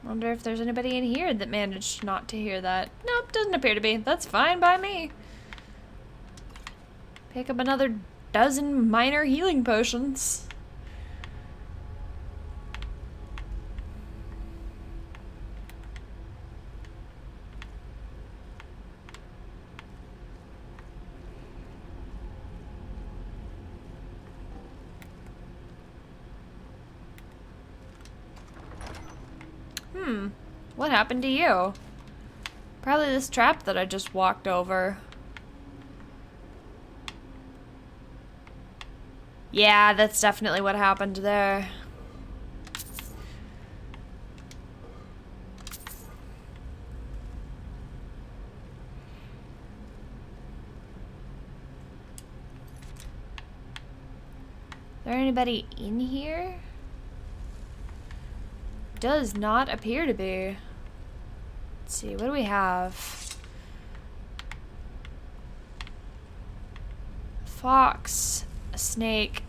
Wonder if there's anybody in here that managed not to hear that. Nope, doesn't appear to be. That's fine by me. Pick up another dozen minor healing potions. What happened to you? Probably this trap that I just walked over. Yeah, that's definitely what happened there. Is there anybody in here? Does not appear to be. Let's see, what do we have? Fox, a snake.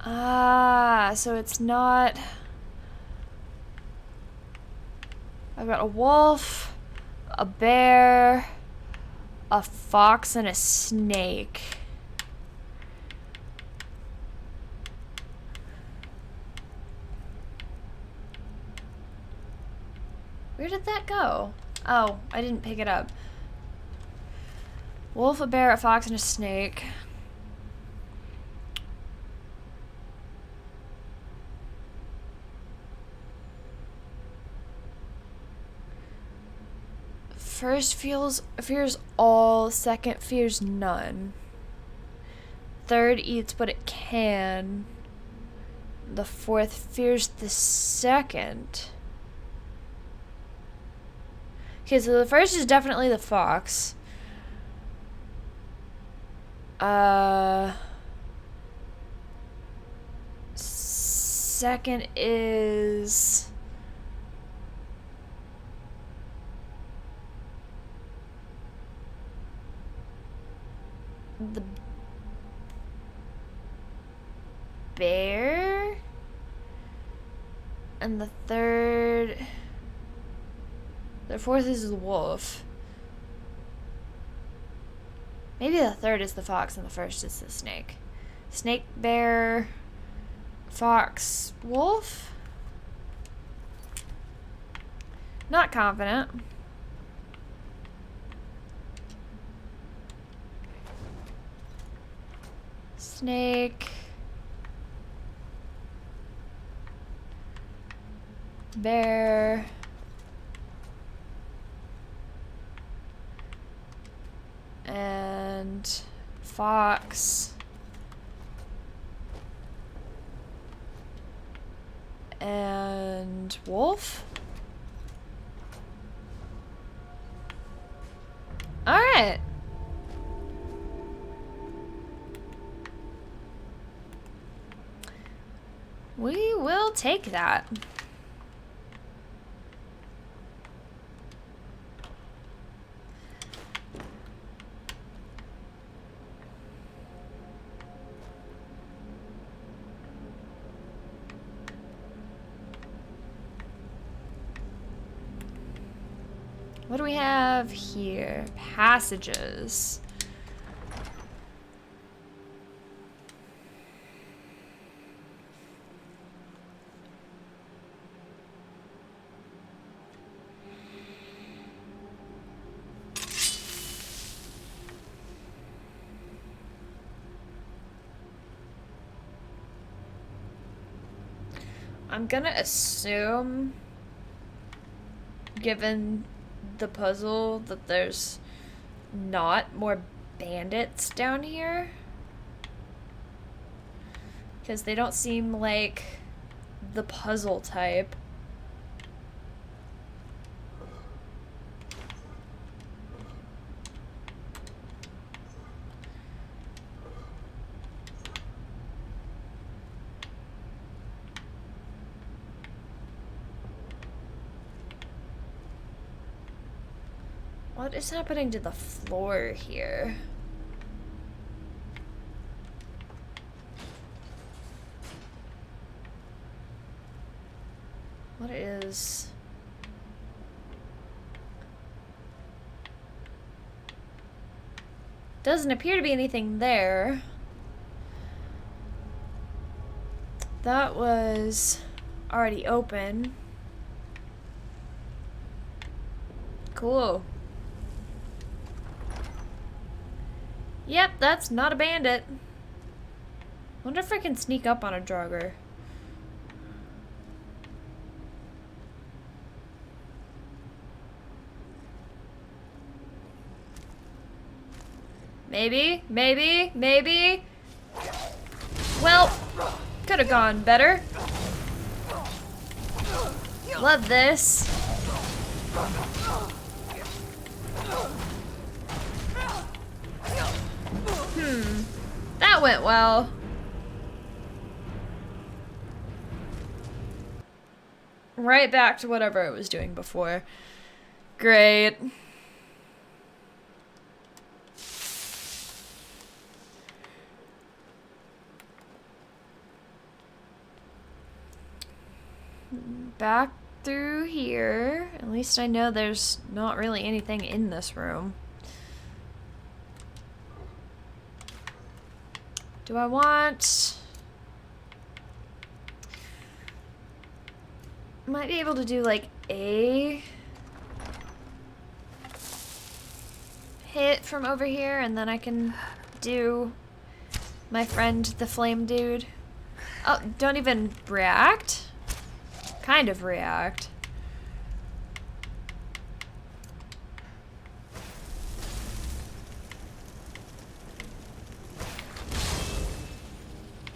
Ah, so it's not... I've got a wolf, a bear, a fox and a snake. Where did that go? Oh, I didn't pick it up. Wolf, a bear, a fox, and a snake. First fears all, second fears none. Third eats what it can. The fourth fears the second. Okay, so the first is definitely the fox. Second is the bear, and the fourth is the wolf. Maybe the third is the fox and the first is the snake. Snake, bear, fox, wolf? Not confident. Snake. Bear. And fox. And wolf. All right. We will take that. What do we have here? Passages. I'm gonna assume, given the puzzle, that there's not more bandits down here, because they don't seem like the puzzle type. What is happening to the floor here? What is... Doesn't appear to be anything there. That was already open. Cool. Yep, that's not a bandit. Wonder if I can sneak up on a Draugr. Maybe, maybe, maybe. Well, could have gone better. Love this. That went well. Right back to whatever I was doing before. Great. Back through here. At least I know there's not really anything in this room. Do I want... Might be able to do like a hit from over here, and then I can do my friend the flame dude. Oh, don't even react? Kind of react.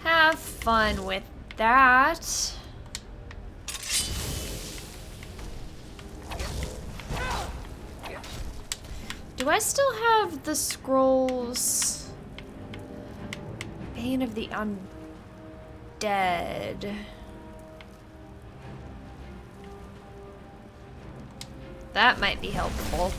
Have fun with that. Do I still have the scrolls? Bane of the Undead. That might be helpful.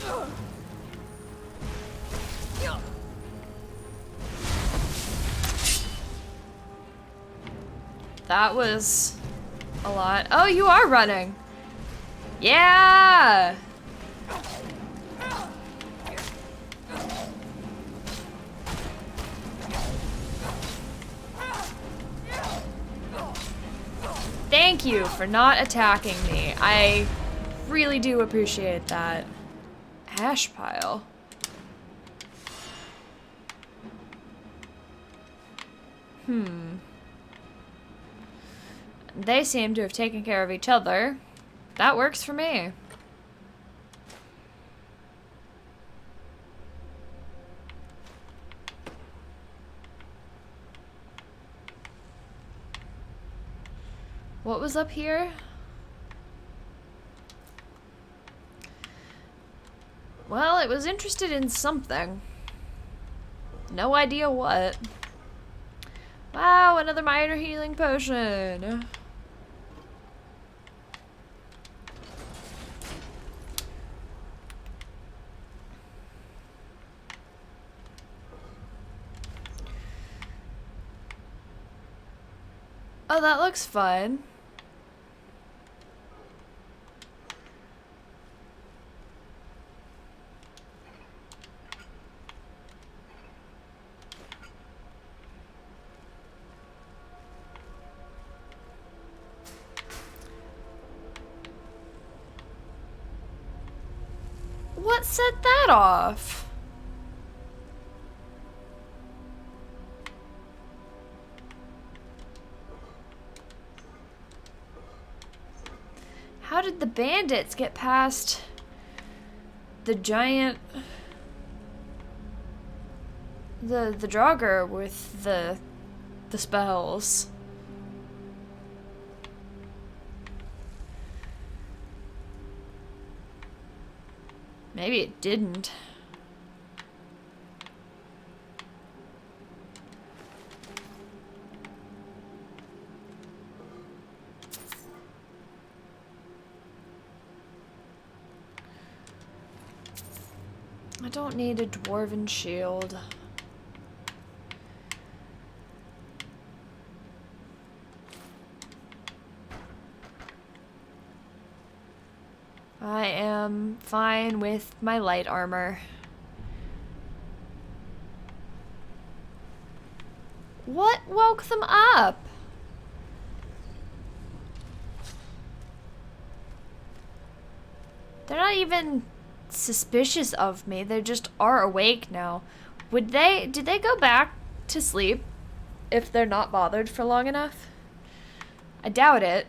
That was a lot. Oh, you are running. Yeah! Thank you for not attacking me. I really do appreciate that. Ash pile. They seem to have taken care of each other. That works for me. What was up here? Well, it was interested in something. No idea what. Wow, another minor healing potion. Oh, that looks fun. What set that off? How did the bandits get past the giant... the Draugr with the spells? Maybe it didn't. I don't need a dwarven shield. I am fine with my light armor. What woke them up? They're not even suspicious of me. They just are awake now. Did they go back to sleep if they're not bothered for long enough? I doubt it.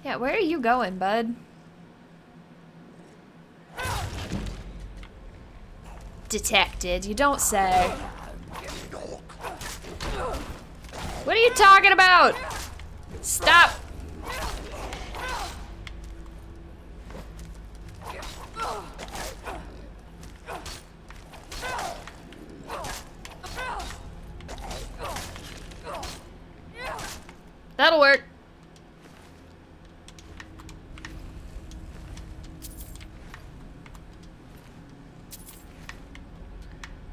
Yeah, where are you going, bud? Detected, you don't say. What are you talking about? Stop! That'll work.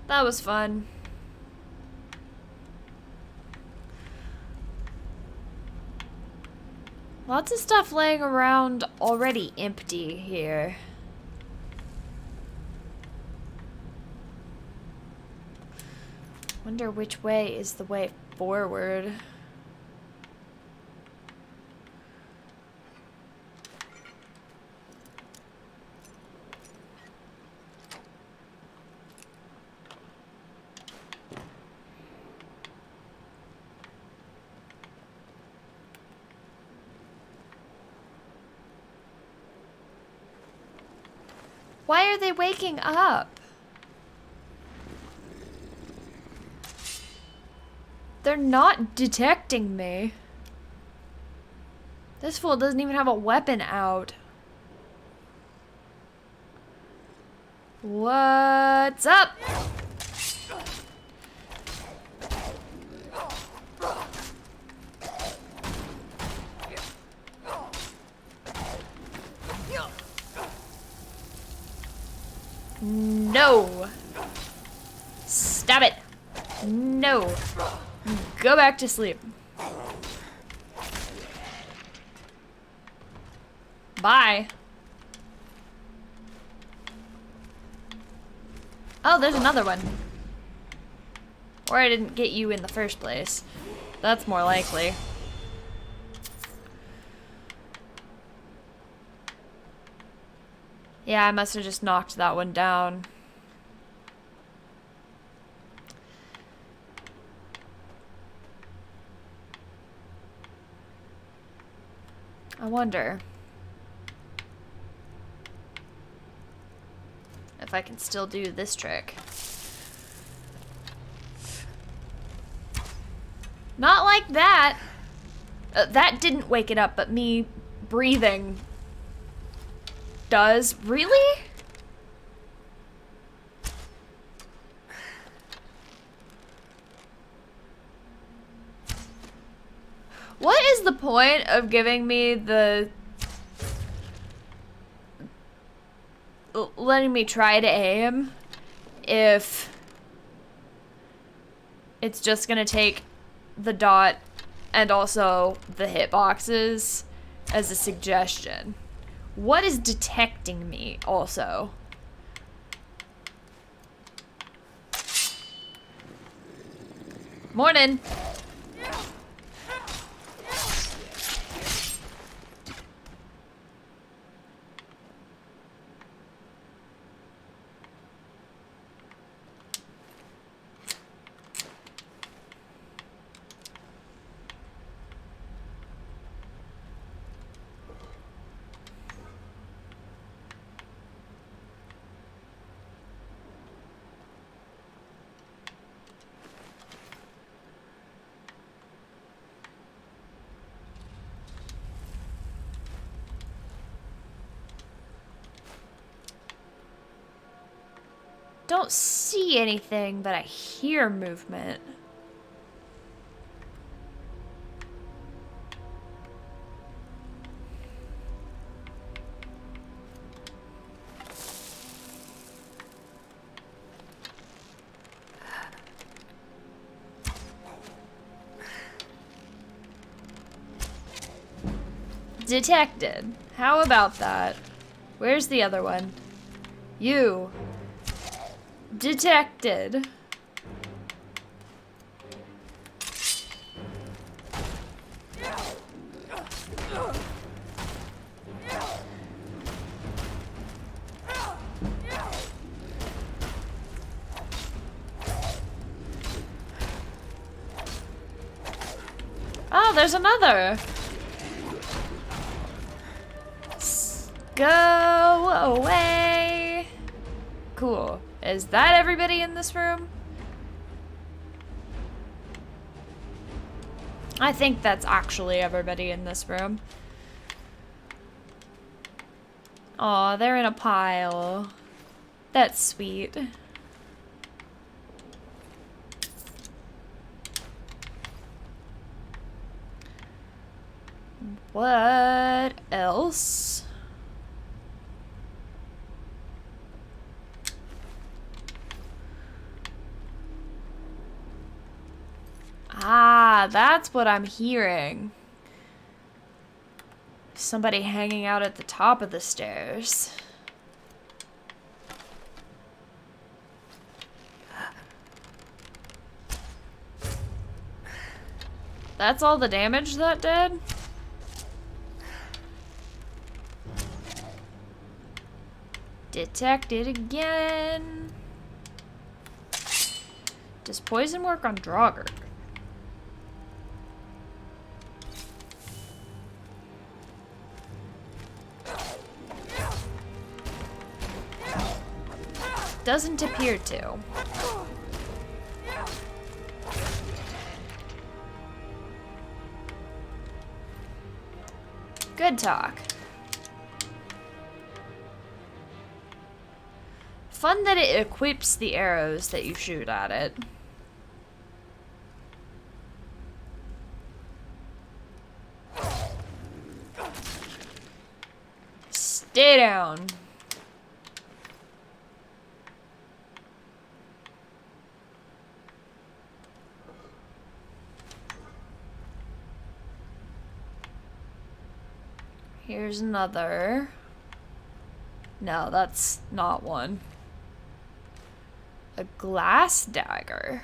That was fun. Lots of stuff laying around already empty here. Wonder which way is the way forward. Why are they waking up? They're not detecting me. This fool doesn't even have a weapon out. What's up? No. Stop it. No. Go back to sleep. Bye. Oh, there's another one. Or I didn't get you in the first place. That's more likely. Yeah, I must have just knocked that one down. I wonder if I can still do this trick. Not like that. That didn't wake it up, but me breathing does. Really? What is the point of giving me the... letting me try to aim if it's just gonna take the dot and also the hitboxes as a suggestion? What is detecting me also? Morning. Don't see anything, but I hear movement. Detected. How about that? Where's the other one? You. Detected. Oh, there's another. Go away. Cool. Is that everybody in this room? I think that's actually everybody in this room. Aw, they're in a pile. That's sweet. What else? Ah, that's what I'm hearing. Somebody hanging out at the top of the stairs. That's all the damage that did? Detected again. Does poison work on Draugr? Doesn't appear to. Good talk. Fun that it equips the arrows that you shoot at it. Stay down. Here's another. No, that's not one. A glass dagger.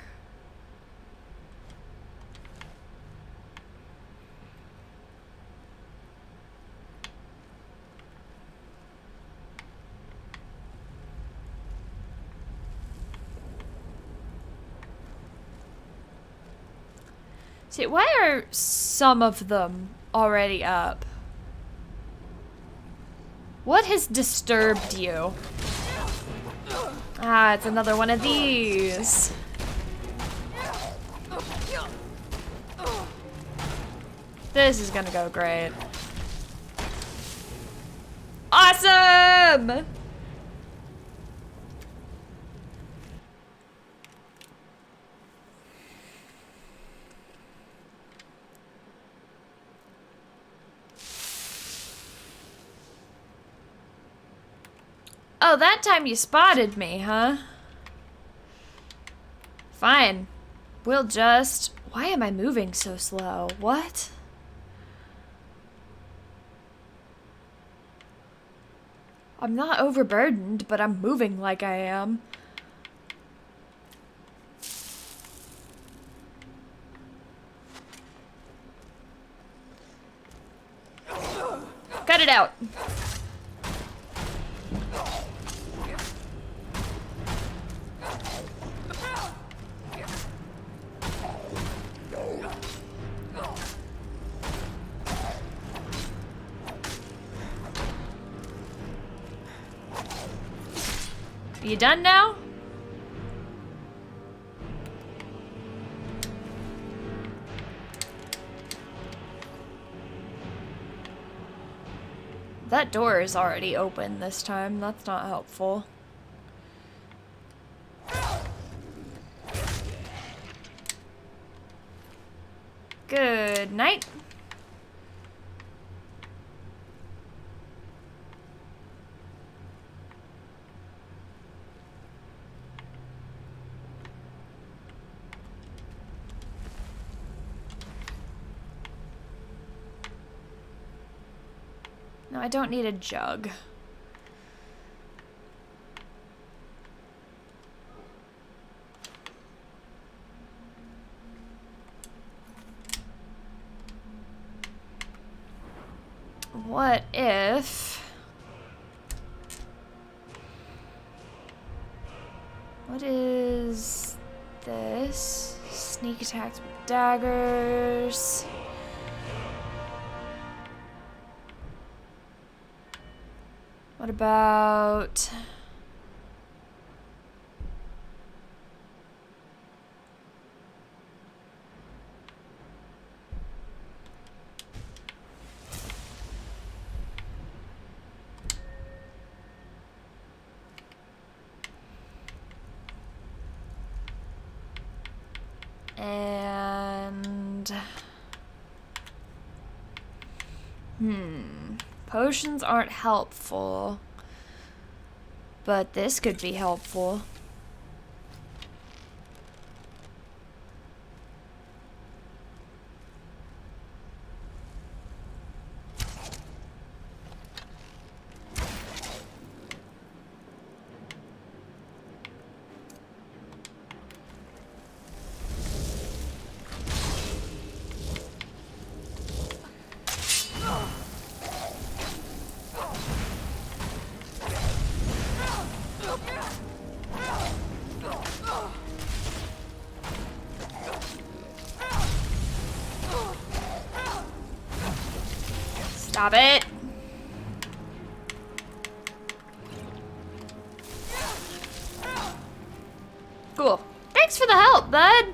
See, why are some of them already up? What has disturbed you? Ah, it's another one of these. This is gonna go great. Awesome! Oh, that time you spotted me, huh? Fine. We'll just... Why am I moving so slow? What? I'm not overburdened, but I'm moving like I am. Cut it out. You done now? That door is already open this time. That's not helpful. Good night. No, I don't need a jug. What if... What is this? Sneak attacks with daggers. What about... And... Potions aren't helpful. But this could be helpful. Stop it. Cool. Thanks for the help, bud.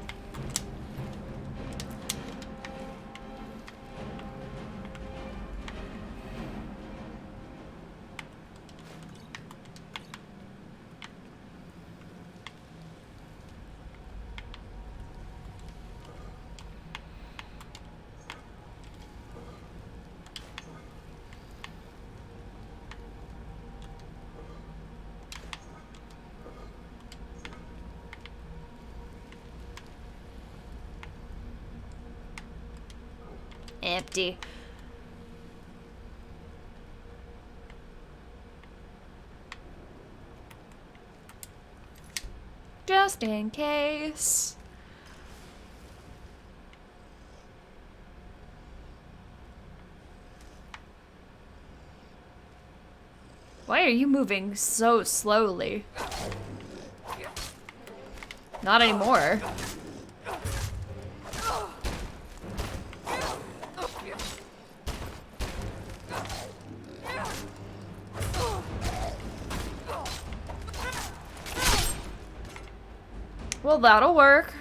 Empty. Just in case. Why are you moving so slowly? Not anymore. Well, that'll work.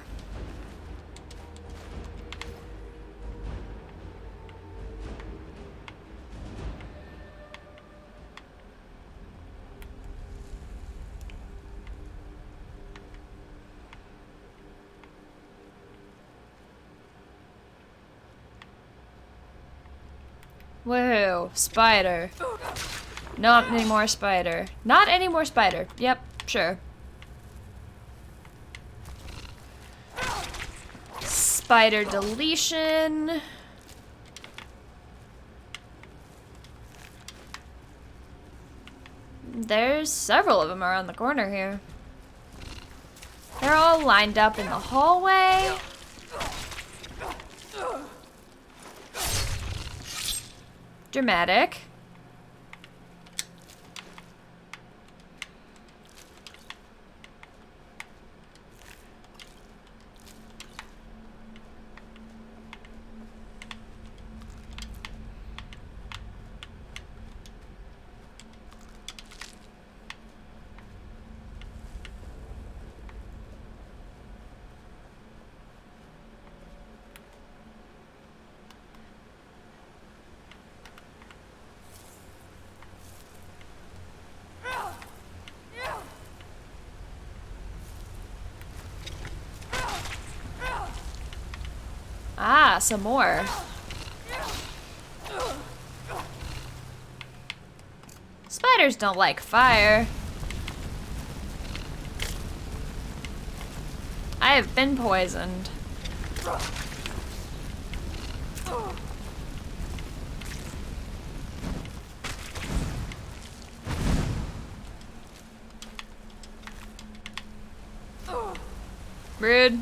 Woohoo, spider. Not anymore spider. Not anymore spider. Yep, sure. Spider deletion. There's several of them around the corner here. They're all lined up in the hallway. Dramatic. Ah, some more. Spiders don't like fire. I have been poisoned. Rude.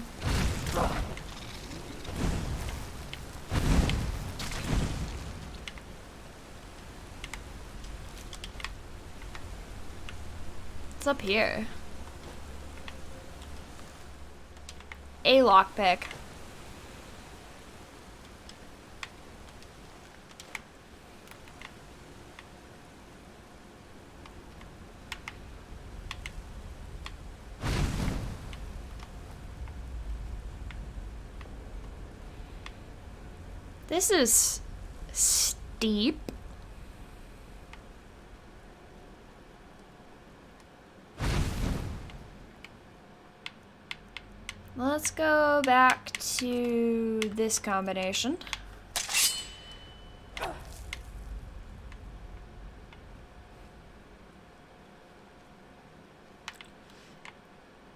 What's up here? A lockpick. This is steep. Let's go back to this combination.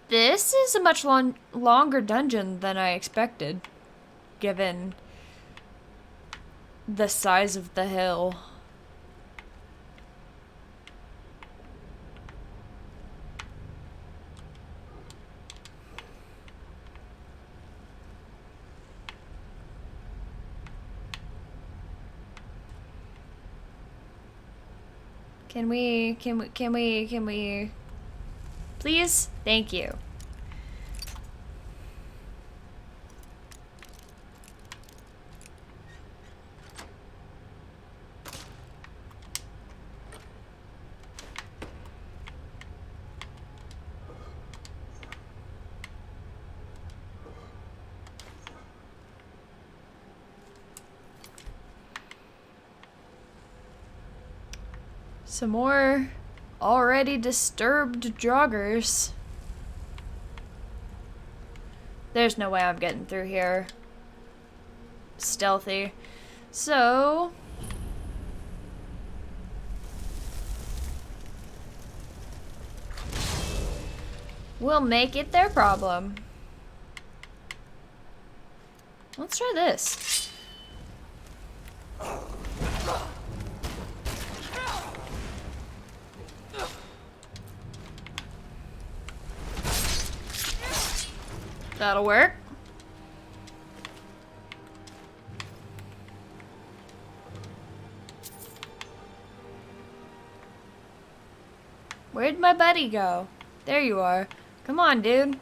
This is a much longer dungeon than I expected, given the size of the hill. Can we, please? Thank you. Some more already disturbed joggers. There's no way I'm getting through here stealthy. So we'll make it their problem. Let's try this. That'll work. Where'd my buddy go? There you are. Come on, dude.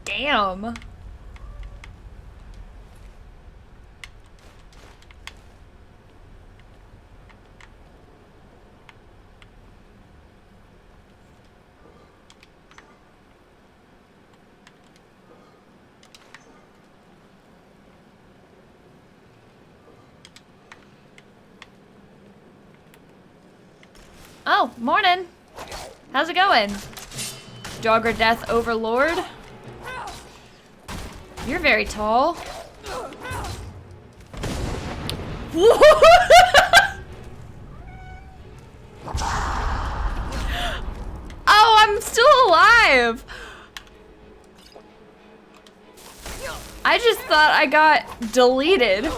Damn. Oh, morning. How's it going? Jogger Death Overlord. You're very tall. Oh, I'm still alive. I just thought I got deleted.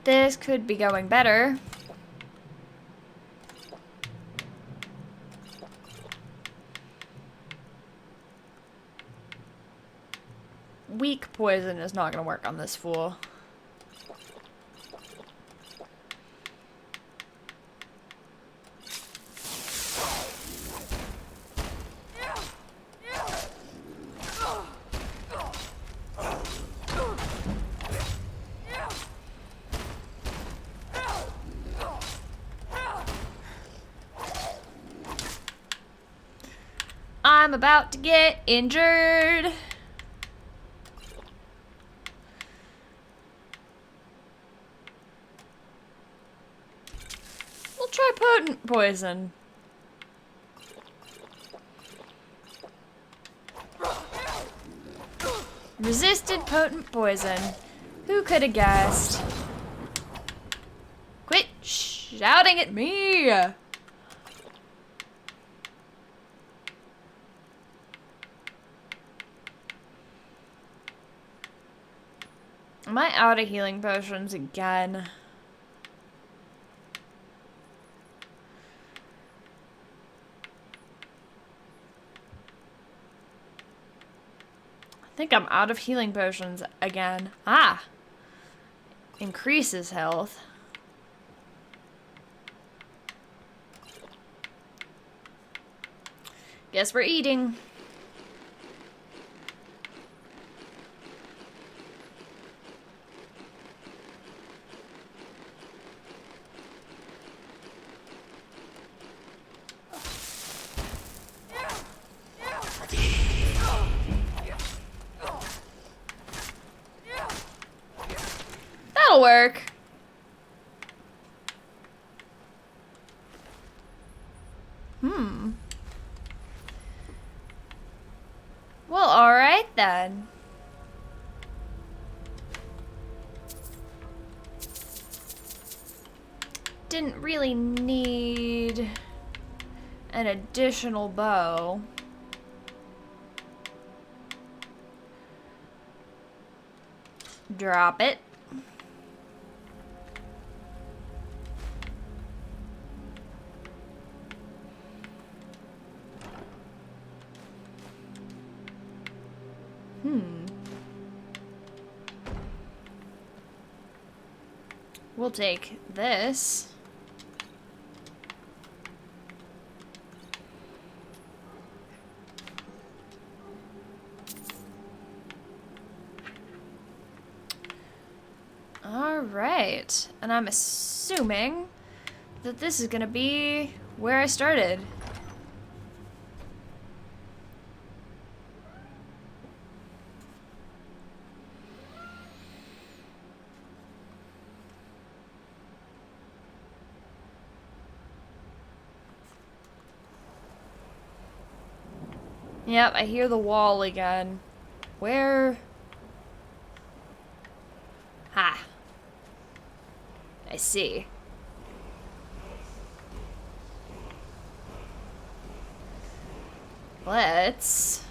This could be going better. Weak poison is not going to work on this fool. I'm about to get injured. We'll try potent poison. Resisted potent poison. Who could have guessed? Quit shouting at me! Am I out of healing potions again? I think I'm out of healing potions again. Ah! Increases health. Guess we're eating. That'll work. Well, alright then. Didn't really need an additional bow. Drop it. We'll take this. Alright, and I'm assuming that this is gonna be where I started. Yep, I hear the wall again. Where? Ha. I see. Let's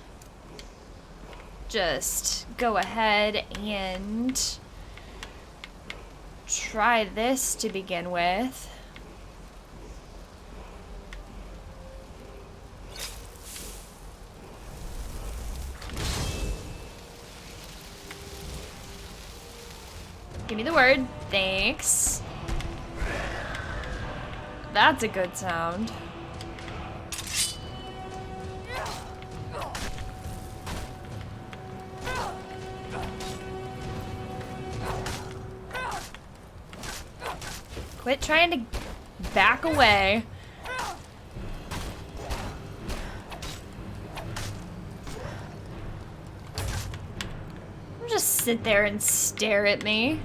just go ahead and try this to begin with. Give me the word. Thanks. That's a good sound. Quit trying to back away. Just sit there and stare at me.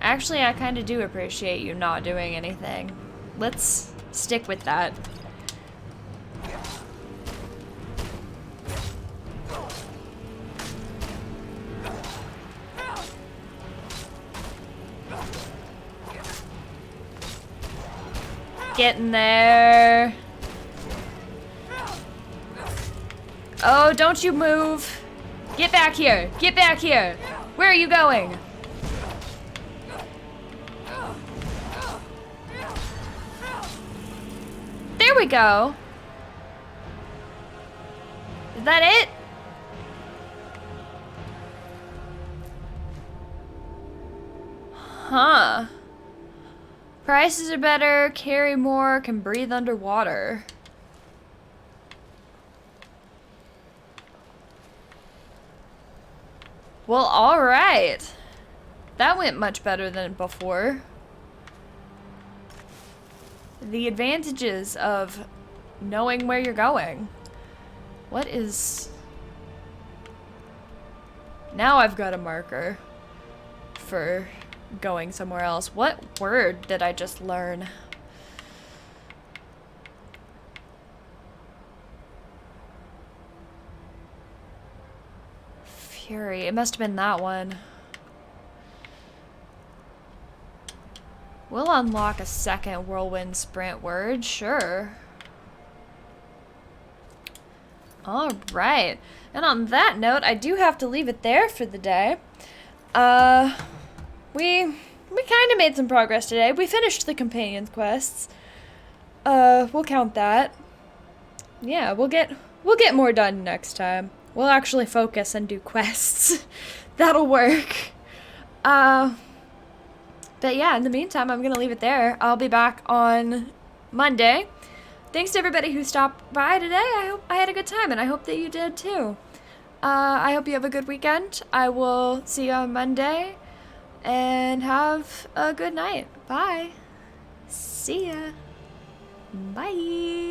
Actually, I kind of do appreciate you not doing anything. Let's stick with that. Getting there. Oh, don't you move. Get back here. Get back here. Where are you going? There we go. Is that it? Huh. Prices are better, carry more, can breathe underwater. Well, alright. That went much better than before. The advantages of knowing where you're going. What is... Now I've got a marker for going somewhere else. What word did I just learn? Fury. It must have been that one. We'll unlock a second whirlwind sprint word, sure. Alright. And on that note, I do have to leave it there for the day. We kind of made some progress today. We finished the companion quests. We'll count that. Yeah, we'll get more done next time. We'll actually focus and do quests. That'll work. But yeah, in the meantime, I'm gonna leave it there. I'll be back on Monday. Thanks to everybody who stopped by today. I hope I had a good time, and I hope that you did too. I hope you have a good weekend. I will see you on Monday, and have a good night. Bye. See ya. Bye.